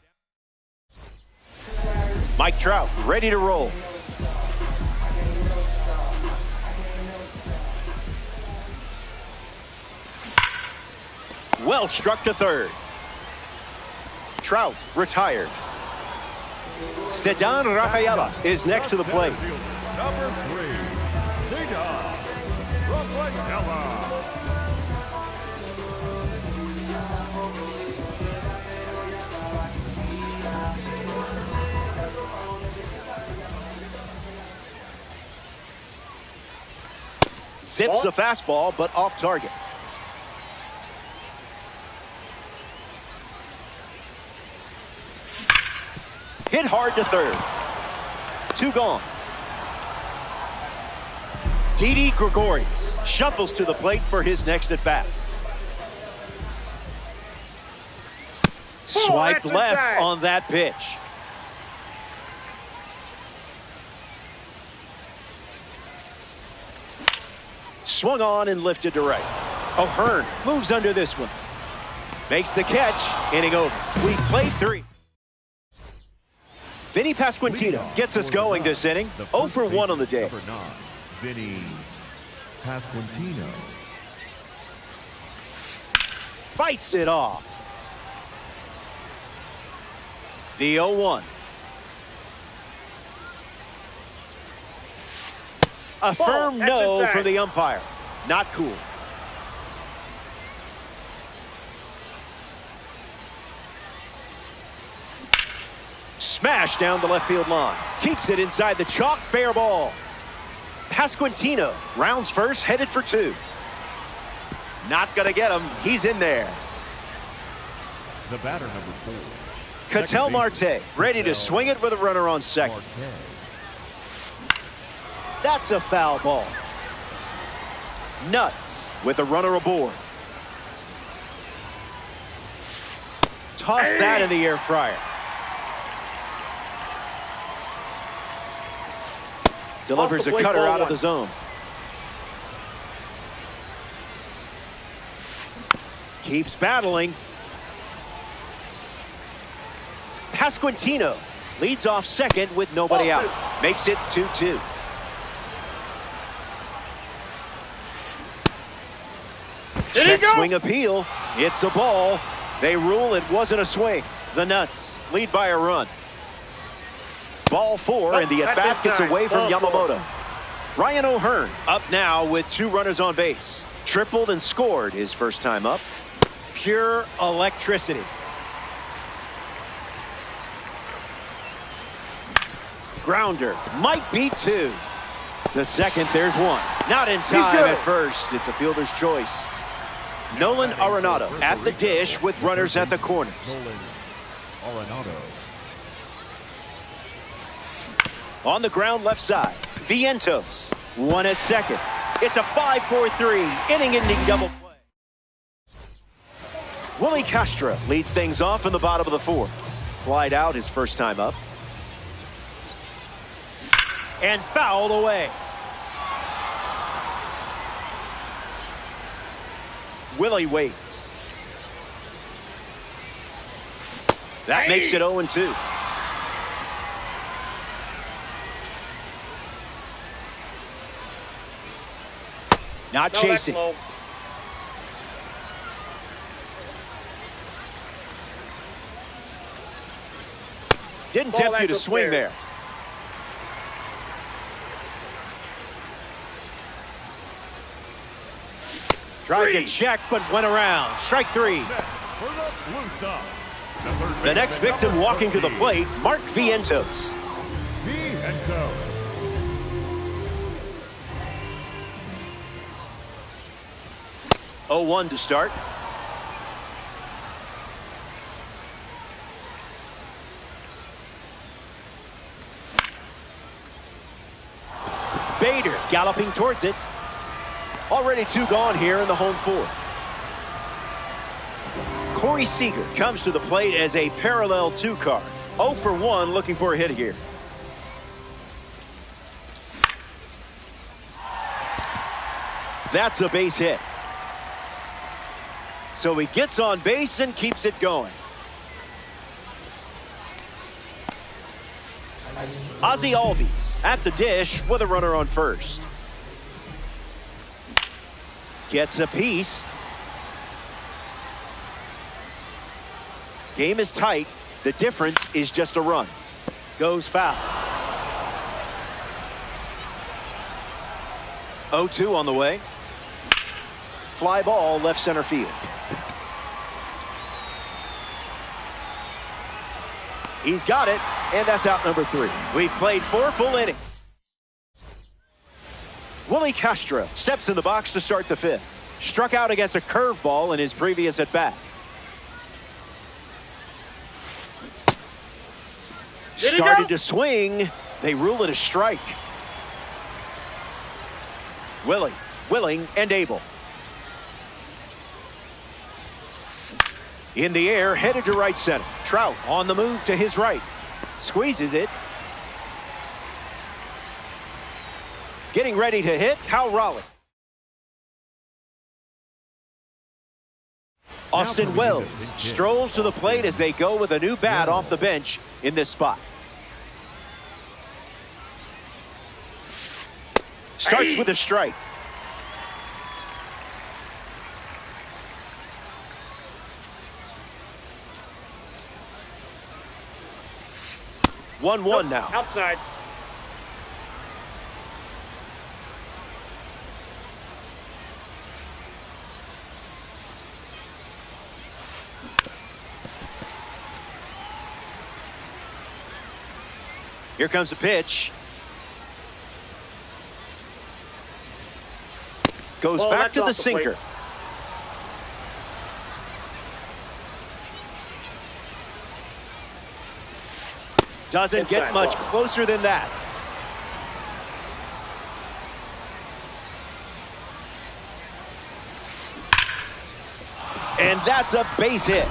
down. Mike Trout ready to roll. Well struck to third. Trout retired. Ceddanne Rafaela is next to the plate. Number 3, Ceddanne Rafaela. Zips a fastball, but off target. Hit hard to third. 2 gone. Didi Gregorius shuffles to the plate for his next at bat. Swiped left on that pitch. Swung on and lifted to right. O'Hearn moves under this one. Makes the catch. Inning over. We played 3. Vinny Pasquantino gets us going this inning. 0 for 1 on the day. Number 9, Vinny Pasquantino. Fights it off. The 0-1. A firm no from the umpire. Not cool. Smash down the left field line. Keeps it inside the chalk. Fair ball. Pasquantino rounds first, headed for 2. Not gonna get him. He's in there. The batter, number 4. Ketel Marte ready to swing it with a runner on second. That's a foul ball. Nuts with a runner aboard. Toss that in the air fryer. Delivers a cutter out of the zone. Keeps battling. Pasquantino leads off second with nobody out. Makes it 2-2. Check swing appeal. It's a ball. They rule it wasn't a swing. The Nuts lead by a run. Ball 4, and the at-bat gets away from Yamamoto. Ryan O'Hearn up now with 2 runners on base. Tripled and scored his first time up. Pure electricity. Grounder might be 2. To second, there's 1. Not in time at first. It's a fielder's choice. Nolan Arenado at the dish with runners at the corners. Nolan Arenado. On the ground left side, Vientos. 1 at second. It's a 5-4-3 inning-ending double play. Willie Castro leads things off in the bottom of the 4th. Flied out his first time up. And fouled away. Willie waits. That makes it 0-2. Not chasing. Didn't tempt you to swing there. Tried to check, but went around. Strike 3. The next victim walking to the plate, Mark Vientos. Vientos. 0-1 to start. Bader galloping towards it. Already 2 gone here in the home 4th. Corey Seager comes to the plate as a parallel 2 card. 0 for 1 looking for a hit here. That's a base hit. So he gets on base and keeps it going. Ozzie Albies at the dish with a runner on first. Gets a piece. Game is tight. The difference is just a run. Goes foul. 0-2 on the way. Fly ball left center field. He's got it, and that's out number 3. We've played 4 full innings. Willie Castro steps in the box to start the 5th. Struck out against a curveball in his previous at-bat. Started to swing. They rule it a strike. Willie, willing, and able. In the air, headed to right center. Trout on the move to his right. Squeezes it. Getting ready to hit, Cal Raleigh. Austin Wells strolls to the plate as they go with a new bat off the bench in this spot. Starts with a strike. Nope, 1-1 now. Outside. Here comes a pitch. Goes back to the sinker. Doesn't get much closer than that. And that's a base hit.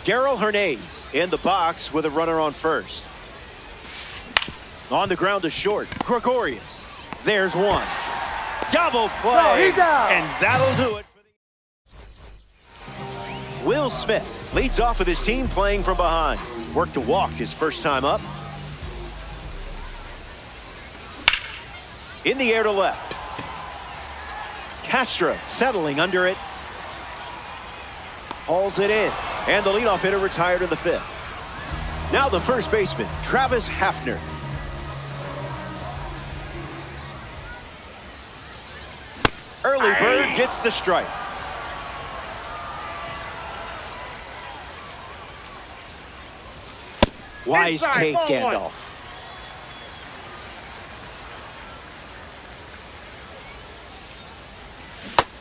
Darrell Hernandez in the box with a runner on first. On the ground to short. Gregorius. There's 1. Double play. He's out. And that'll do it. Will Smith leads off with his team playing from behind. Worked to walk his first time up. In the air to left. Castro settling under it. Hauls it in. And the leadoff hitter retired in the 5th. Now the first baseman, Travis Hafner. Early bird gets the strike. Wise take, Gandalf.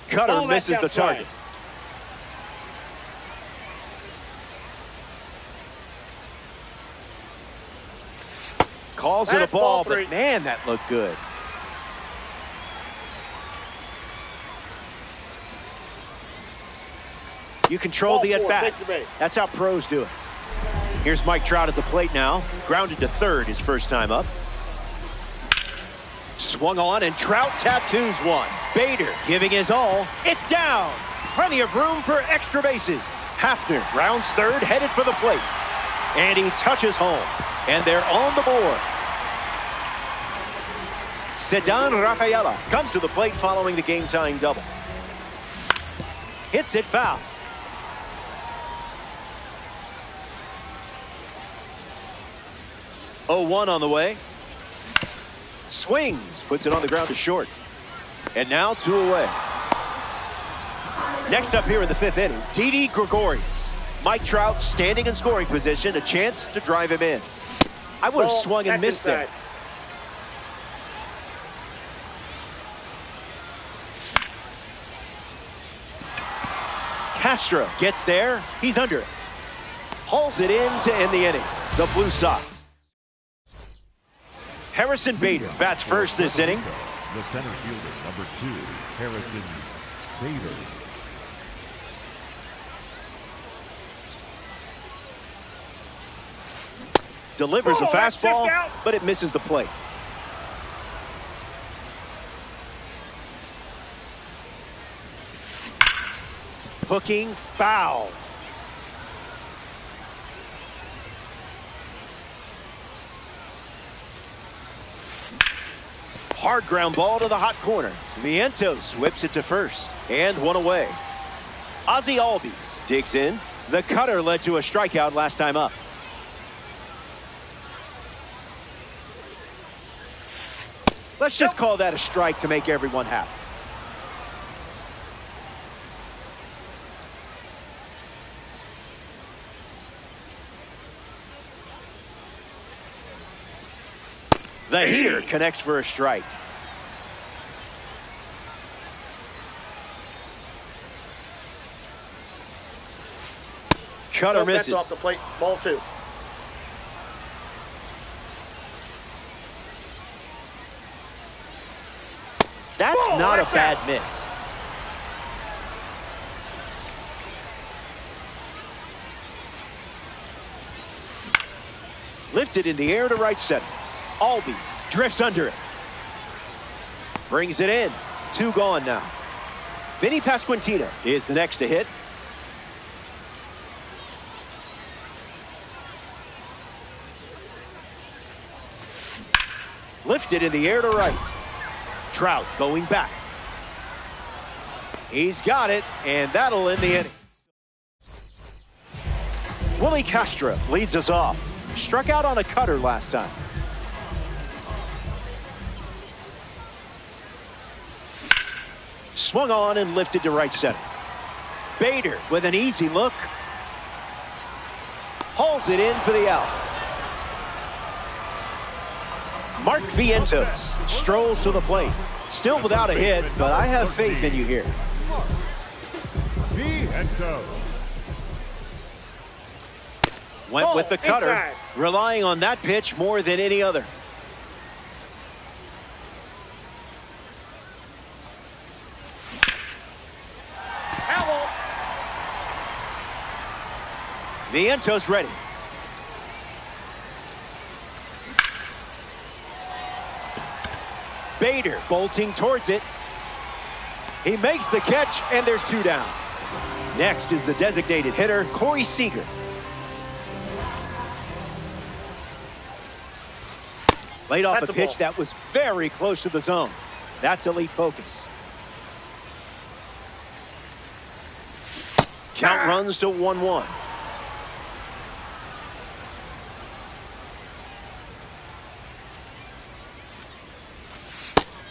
Cutter misses the target. Calls it a ball, but man, that looked good. You control the at-bat. That's how pros do it. Here's Mike Trout at the plate now. Grounded to third his first time up. Swung on, and Trout tattoos one. Bader giving his all. It's down. Plenty of room for extra bases. Hafner rounds third, headed for the plate. And he touches home. And they're on the board. Ceddanne Rafaela comes to the plate following the game-tying double. Hits it foul. Oh, 0-1 on the way. Swings, puts it on the ground to short. And now 2 away. Next up here in the 5th inning, Didi Gregorius. Mike Trout standing in scoring position, a chance to drive him in. I would have swung and missed there. Castro gets there. He's under it. Hauls it in to end the inning. The Blue Sox. Harrison Bader bats first this inning. The center fielder, number 2, Harrison Bader. Delivers a fastball, but it misses the plate. Hooking foul. Hard ground ball to the hot corner. Vientos whips it to first, and 1 away. Ozzie Albies digs in. The cutter led to a strikeout last time up. Let's just call that a strike to make everyone happy. The heater connects for a strike. Cutter misses. That's off the plate. Ball 2. That's not a bad miss. Lifted in the air to right center. Albies drifts under it. Brings it in. 2 gone now. Vinny Pasquantino is the next to hit. Lifted in the air to right. Trout going back. He's got it, and that'll end the inning. Willie Castro leads us off. Struck out on a cutter last time. Swung on and lifted to right center. Bader with an easy look. Hauls it in for the out. Mark Vientos strolls to the plate. Still without a hit, but I have faith in you here. Vientos. Went with the cutter, relying on that pitch more than any other. Vientos ready. Bader bolting towards it. He makes the catch, and there's 2 down. Next is the designated hitter, Corey Seager. Laid off a pitch that was very close to the zone. That's elite focus. Count runs to 1-1.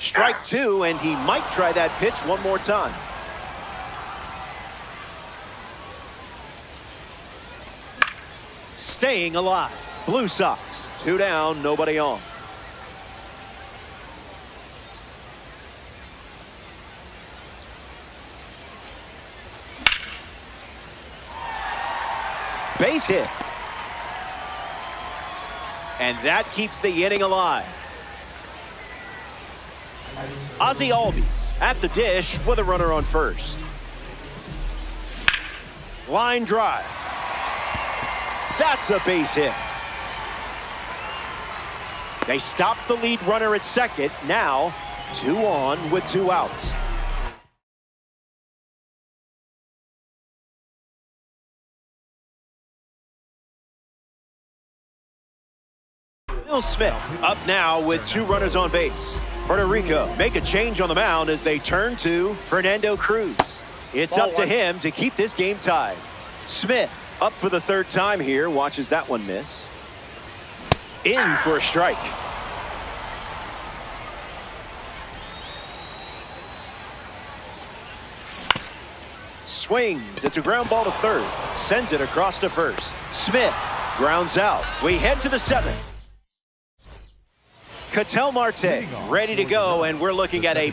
Strike two, and he might try that pitch one more time. Staying alive. Blue Sox. 2 down, nobody on. Base hit. And that keeps the inning alive. Ozzie Albies at the dish with a runner on first. Line drive. That's a base hit. They stop the lead runner at second. Now 2 on with 2 outs. Will Smith up now with 2 runners on base. Puerto Rico make a change on the mound as they turn to Fernando Cruz. It's up to him to keep this game tied. Smith up for the 3rd time here. Watches that one miss. In for a strike. Swings. It's a ground ball to 3rd. Sends it across to 1st. Smith grounds out. We head to the 7th. Ketel Marte ready to go, and we're looking at a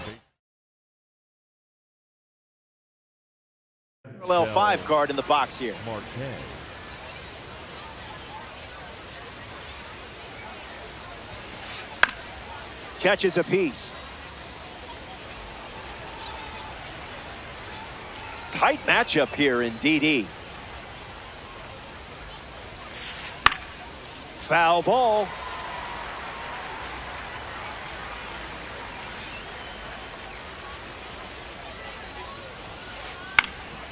parallel 5 card in the box here. Catches a piece. Tight matchup here in DD. Foul ball.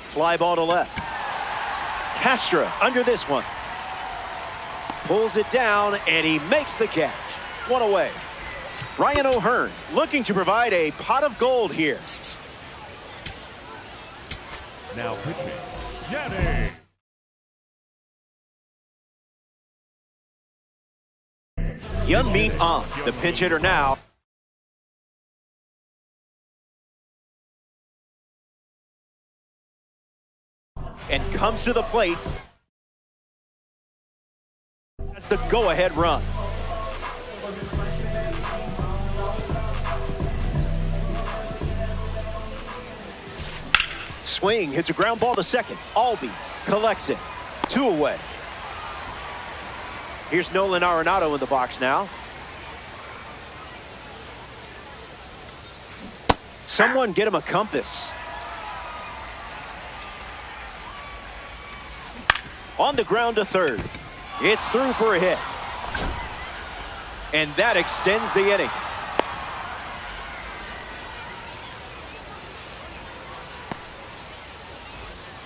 Fly ball to left. Castro under this one. Pulls it down, and he makes the catch. 1 away. Ryan O'Hearn looking to provide a pot of gold here. Now pitching, Yanni. Hyun-Min Ahn, the pinch hitter now. And comes to the plate as the go-ahead run. Swing, hits a ground ball to second. Albies collects it. 2 away. Here's Nolan Arenado in the box now. Someone get him a compass. On the ground to 3rd. It's through for a hit. And that extends the inning.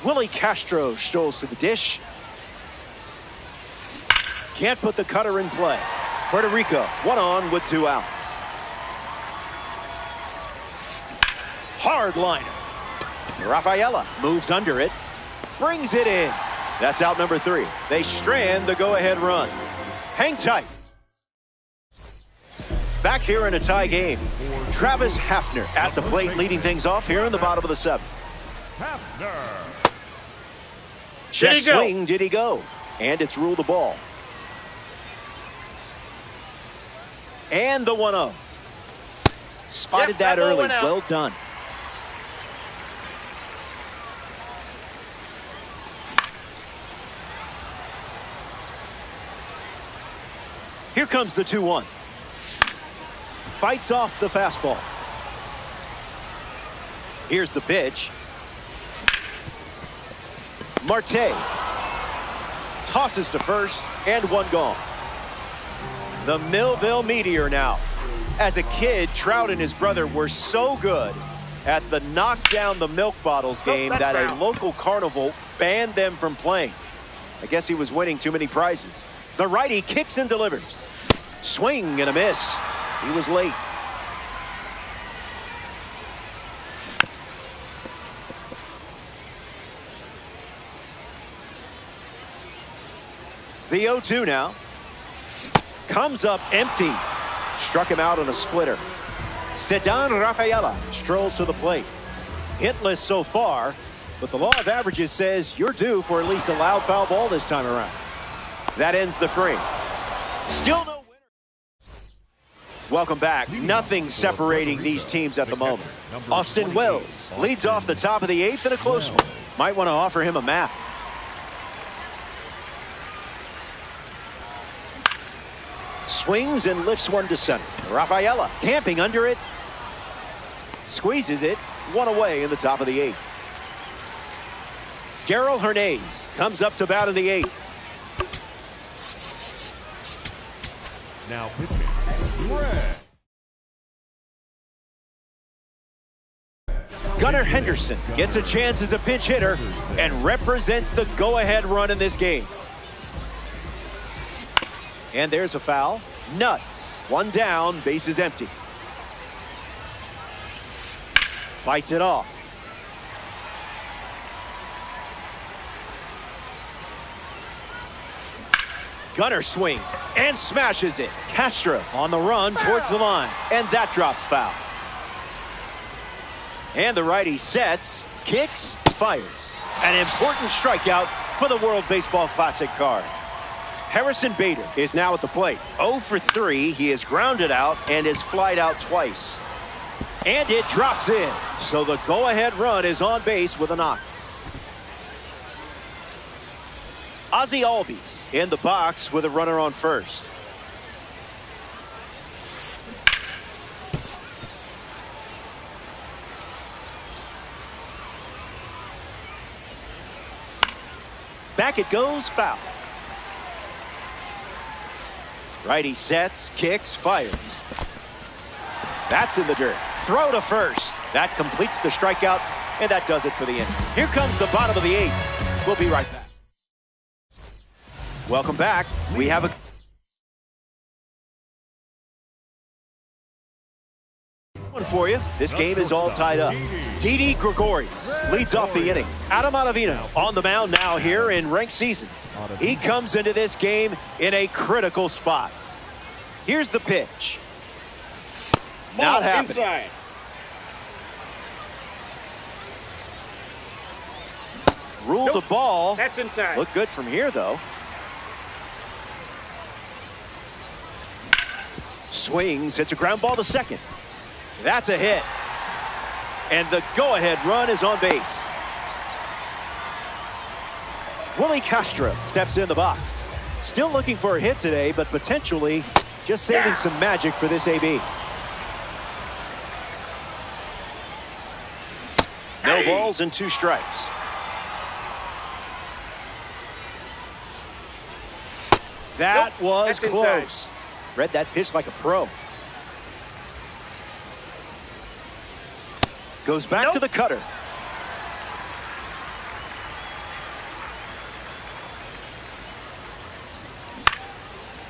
Willie Castro strolls to the dish. Can't put the cutter in play. Puerto Rico 1 on with 2 outs. Hard liner. Rafaela moves under it. Brings it in. That's out number 3. They strand the go-ahead run. Hang tight. Back here in a tie game. Travis Hafner at the plate, leading things off here in the bottom of the 7th. Hafner. Check swing, did he go? And it's ruled a ball. And the 1-0. Spotted that early. Well done. Here comes the 2-1. Fights off the fastball. Here's the pitch. Marte tosses to first, and 1 gone. The Millville Meteor now. As a kid, Trout and his brother were so good at the knock down the milk bottles game that a local carnival banned them from playing. I guess he was winning too many prizes. The righty kicks and delivers. Swing and a miss. He was late. The 0-2 now. Comes up empty. Struck him out on a splitter. Ceddanne Rafaela strolls to the plate. Hitless so far, but the law of averages says you're due for at least a loud foul ball this time around. That ends the frame. Still no winner. Welcome back. Nothing separating these teams at the moment. Austin Wells leads off the top of the 8th in a close one. Might want to offer him a map. Swings and lifts one to center. Rafaela camping under it. Squeezes it. One away in the top of the 8th. Darell Hernandez comes up to bat in the 8th. Now pitching, Brett. Gunnar Henderson gets a chance as a pinch hitter and represents the go-ahead run in this game. And there's a foul. Nuts. One down, base is empty. Fights it off. Gunnar swings and smashes it. Castro on the run towards the line, and that drops foul. And the righty sets, kicks, fires. An important strikeout for the World Baseball Classic card. Harrison Bader is now at the plate. 0 for 3. He is grounded out and is flied out twice. And it drops in. So the go-ahead run is on base with a knock. Ozzie Albies in the box with a runner on first. Back it goes, foul. Righty sets, kicks, fires. That's in the dirt. Throw to first. That completes the strikeout, and that does it for the inning. Here comes the bottom of the 8th. We'll be right back. Welcome back. We have a one for you. This game is all tied up. Didi Gregorius leads off the inning. Adam Ottavino on the mound now here in ranked seasons. He comes into this game in a critical spot. Here's the pitch. Not happening. Inside. Ruled the ball. That's inside. Look good from here, though. Swings, hits a ground ball to second. That's a hit. And the go-ahead run is on base. Willie Castro steps in the box. Still looking for a hit today, but potentially just saving some magic for this AB. No balls and 2 strikes. That was close. Read that pitch like a pro. Goes back to the cutter.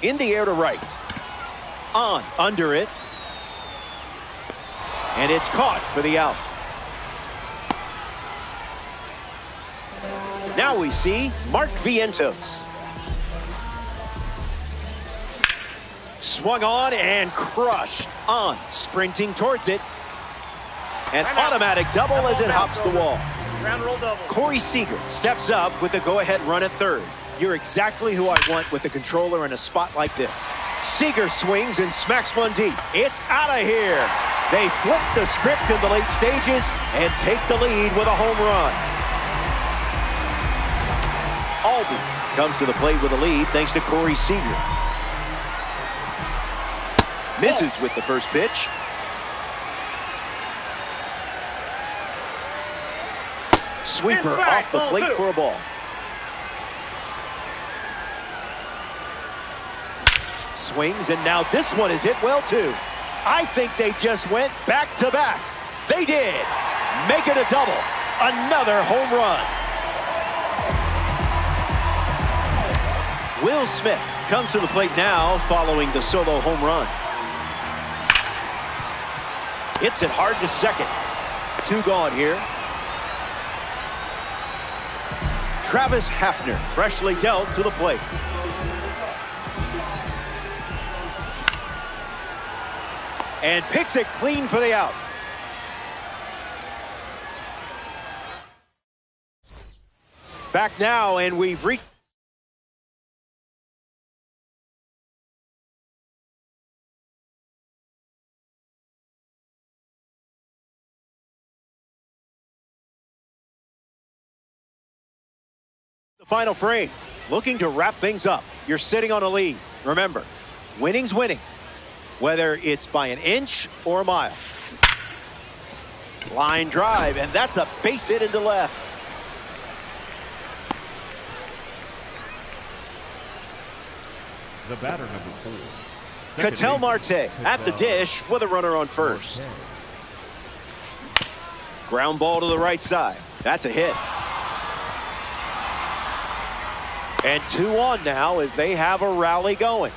In the air to right. On, under it. And it's caught for the out. Now we see Mark Vientos. Swung on and crushed. On, sprinting towards it. An automatic double as it hops the wall. Ground roll double. Corey Seager steps up with the go-ahead run at third. You're exactly who I want with the controller in a spot like this. Seager swings and smacks one deep. It's out of here. They flip the script in the late stages and take the lead with a home run. Albies comes to the plate with a lead thanks to Corey Seager. Misses with the first pitch. Sweeper off the plate for a ball. Swings, and now this one is hit well too. I think they just went back to back. They did. Make it a double. Another home run. Will Smith comes to the plate now following the solo home run. Hits it hard to second. 2 gone here. Travis Hafner, freshly dealt to the plate. And picks it clean for the out. Back now, and we've reached the final frame. Looking to wrap things up. You're sitting on a lead. Remember, winning's winning, whether it's by an inch or a mile. Line drive, and that's a base hit into left. The batter, number 4. Ketel Marte at the dish with a runner on first. Ground ball to the right side. That's a hit. And 2 on now as they have a rally going.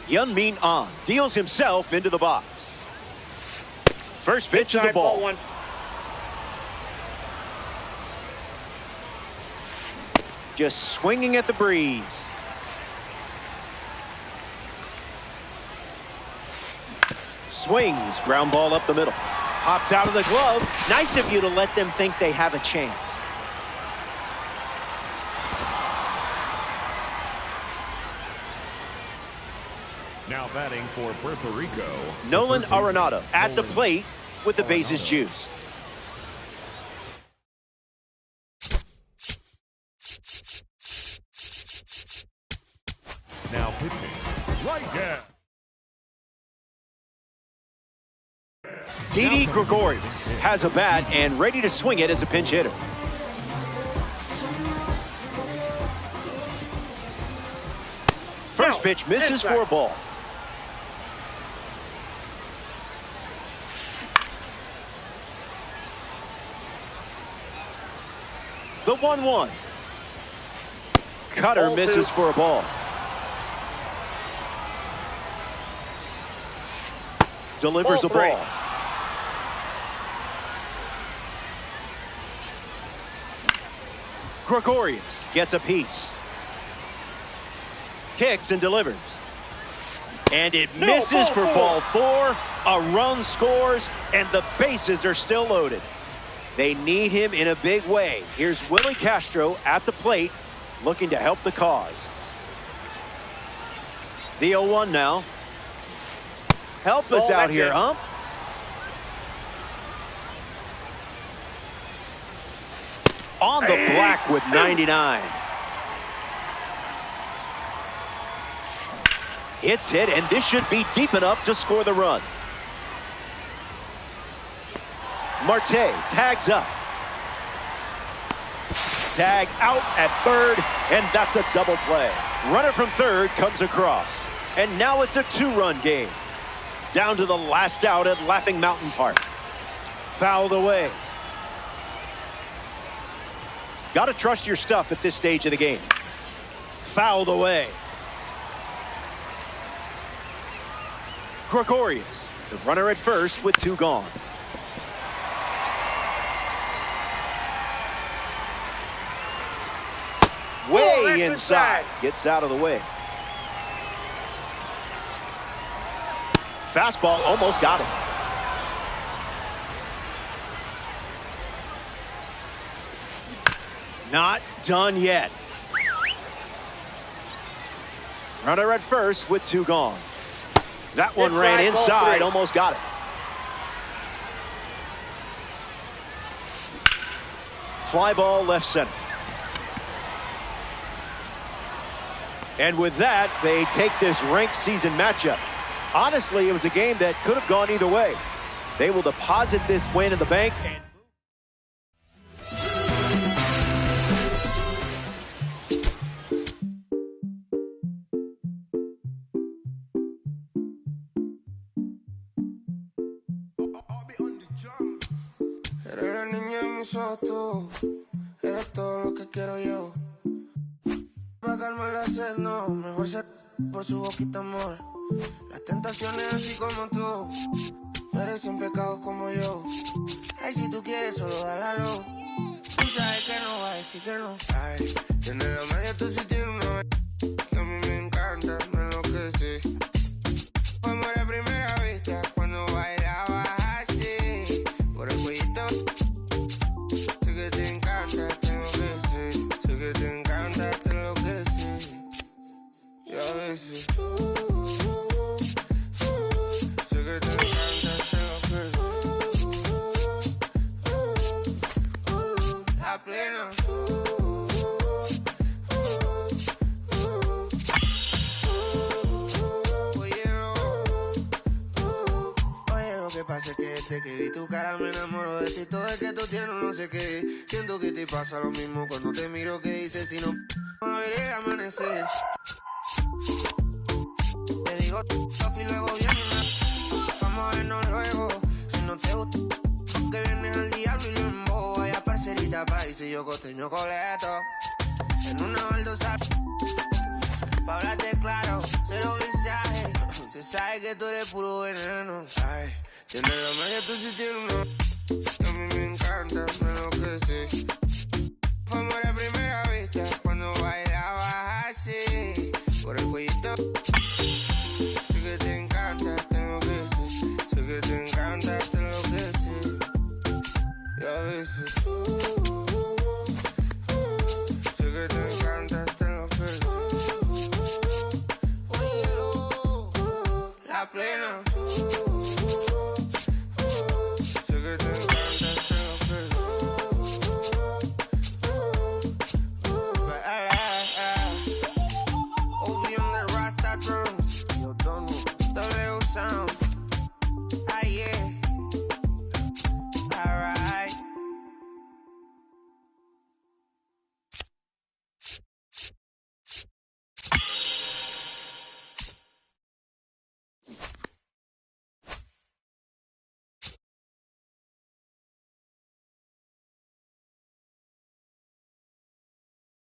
Hyun-Min Ahn deals himself into the box. First pitch of the ball. One. Just swinging at the breeze. Swings, ground ball up the middle. Pops out of the glove. Nice of you to let them think they have a chance. Now batting for Puerto Rico, Nolan Arenado at the plate with the bases juiced. Now pitching, right down. Didi Gregorius has a bat and ready to swing it as a pinch hitter. First pitch misses for a ball. The 1-1. Cutter Ball misses 2. for a ball. Delivers Ball a 3. ball. Gregorius gets a piece. Kicks and delivers. And it misses for ball 4. A run scores, and the bases are still loaded. They need him in a big way. Here's Willie Castro at the plate, looking to help the cause. The 0-1 now. Help us out here, Ump. On the black with 99. It's hit, and this should be deep enough to score the run. Marte tags up. Tag out at third, and that's a double play. Runner from third comes across, and now it's a 2-run game. Down to the last out at Laughing Mountain Park. Fouled away. Got to trust your stuff at this stage of the game. Fouled away. Gregorius, the runner at first with 2 gone. Way inside. Gets out of the way. Fastball almost got him. Not done yet. Runner at first with 2 gone. That one ran inside, almost got it. Fly ball left center. And with that, they take this ranked season matchup. Honestly, it was a game that could have gone either way. They will deposit this win in the bank. And Eres la niña de mis ojos, eres todo lo que quiero yo. Pa' calmar la sed, no, mejor ser por su boquita, amor. Las tentaciones así como tú, merecen pecados como yo. Ay, si tú quieres, solo da la luz. Tú sabes que no va a decir que no. Ay, tiene la media, tú sí tienes una que a mí me encanta, me enloquece. Fuimos a primera vista cuando bailabas así. Por el cuellito, sé que te encanta, te enloquece. Sé que te encanta, te enloquece. Y a veces, sé que te encanta, te enloquece. La plena. Pasa que desde que vi tu cara me enamoro de ti. Todo es que tú tienes no sé qué. Siento que te pasa lo mismo cuando te miro. Que dices si no a ver el amanecer. Te digo y luego viene vamos a vernos luego. Si no te gusta que vienes al diablo y yo en bobo. Vaya parcerita país y yo costeño coleto. En una baldosa pa' hablarte claro, cero mensaje. Se sabe que tú eres puro veneno. Ay, tiene la magia, tú sí tienes una que a mí me encanta, me enloquece.